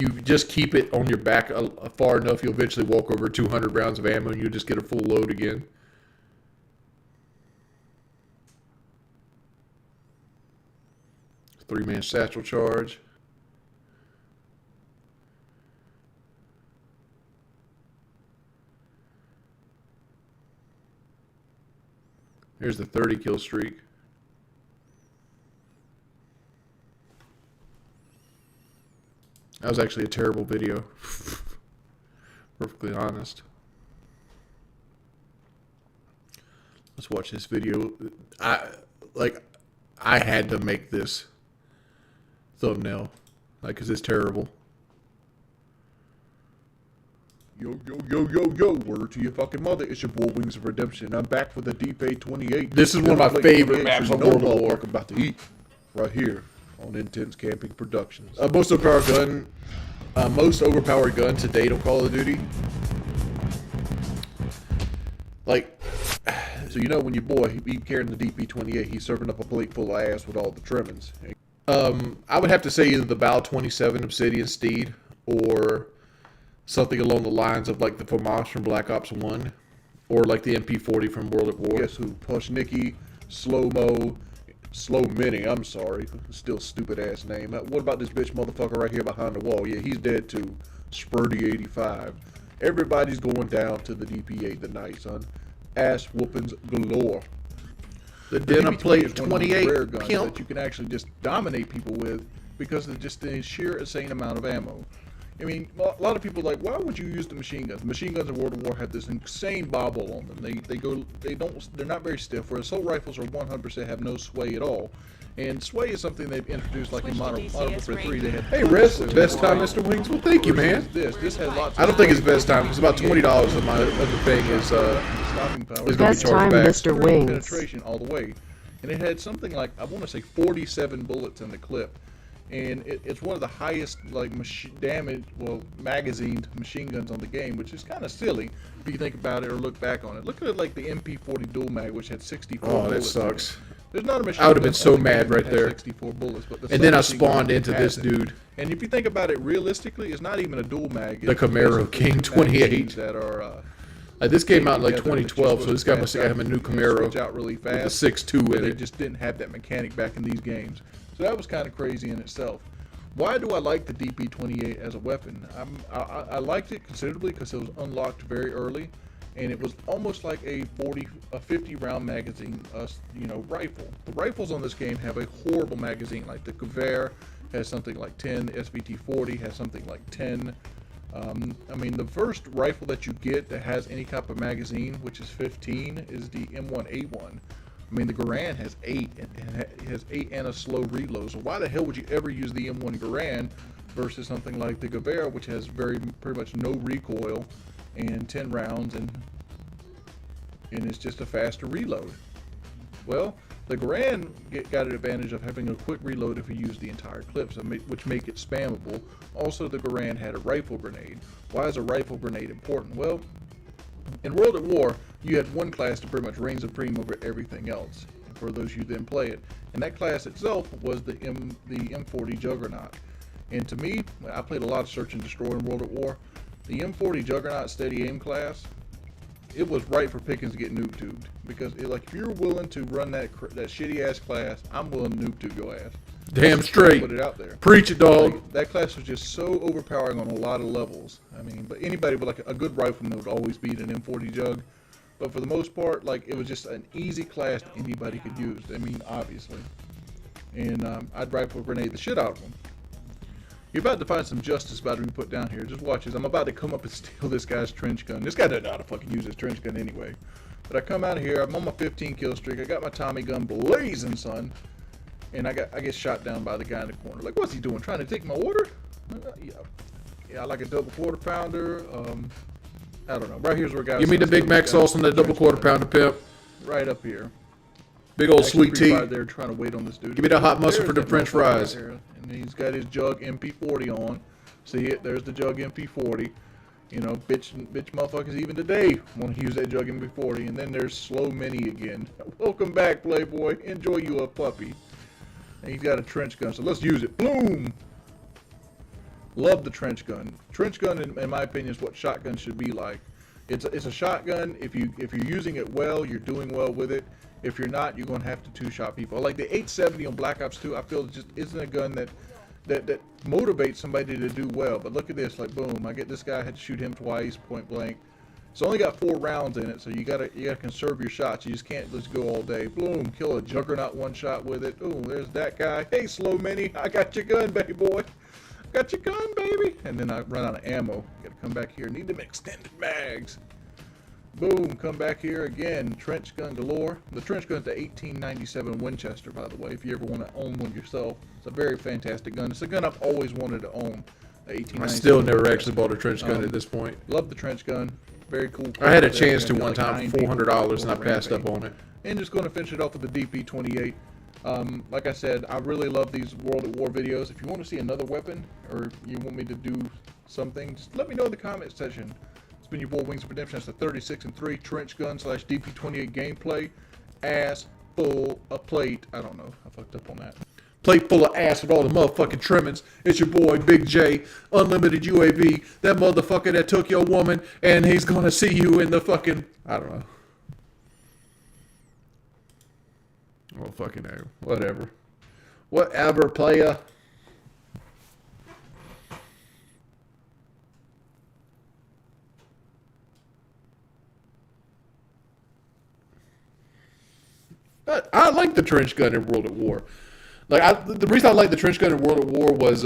you just keep it on your back far enough, you'll eventually walk over 200 rounds of ammo and you'll just get a full load again. Three-man satchel charge. Here's the 30-kill streak. That was actually a terrible video. Perfectly honest. Let's watch this video. I had to make this thumbnail, like, 'cause it's terrible. Yo, word to your fucking mother. It's your boy Wings of Redemption. I'm back with the DP28. This is one of my favorite maps on World of War. I'm about to eat right here on Intense Camping Productions. Most overpowered gun to date on Call of Duty. Like, so you know when your boy he carrying the DP28, he's serving up a plate full of ass with all the trimmings. I would have to say either the Bal 27 Obsidian Steed or something along the lines of like the FAMAS from Black Ops 1 or like the MP40 from World at War. Guess who? Pushnicki, Slow-Mo, Slow Mini, I'm sorry. Still stupid ass name. What about this bitch motherfucker right here behind the wall? Yeah, he's dead too. Spurdy 85. Everybody's going down to the DP8 tonight, son. Ass whoopings galore. The Denim Plate 28 rare guns pimp that you can actually just dominate people with because of just the sheer insane amount of ammo. I mean, a lot of people are like, why would you use the machine guns? Machine guns in World of War have this insane bobble on them. They're not very stiff. Where assault rifles are 100% have no sway at all. And sway is something they've introduced, like in Modern Warfare 3. They had Hey, Riz, best time, Mr. Wings. Well, thank you, man. This has lots. I don't think it's best time. It's about $20 of the thing is stopping power. is going to be charged back. Mr. Wings. Penetration all the way, and it had something like I want to say 47 bullets in the clip. And it's one of the highest magazined machine guns on the game, which is kind of silly if you think about it or look back on it. Look at it like the MP40 dual mag, which had 64 bullets. Oh, that sucks. There's not a machine I would have been gun so on the mad game right that has there. 64 bullets, but the And then I submachine gun spawned into has this it. dude. And if you think about it realistically, it's not even a dual mag. The It's Camaro basically King two 28. magazines that are. Like this came out in like together that you're 2012, so supposed this to guy must have got him a new fast out, Camaro switch out really fast, with the 6.2 with They it. just didn't have that mechanic back in these games, so that was kind of crazy in itself. Why do I like the DP-28 as a weapon? I liked it considerably because it was unlocked very early, and it was almost like a 50 round magazine, rifle. The rifles on this game have a horrible magazine. Like the Gewehr has something like 10, the SVT-40 has something like 10. I mean, the first rifle that you get that has any type of magazine, which is 15, is the M1A1. I mean, the Garand has 8, and it has 8 and a slow reload. So why the hell would you ever use the M1 Garand versus something like the Gewehr, which has pretty much no recoil and 10 rounds, and it's just a faster reload? Well, the Garand got an advantage of having a quick reload if you use the entire clips, which make it spammable. Also, the Garand had a rifle grenade. Why is a rifle grenade important? Well, in World at War, you had one class to pretty much reign supreme over everything else, for those who then play it. And that class itself was the M40 Juggernaut. And to me, I played a lot of Search and Destroy in World at War. The M40 Juggernaut steady aim class, it was right for Pickens to get noob tubed, because if you're willing to run that shitty ass class, I'm willing to noob tube your ass. Damn straight. Put it out there. Preach it, dog. Like, that class was just so overpowering on a lot of levels. I mean, but anybody with like a good rifleman would always beat an M40 Jug. But for the most part, like, it was just an easy class anybody could use. I mean, obviously. And I'd rifle grenade the shit out of them. You're about to find some justice about to be put down here. Just watch this. I'm about to come up and steal this guy's trench gun. This guy doesn't know how to fucking use his trench gun anyway. But I come out of here. I'm on my 15 kill streak. I got my Tommy gun blazing, son. And I get shot down by the guy in the corner. Like, what's he doing? Trying to take my order? Yeah, I like a double quarter pounder. I don't know. Right here's where guys. Give me the Big Mac sauce on that double quarter pounder, pimp. Right up here. Big old sweet tea. Right there, trying to wait on this dude. Give me the hot mustard for the French fries. Right, and he's got his Jug MP40 on. See it? There's the Jug MP40. You know, bitch motherfuckers even today want to use that Jug MP40. And then there's Slow Mini again. Welcome back, Playboy. Enjoy you a puppy. And he's got a trench gun, so let's use it. Boom! Love the trench gun. Trench gun, in my opinion, is what shotgun should be like. It's a shotgun. If you're using it well, you're doing well with it. If you're not, you're going to have to two-shot people. Like the 870 on Black Ops 2, I feel it just isn't a gun that motivates somebody to do well. But look at this, like boom, I get this guy, I had to shoot him twice, point blank. It's only got 4 rounds in it, so you gotta conserve your shots. You just can't just go all day. Boom, kill a Juggernaut one shot with it. Ooh, there's that guy. Hey, Slow Mini, I got your gun, baby boy. Got your gun, baby. And then I run out of ammo. Gotta come back here. Need them extended mags. Boom, come back here again. Trench gun galore. The trench gun's the 1897 Winchester, by the way, if you ever want to own one yourself. It's a very fantastic gun. It's a gun I've always wanted to own. I still never actually bought a trench gun at this point. Love the trench gun. Very cool. I had a chance to one time for $400 and I passed up on it. And just going to finish it off with the DP-28. Like I said, I really love these World at War videos. If you want to see another weapon, or you want me to do something, just let me know in the comment section. It's been your boy Wings of Redemption. That's the 36-3 trench gun / DP-28 gameplay. Ass full of plate. I don't know. I fucked up on that. Plate full of ass with all the motherfucking trimmings. It's your boy, Big J, Unlimited UAV. That motherfucker that took your woman, and he's gonna see you in the fucking... I don't know. Oh, fucking know. Whatever. Whatever, playa. I like the trench gun in World at War. Like the reason I like the trench gun in World at War was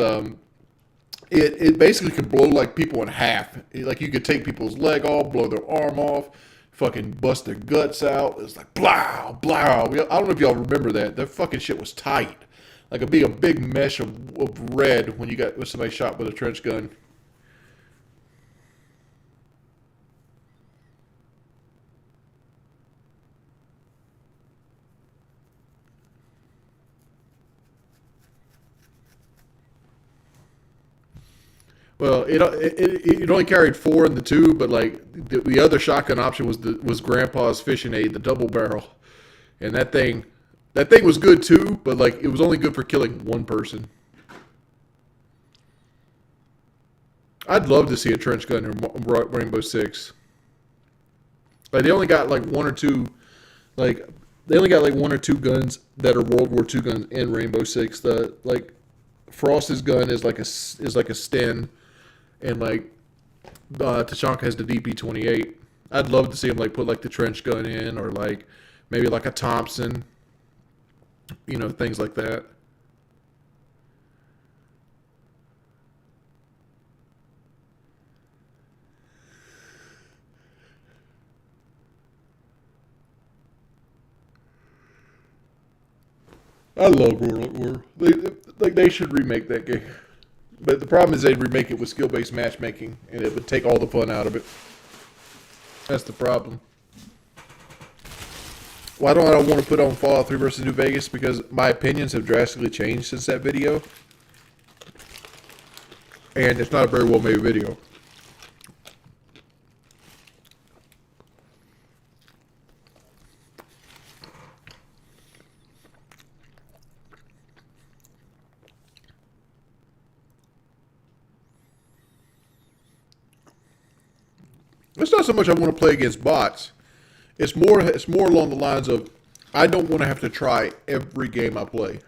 it basically could blow like people in half. Like you could take people's leg off, blow their arm off, fucking bust their guts out. It was like blow, blow. I don't know if y'all remember that. That fucking shit was tight. Like it'd be a big mesh of red when somebody shot with a trench gun. Well, it only carried 4 in the 2, but like the other shotgun option was Grandpa's fishing aid, the double barrel, and that thing That thing was good too, but like it was only good for killing one person. I'd love to see a trench gun in Rainbow Six. Like they only got like one or two, like they only got like one or two guns that are World War II guns in Rainbow Six. The like Frost's gun is like a Sten, and like Tachanka has the DP-28. I'd love to see him like put like the trench gun in, or like maybe like a Thompson. You know, things like that. I love World at War. They should remake that game. But the problem is they'd remake it with skill-based matchmaking, and it would take all the fun out of it. That's the problem. Why don't I want to put on Fallout 3 versus New Vegas? Because my opinions have drastically changed since that video. And it's not a very well-made video. It's not so much I want to play against bots. It's more along the lines of I don't want to have to try every game I play.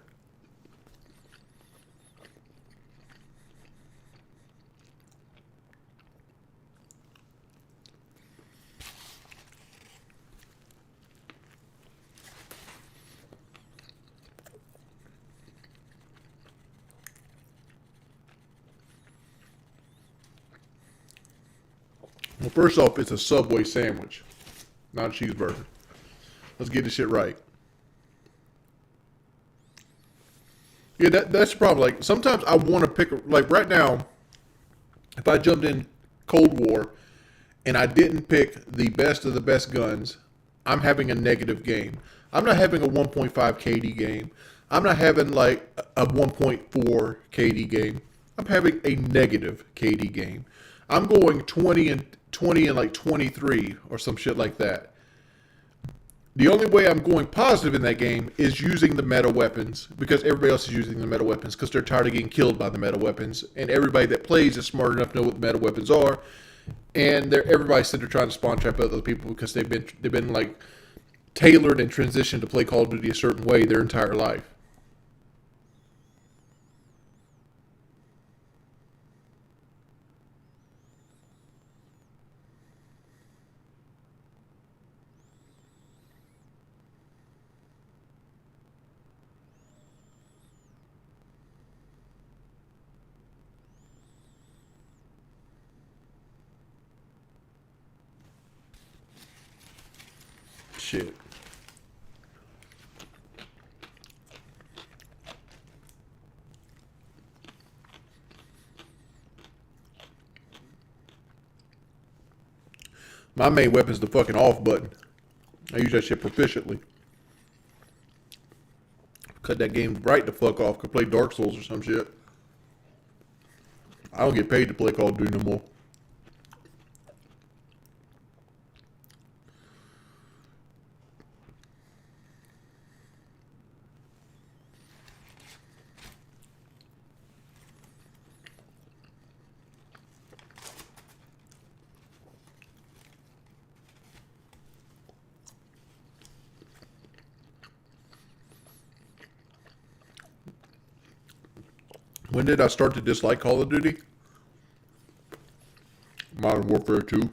Well, first off, it's a Subway sandwich, not a cheeseburger. Let's get this shit right. Yeah, that's the problem. Like, sometimes I want to pick, like right now, if I jumped in Cold War and I didn't pick the best of the best guns, I'm having a negative game. I'm not having a 1.5 KD game. I'm not having like a 1.4 KD game. I'm having a negative KD game. I'm going 20 and like 23 or some shit like that. The only way I'm going positive in that game is using the meta weapons, because everybody else is using the meta weapons because they're tired of getting killed by the meta weapons, and everybody that plays is smart enough to know what the meta weapons are, and everybody's sitting there trying to spawn trap other people because they've been like tailored and transitioned to play Call of Duty a certain way their entire life. Shit. My main weapon is the fucking off button. I use that shit proficiently. Cut that game right the fuck off. Could play Dark Souls or some shit. I don't get paid to play Call of Duty no more. When did I start to dislike Call of Duty? Modern Warfare 2.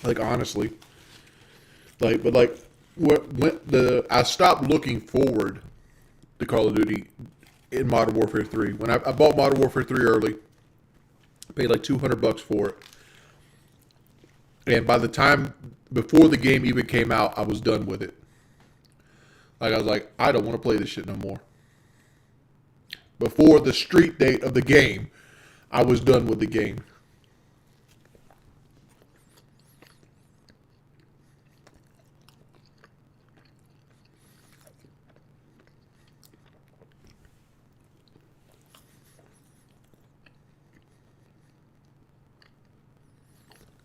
Like, honestly. Like, but like, I stopped looking forward to Call of Duty in Modern Warfare 3. When I bought Modern Warfare 3 early, I paid like $200 for it. And by the time, before the game even came out, I was done with it. Like, I was like, I don't want to play this shit no more. Before the street date of the game, I was done with the game.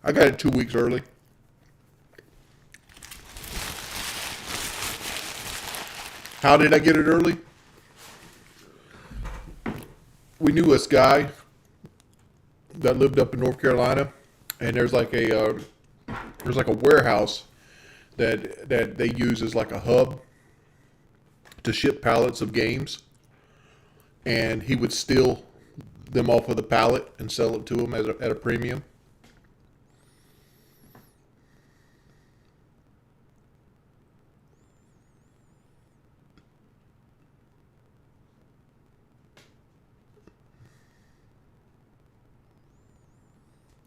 I got it 2 weeks early. How did I get it early? We knew this guy that lived up in North Carolina, and there's like a warehouse that they use as like a hub to ship pallets of games, and he would steal them off of the pallet and sell it to them at a premium.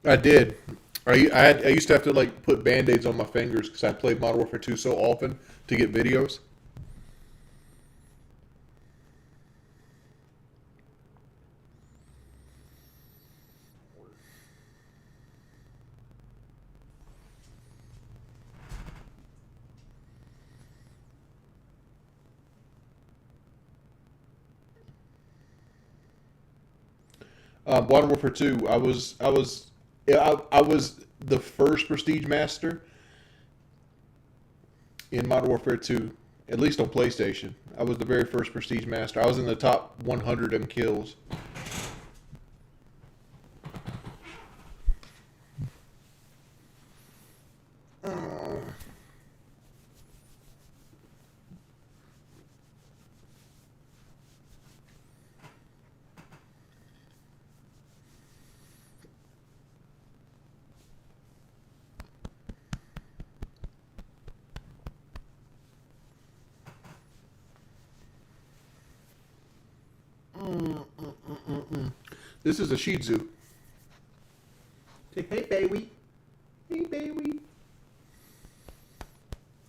I did. I used to have to like put band-aids on my fingers because I played Modern Warfare 2 so often to get videos. Modern Warfare 2. I was the first Prestige Master in Modern Warfare 2, at least on PlayStation. I was the very first Prestige Master. I was in the top 100 in kills. This is a Shih Tzu. Say, hey, baby. Hey, baby.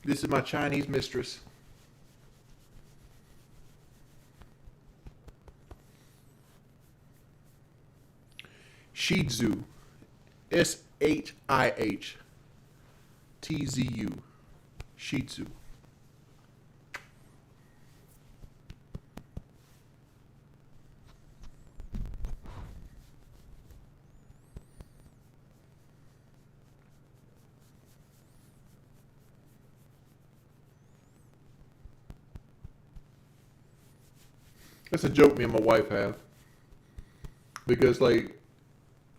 This is my Chinese mistress. Shih Tzu. SHIHTZU. Shih Tzu. That's a joke me and my wife have. Because, like,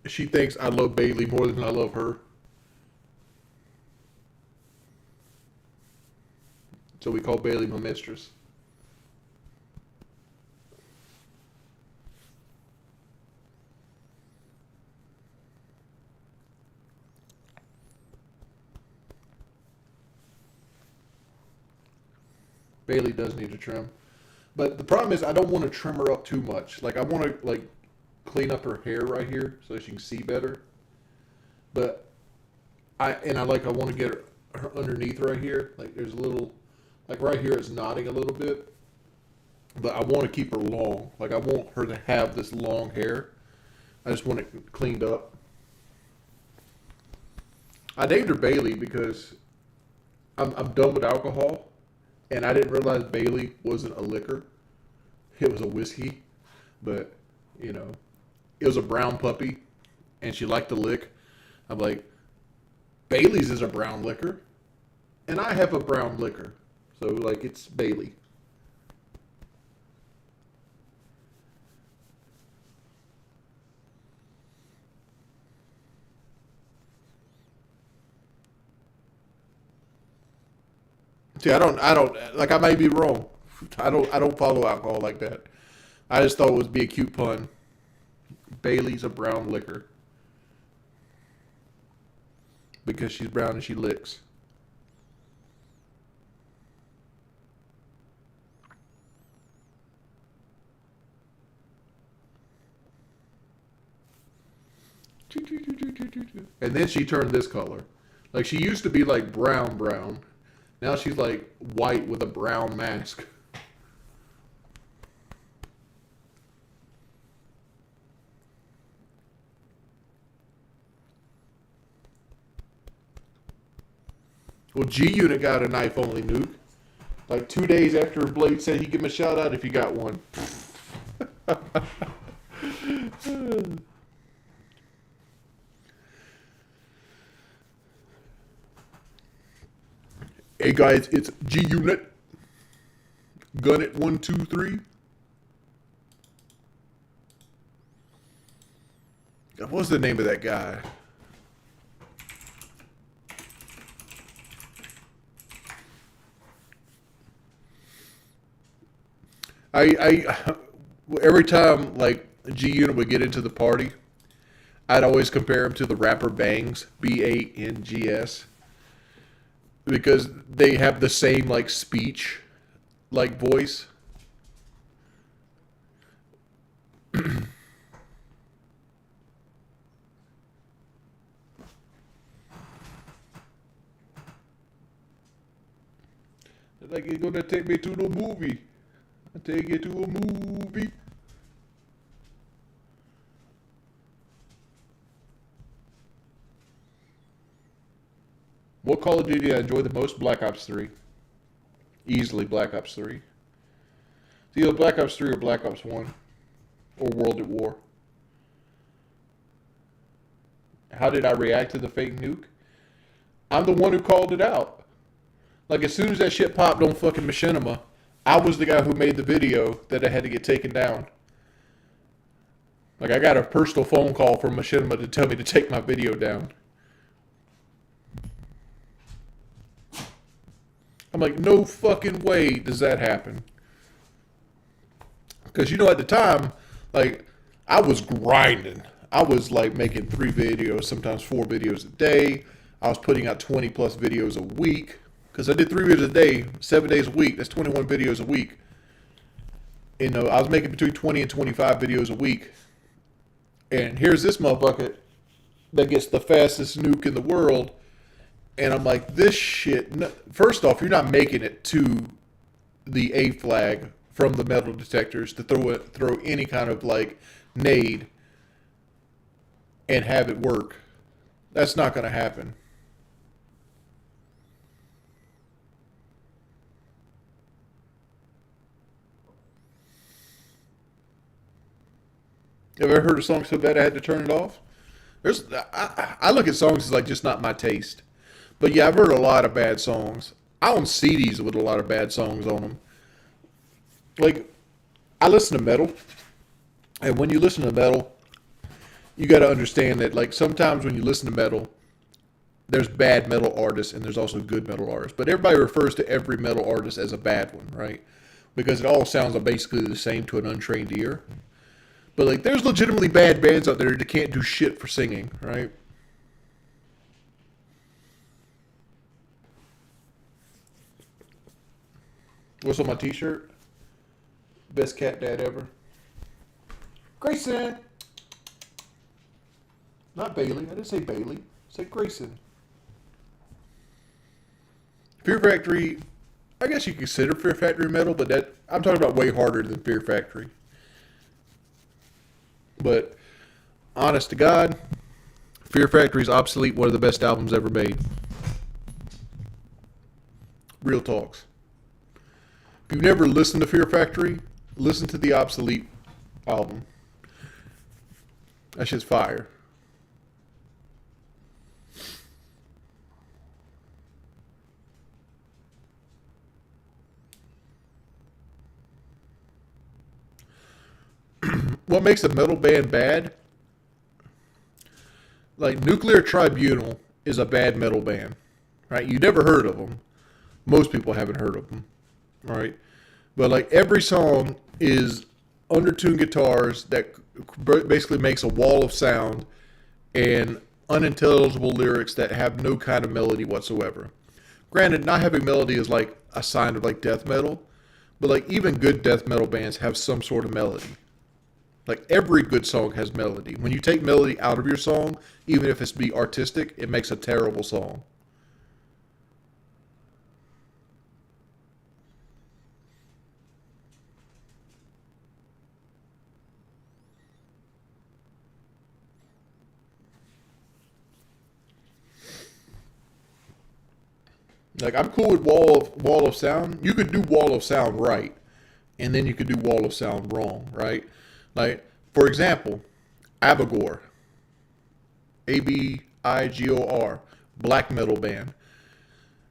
she thinks I love Bailey more than I love her. So we call Bailey my mistress. Bailey does need a trim. But the problem is I don't want to trim her up too much. Like, I want to, like, clean up her hair right here so she can see better. But I want to get her underneath right here. Like, there's a little, like right here it's nodding a little bit. But I want to keep her long. Like, I want her to have this long hair. I just want it cleaned up. I named her Bailey because I'm done with alcohol. And I didn't realize Bailey wasn't a liquor. It was a whiskey. But, you know, it was a brown puppy. And she liked to lick. I'm like, Bailey's is a brown liquor. And I have a brown liquor. So, like, it's Bailey. See, I don't, like, I may be wrong. I don't follow alcohol like that. I just thought it would be a cute pun. Bailey's a brown liquor. Because she's brown and she licks. And then she turned this color. Like, she used to be like brown. Now she's like white with a brown mask. Well, G-Unit got a knife-only nuke. Like 2 days after Blade said he'd give him a shout-out if he got one. Hey guys, it's G-Unit. Gun it 1, 2, 3. What's the name of that guy? I every time like G Unit would get into the party, I'd always compare him to the rapper Bangs, Bangs, because they have the same like speech, like voice. Like, you're gonna take me to the movie. I take you to a movie. What Call of Duty I enjoy the most? Black Ops 3. Easily Black Ops 3. It's either Black Ops 3 or Black Ops 1. Or World at War. How did I react to the fake nuke? I'm the one who called it out. Like, as soon as that shit popped on fucking Machinima, I was the guy who made the video that I had to get taken down. Like, I got a personal phone call from Machinima to tell me to take my video down. I'm like, no fucking way does that happen. Because, you know, at the time, like, I was grinding. I was, like, making 3 videos, sometimes 4 videos a day. I was putting out 20 plus videos a week. Because I did 3 videos a day, 7 days a week. That's 21 videos a week. You know, I was making between 20 and 25 videos a week. And here's this motherfucker that gets the fastest nuke in the world. And I'm like, this shit... First off, you're not making it to the A flag from the metal detectors to throw any kind of, like, nade and have it work. That's not going to happen. Have you ever heard a song so bad I had to turn it off? I look at songs as like just not my taste. But yeah, I've heard a lot of bad songs. I own CDs with a lot of bad songs on them. Like, I listen to metal. And when you listen to metal, you got to understand that, like, sometimes when you listen to metal, there's bad metal artists and there's also good metal artists. But everybody refers to every metal artist as a bad one, right? Because it all sounds basically the same to an untrained ear. But, like, there's legitimately bad bands out there that can't do shit for singing, right? What's on my t-shirt? Best cat dad ever. Grayson! Not Bailey. I didn't say Bailey. I said Grayson. Fear Factory, I guess you could consider Fear Factory metal, but that I'm talking about way harder than Fear Factory. But, honest to God, Fear Factory's Obsolete, one of the best albums ever made. Real talks. If you've never listened to Fear Factory, listen to the Obsolete album. That shit's fire. What makes a metal band bad? Like, Nuclear Tribunal is a bad metal band, right? You never heard of them. Most people haven't heard of them, right? But, like, every song is undertuned guitars that basically makes a wall of sound and unintelligible lyrics that have no kind of melody whatsoever. Granted, not having melody is like a sign of like death metal, but like even good death metal bands have some sort of melody. Like, every good song has melody. When you take melody out of your song, even if it's be artistic, it makes a terrible song. Like, I'm cool with Wall of Sound. You could do Wall of Sound right, and then you could do Wall of Sound wrong, right? Like, for example, Abigor, Abigor, black metal band.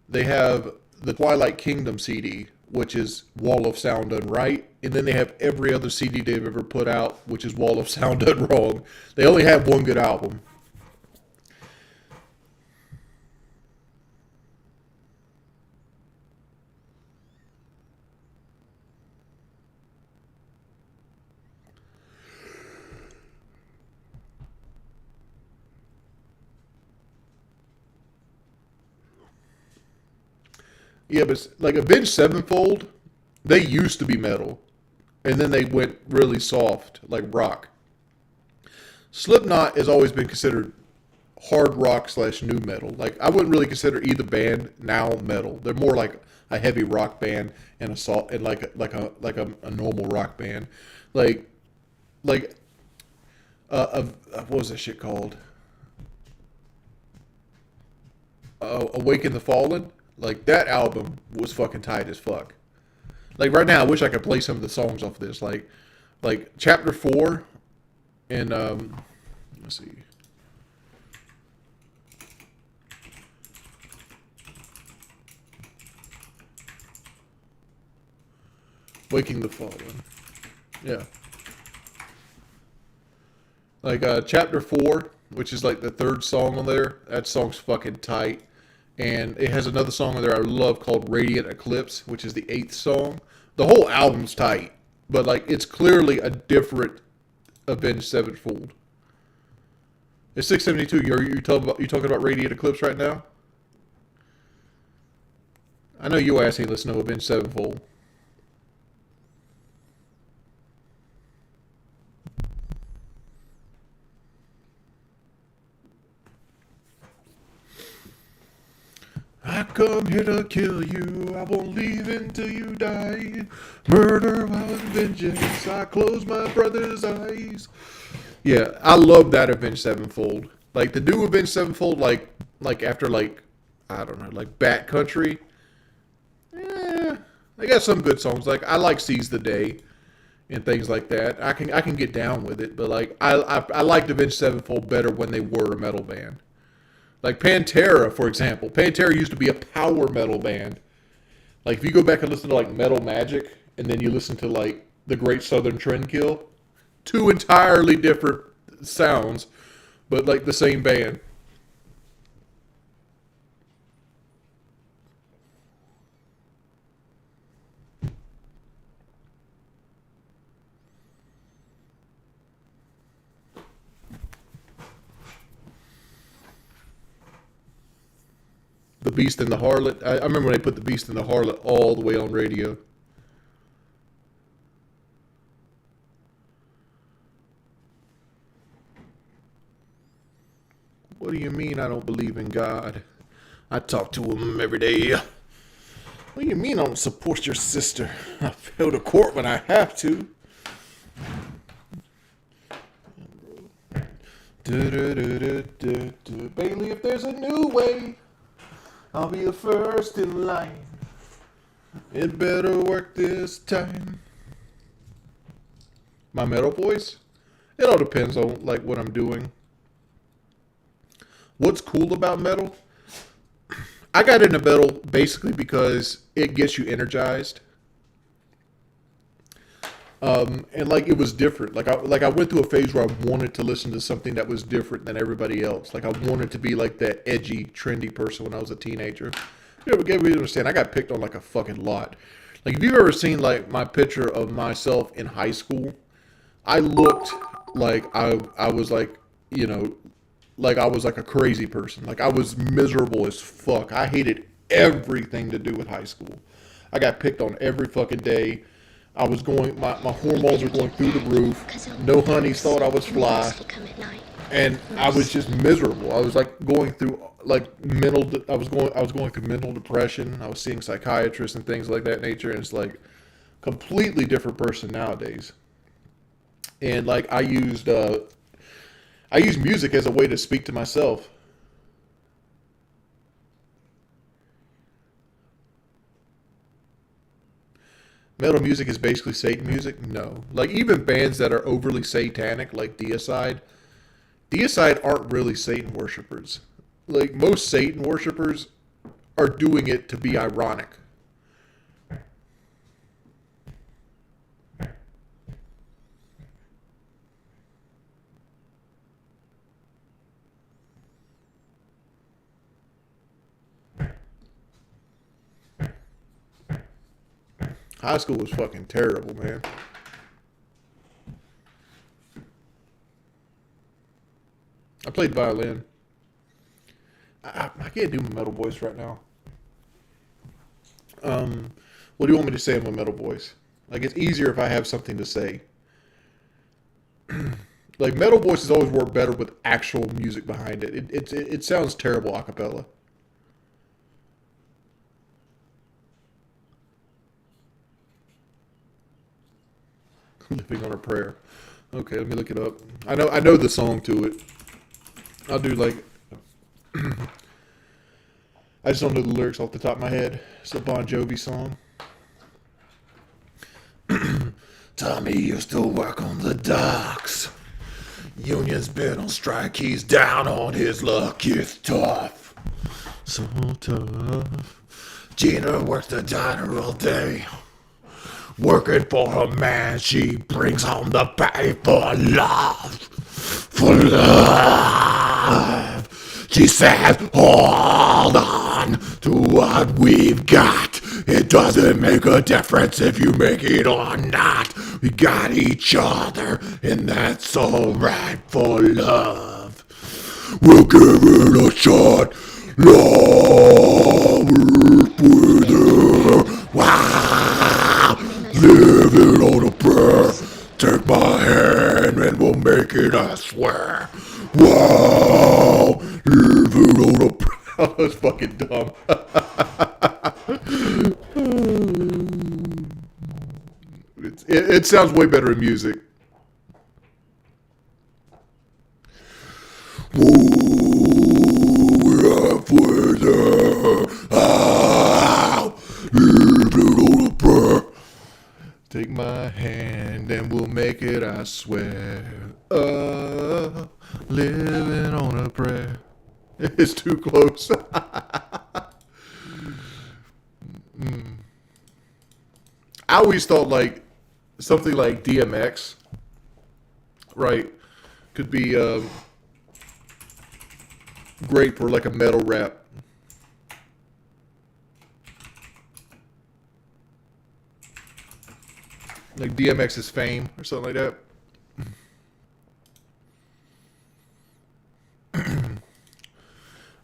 They have the Twilight Kingdom CD, which is Wall of Sound done right, and then they have every other CD they've ever put out, which is Wall of Sound done wrong. They only have one good album. Yeah, but like Avenged Sevenfold, they used to be metal, and then they went really soft, like rock. Slipknot has always been considered hard rock / new metal. Like I wouldn't really consider either band now metal. They're more like a heavy rock band and a normal rock band. Like what was that shit called? Awaken the Fallen. Like that album was fucking tight as fuck. Like right now, I wish I could play some of the songs off of this. Like Chapter 4, and let's see. Waking the Fallen. Yeah. Like Chapter 4, which is like the third song on there. That song's fucking tight. And it has another song on there I love called Radiant Eclipse, which is the 8th song. The whole album's tight, but like it's clearly a different Avenged Sevenfold. It's 672. You talking about Radiant Eclipse right now? I know your ass ain't listening to Avenged Sevenfold. I come here to kill you, I won't leave until you die. Murder with vengeance, I close my brother's eyes. Yeah, I love that Avenged Sevenfold. Like the new Avenged Sevenfold, like after like, I don't know, like Bat Country. They got some good songs. Like I like Seize the Day and things like that. I can get down with it, but like I liked Avenged Sevenfold better when they were a metal band. Like Pantera, for example. Pantera used to be a power metal band. Like if you go back and listen to like Metal Magic, and then you listen to like The Great Southern Trendkill, two entirely different sounds, but like the same band. The Beast and the Harlot. I remember when they put The Beast and the Harlot all the way on radio. What do you mean I don't believe in God? I talk to him every day. What do you mean I don't support your sister? I go to court when I have to. Bailey, if there's a new way, I'll be the first in line. It better work this time. My metal voice? It all depends on like what I'm doing. What's cool about metal? I got into metal basically because it gets you energized. And like it was different. Like I went through a phase where I wanted to listen to something that was different than everybody else. Like I wanted to be like that edgy, trendy person when I was a teenager. You know, understand? I got picked on like a fucking lot. Like if you've ever seen like my picture of myself in high school, I looked like I was like, you know, like I was like a crazy person. Like I was miserable as fuck. I hated everything to do with high school. I got picked on every fucking day. I was going, my hormones were going through the roof. No honeys thought I was fly. And I was just miserable. I was like going through like I was going through mental depression. I was seeing psychiatrists and things like that nature. And it's like completely different person nowadays. And like I used music as a way to speak to myself. Metal music is basically Satan music? No. Like even bands that are overly satanic, like Deicide aren't really Satan worshipers. Like most Satan worshipers are doing it to be ironic. High school was fucking terrible, man. I played violin. I can't do my metal voice right now. What do you want me to say in my metal voice? Like, it's easier if I have something to say. Like, metal voices always work better with actual music behind it. It sounds terrible a cappella. Living on a Prayer. Okay, let me look it up. I know the song to it. I'll do like I just don't know the lyrics off the top of my head. It's a Bon Jovi song. Tommy used to work on the docks. Union's been on strike. He's down on his luck. It's tough. So tough. Gina works the diner all day. Working for her man, she brings home the pay for love. For love. She says, hold on to what we've got. It doesn't make a difference if you make it or not. We got each other, and that's alright for love. We'll give it a shot. Love with her. Wow. Living on a prayer. Take my hand and we'll make it, I swear. Wow. Living on a prayer. That was fucking dumb. It sounds way better in music. Take my hand and we'll make it, I swear. Living on a prayer. It's too close. I always thought like something like DMX, right, could be great for like a metal rap. Like DMX's Fame or something like that.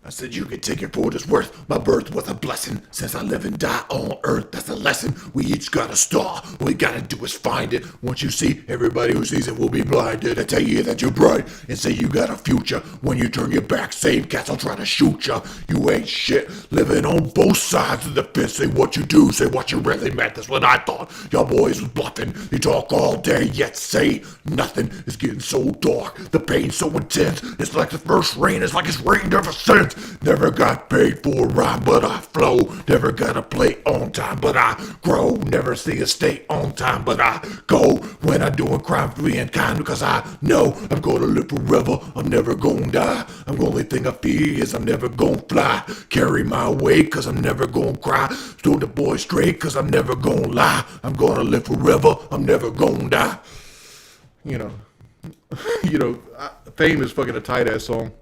I said you can take it for what it's worth. My birth was a blessing. Since I live and die on earth, that's a lesson. We each got a star. All we gotta do is find it. Once you see, everybody who sees it will be blinded. I tell you that you're bright and say you got a future. When you turn your back, same cats will try to shoot ya. You ain't shit. Living on both sides of the fence. Say what you do, say what you really meant. That's what I thought. Y'all boys was bluffing. You talk all day, yet say nothing. It's getting so dark. The pain's so intense. It's like the first rain. It's like it's rained ever since. Never got paid for a rhyme, but I flow. Never got a play on time, but I grow. Never see a stay on time, but I go. When I'm doing crime free and kind, because I know I'm gonna live forever. I'm never gonna die. I'm the only thing I fear is I'm never gonna fly. Carry my weight, cause I'm never gonna cry. Stood the boy straight, cause I'm never gonna lie. I'm gonna live forever. I'm never gonna die. You know, Fame is fucking a tight ass song.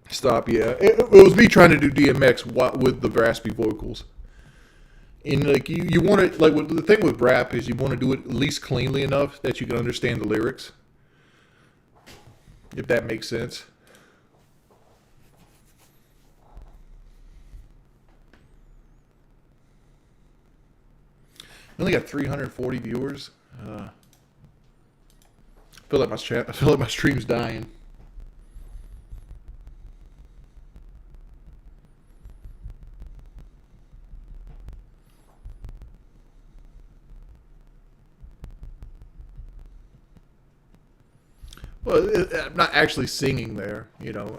Stop, yeah. It was me trying to do DMX with the raspy vocals. And like you want to, like the thing with rap is you want to do it at least cleanly enough that you can understand the lyrics. If that makes sense. I only got 340 viewers. I feel like my stream's dying. Well, I'm not actually singing there.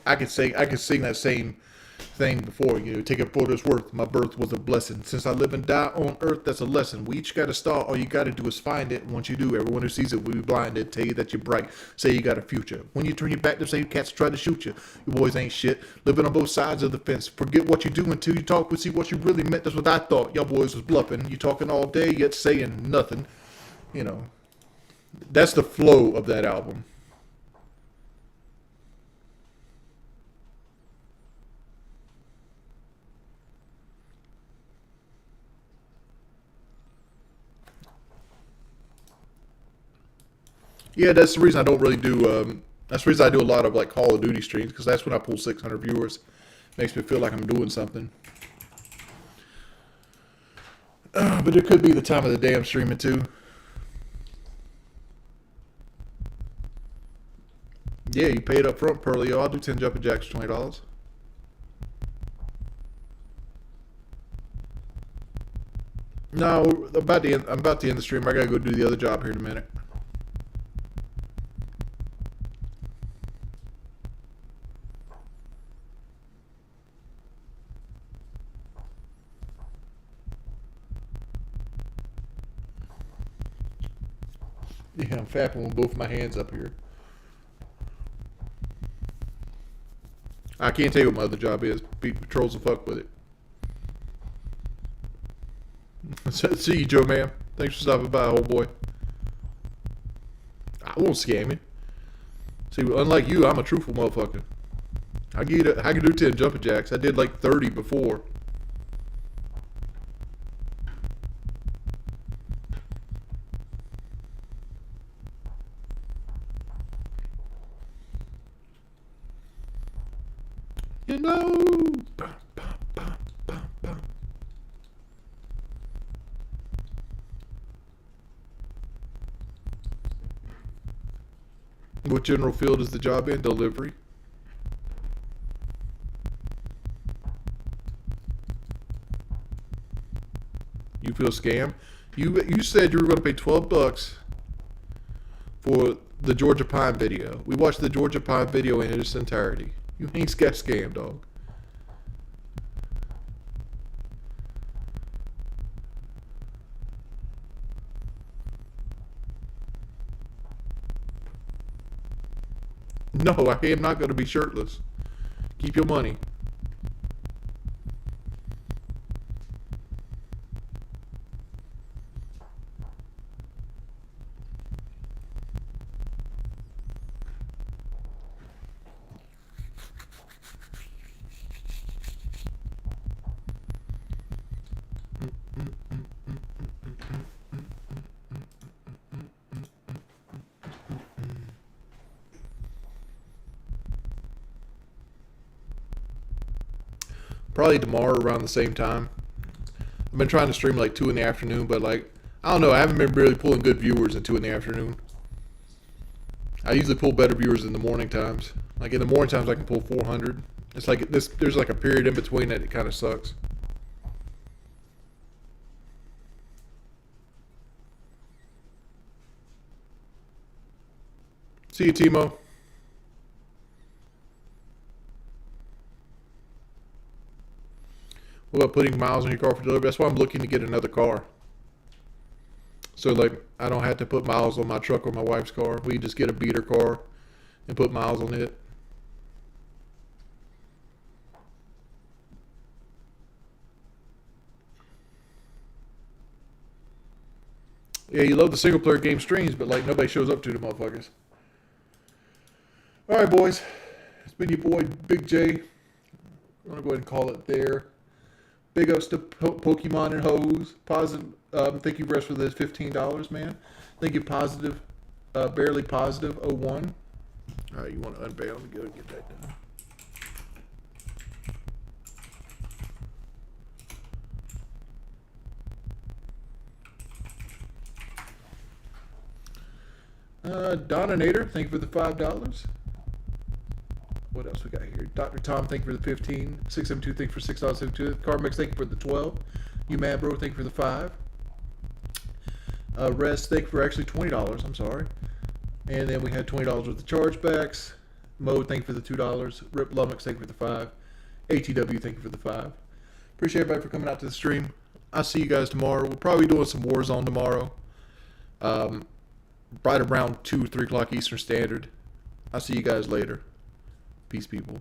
I could sing that same thing before. Take it for what it's worth. My birth was a blessing. Since I live and die on earth, that's a lesson. We each got a star. All you got to do is find it. Once you do, everyone who sees it will be blinded. Tell you that you're bright. Say you got a future. When you turn your back, to say cats try to shoot you. You boys ain't shit. Living on both sides of the fence. Forget what you do until you talk. We see what you really meant. That's what I thought. Y'all boys was bluffing. You talking all day, yet saying nothing. That's the flow of that album. Yeah, that's the reason I don't really do. That's the reason I do a lot of like Call of Duty streams, because that's when I pull 600 viewers. Makes me feel like I'm doing something. But it could be the time of the day I'm streaming too. Yeah, you paid up front, Pearly. I'll do 10 jumping jacks for $20. No, I'm about to end the stream. I gotta go do the other job here in a minute. Yeah, I'm fapping with both of my hands up here. I can't tell you what my other job is. Beat patrols the fuck with it. See you, Joe, man. Thanks for stopping by, old boy. I won't scam you. See, unlike you, I'm a truthful motherfucker. I can do 10 jumping jacks. I did like 30 before. You know. What general field is the job in? Delivery. You feel scammed? You said you were going to pay $12 for the Georgia Pine video. We watched the Georgia Pine video in its entirety. You ain't got scammed, dog. No, I am not going to be shirtless. Keep your money. Probably tomorrow around the same time. I've been trying to stream like 2 in the afternoon, but like, I don't know, I haven't been really pulling good viewers at 2 in the afternoon. I usually pull better viewers in the morning times. Like in the morning times I can pull 400. It's like there's like a period in between that it kind of sucks. See you, Timo. What about putting miles on your car for delivery? That's why I'm looking to get another car. So like I don't have to put miles on my truck or my wife's car. We just get a beater car and put miles on it. Yeah, you love the single player game streams, but like nobody shows up to the motherfuckers. Alright, boys. It's been your boy Big J. I'm gonna go ahead and call it there. Big ups to Pokemon and Hose. Positive. Thank you, Rest, for this $15, man. Thank you, Positive. Barely Positive 01. All right, you want to unveil? Let me go and get that done. Doninator, thank you for the $5. What else we got here? Dr. Tom, thank you for the 15. 672, thank you for $6.72. Carmix, thank you for the 12. You Mad Bro, thank you for the 5. Rest, thank you for actually $20. I'm sorry. And then we had $20 with the chargebacks. Mode, thank you for the $2. Rip Lummox, thank you for the 5. ATW, thank you for the 5. Appreciate everybody for coming out to the stream. I'll see you guys tomorrow. We'll probably be doing some Warzone tomorrow. Right around 2 or 3 o'clock Eastern Standard. I'll see you guys later. Peace, people.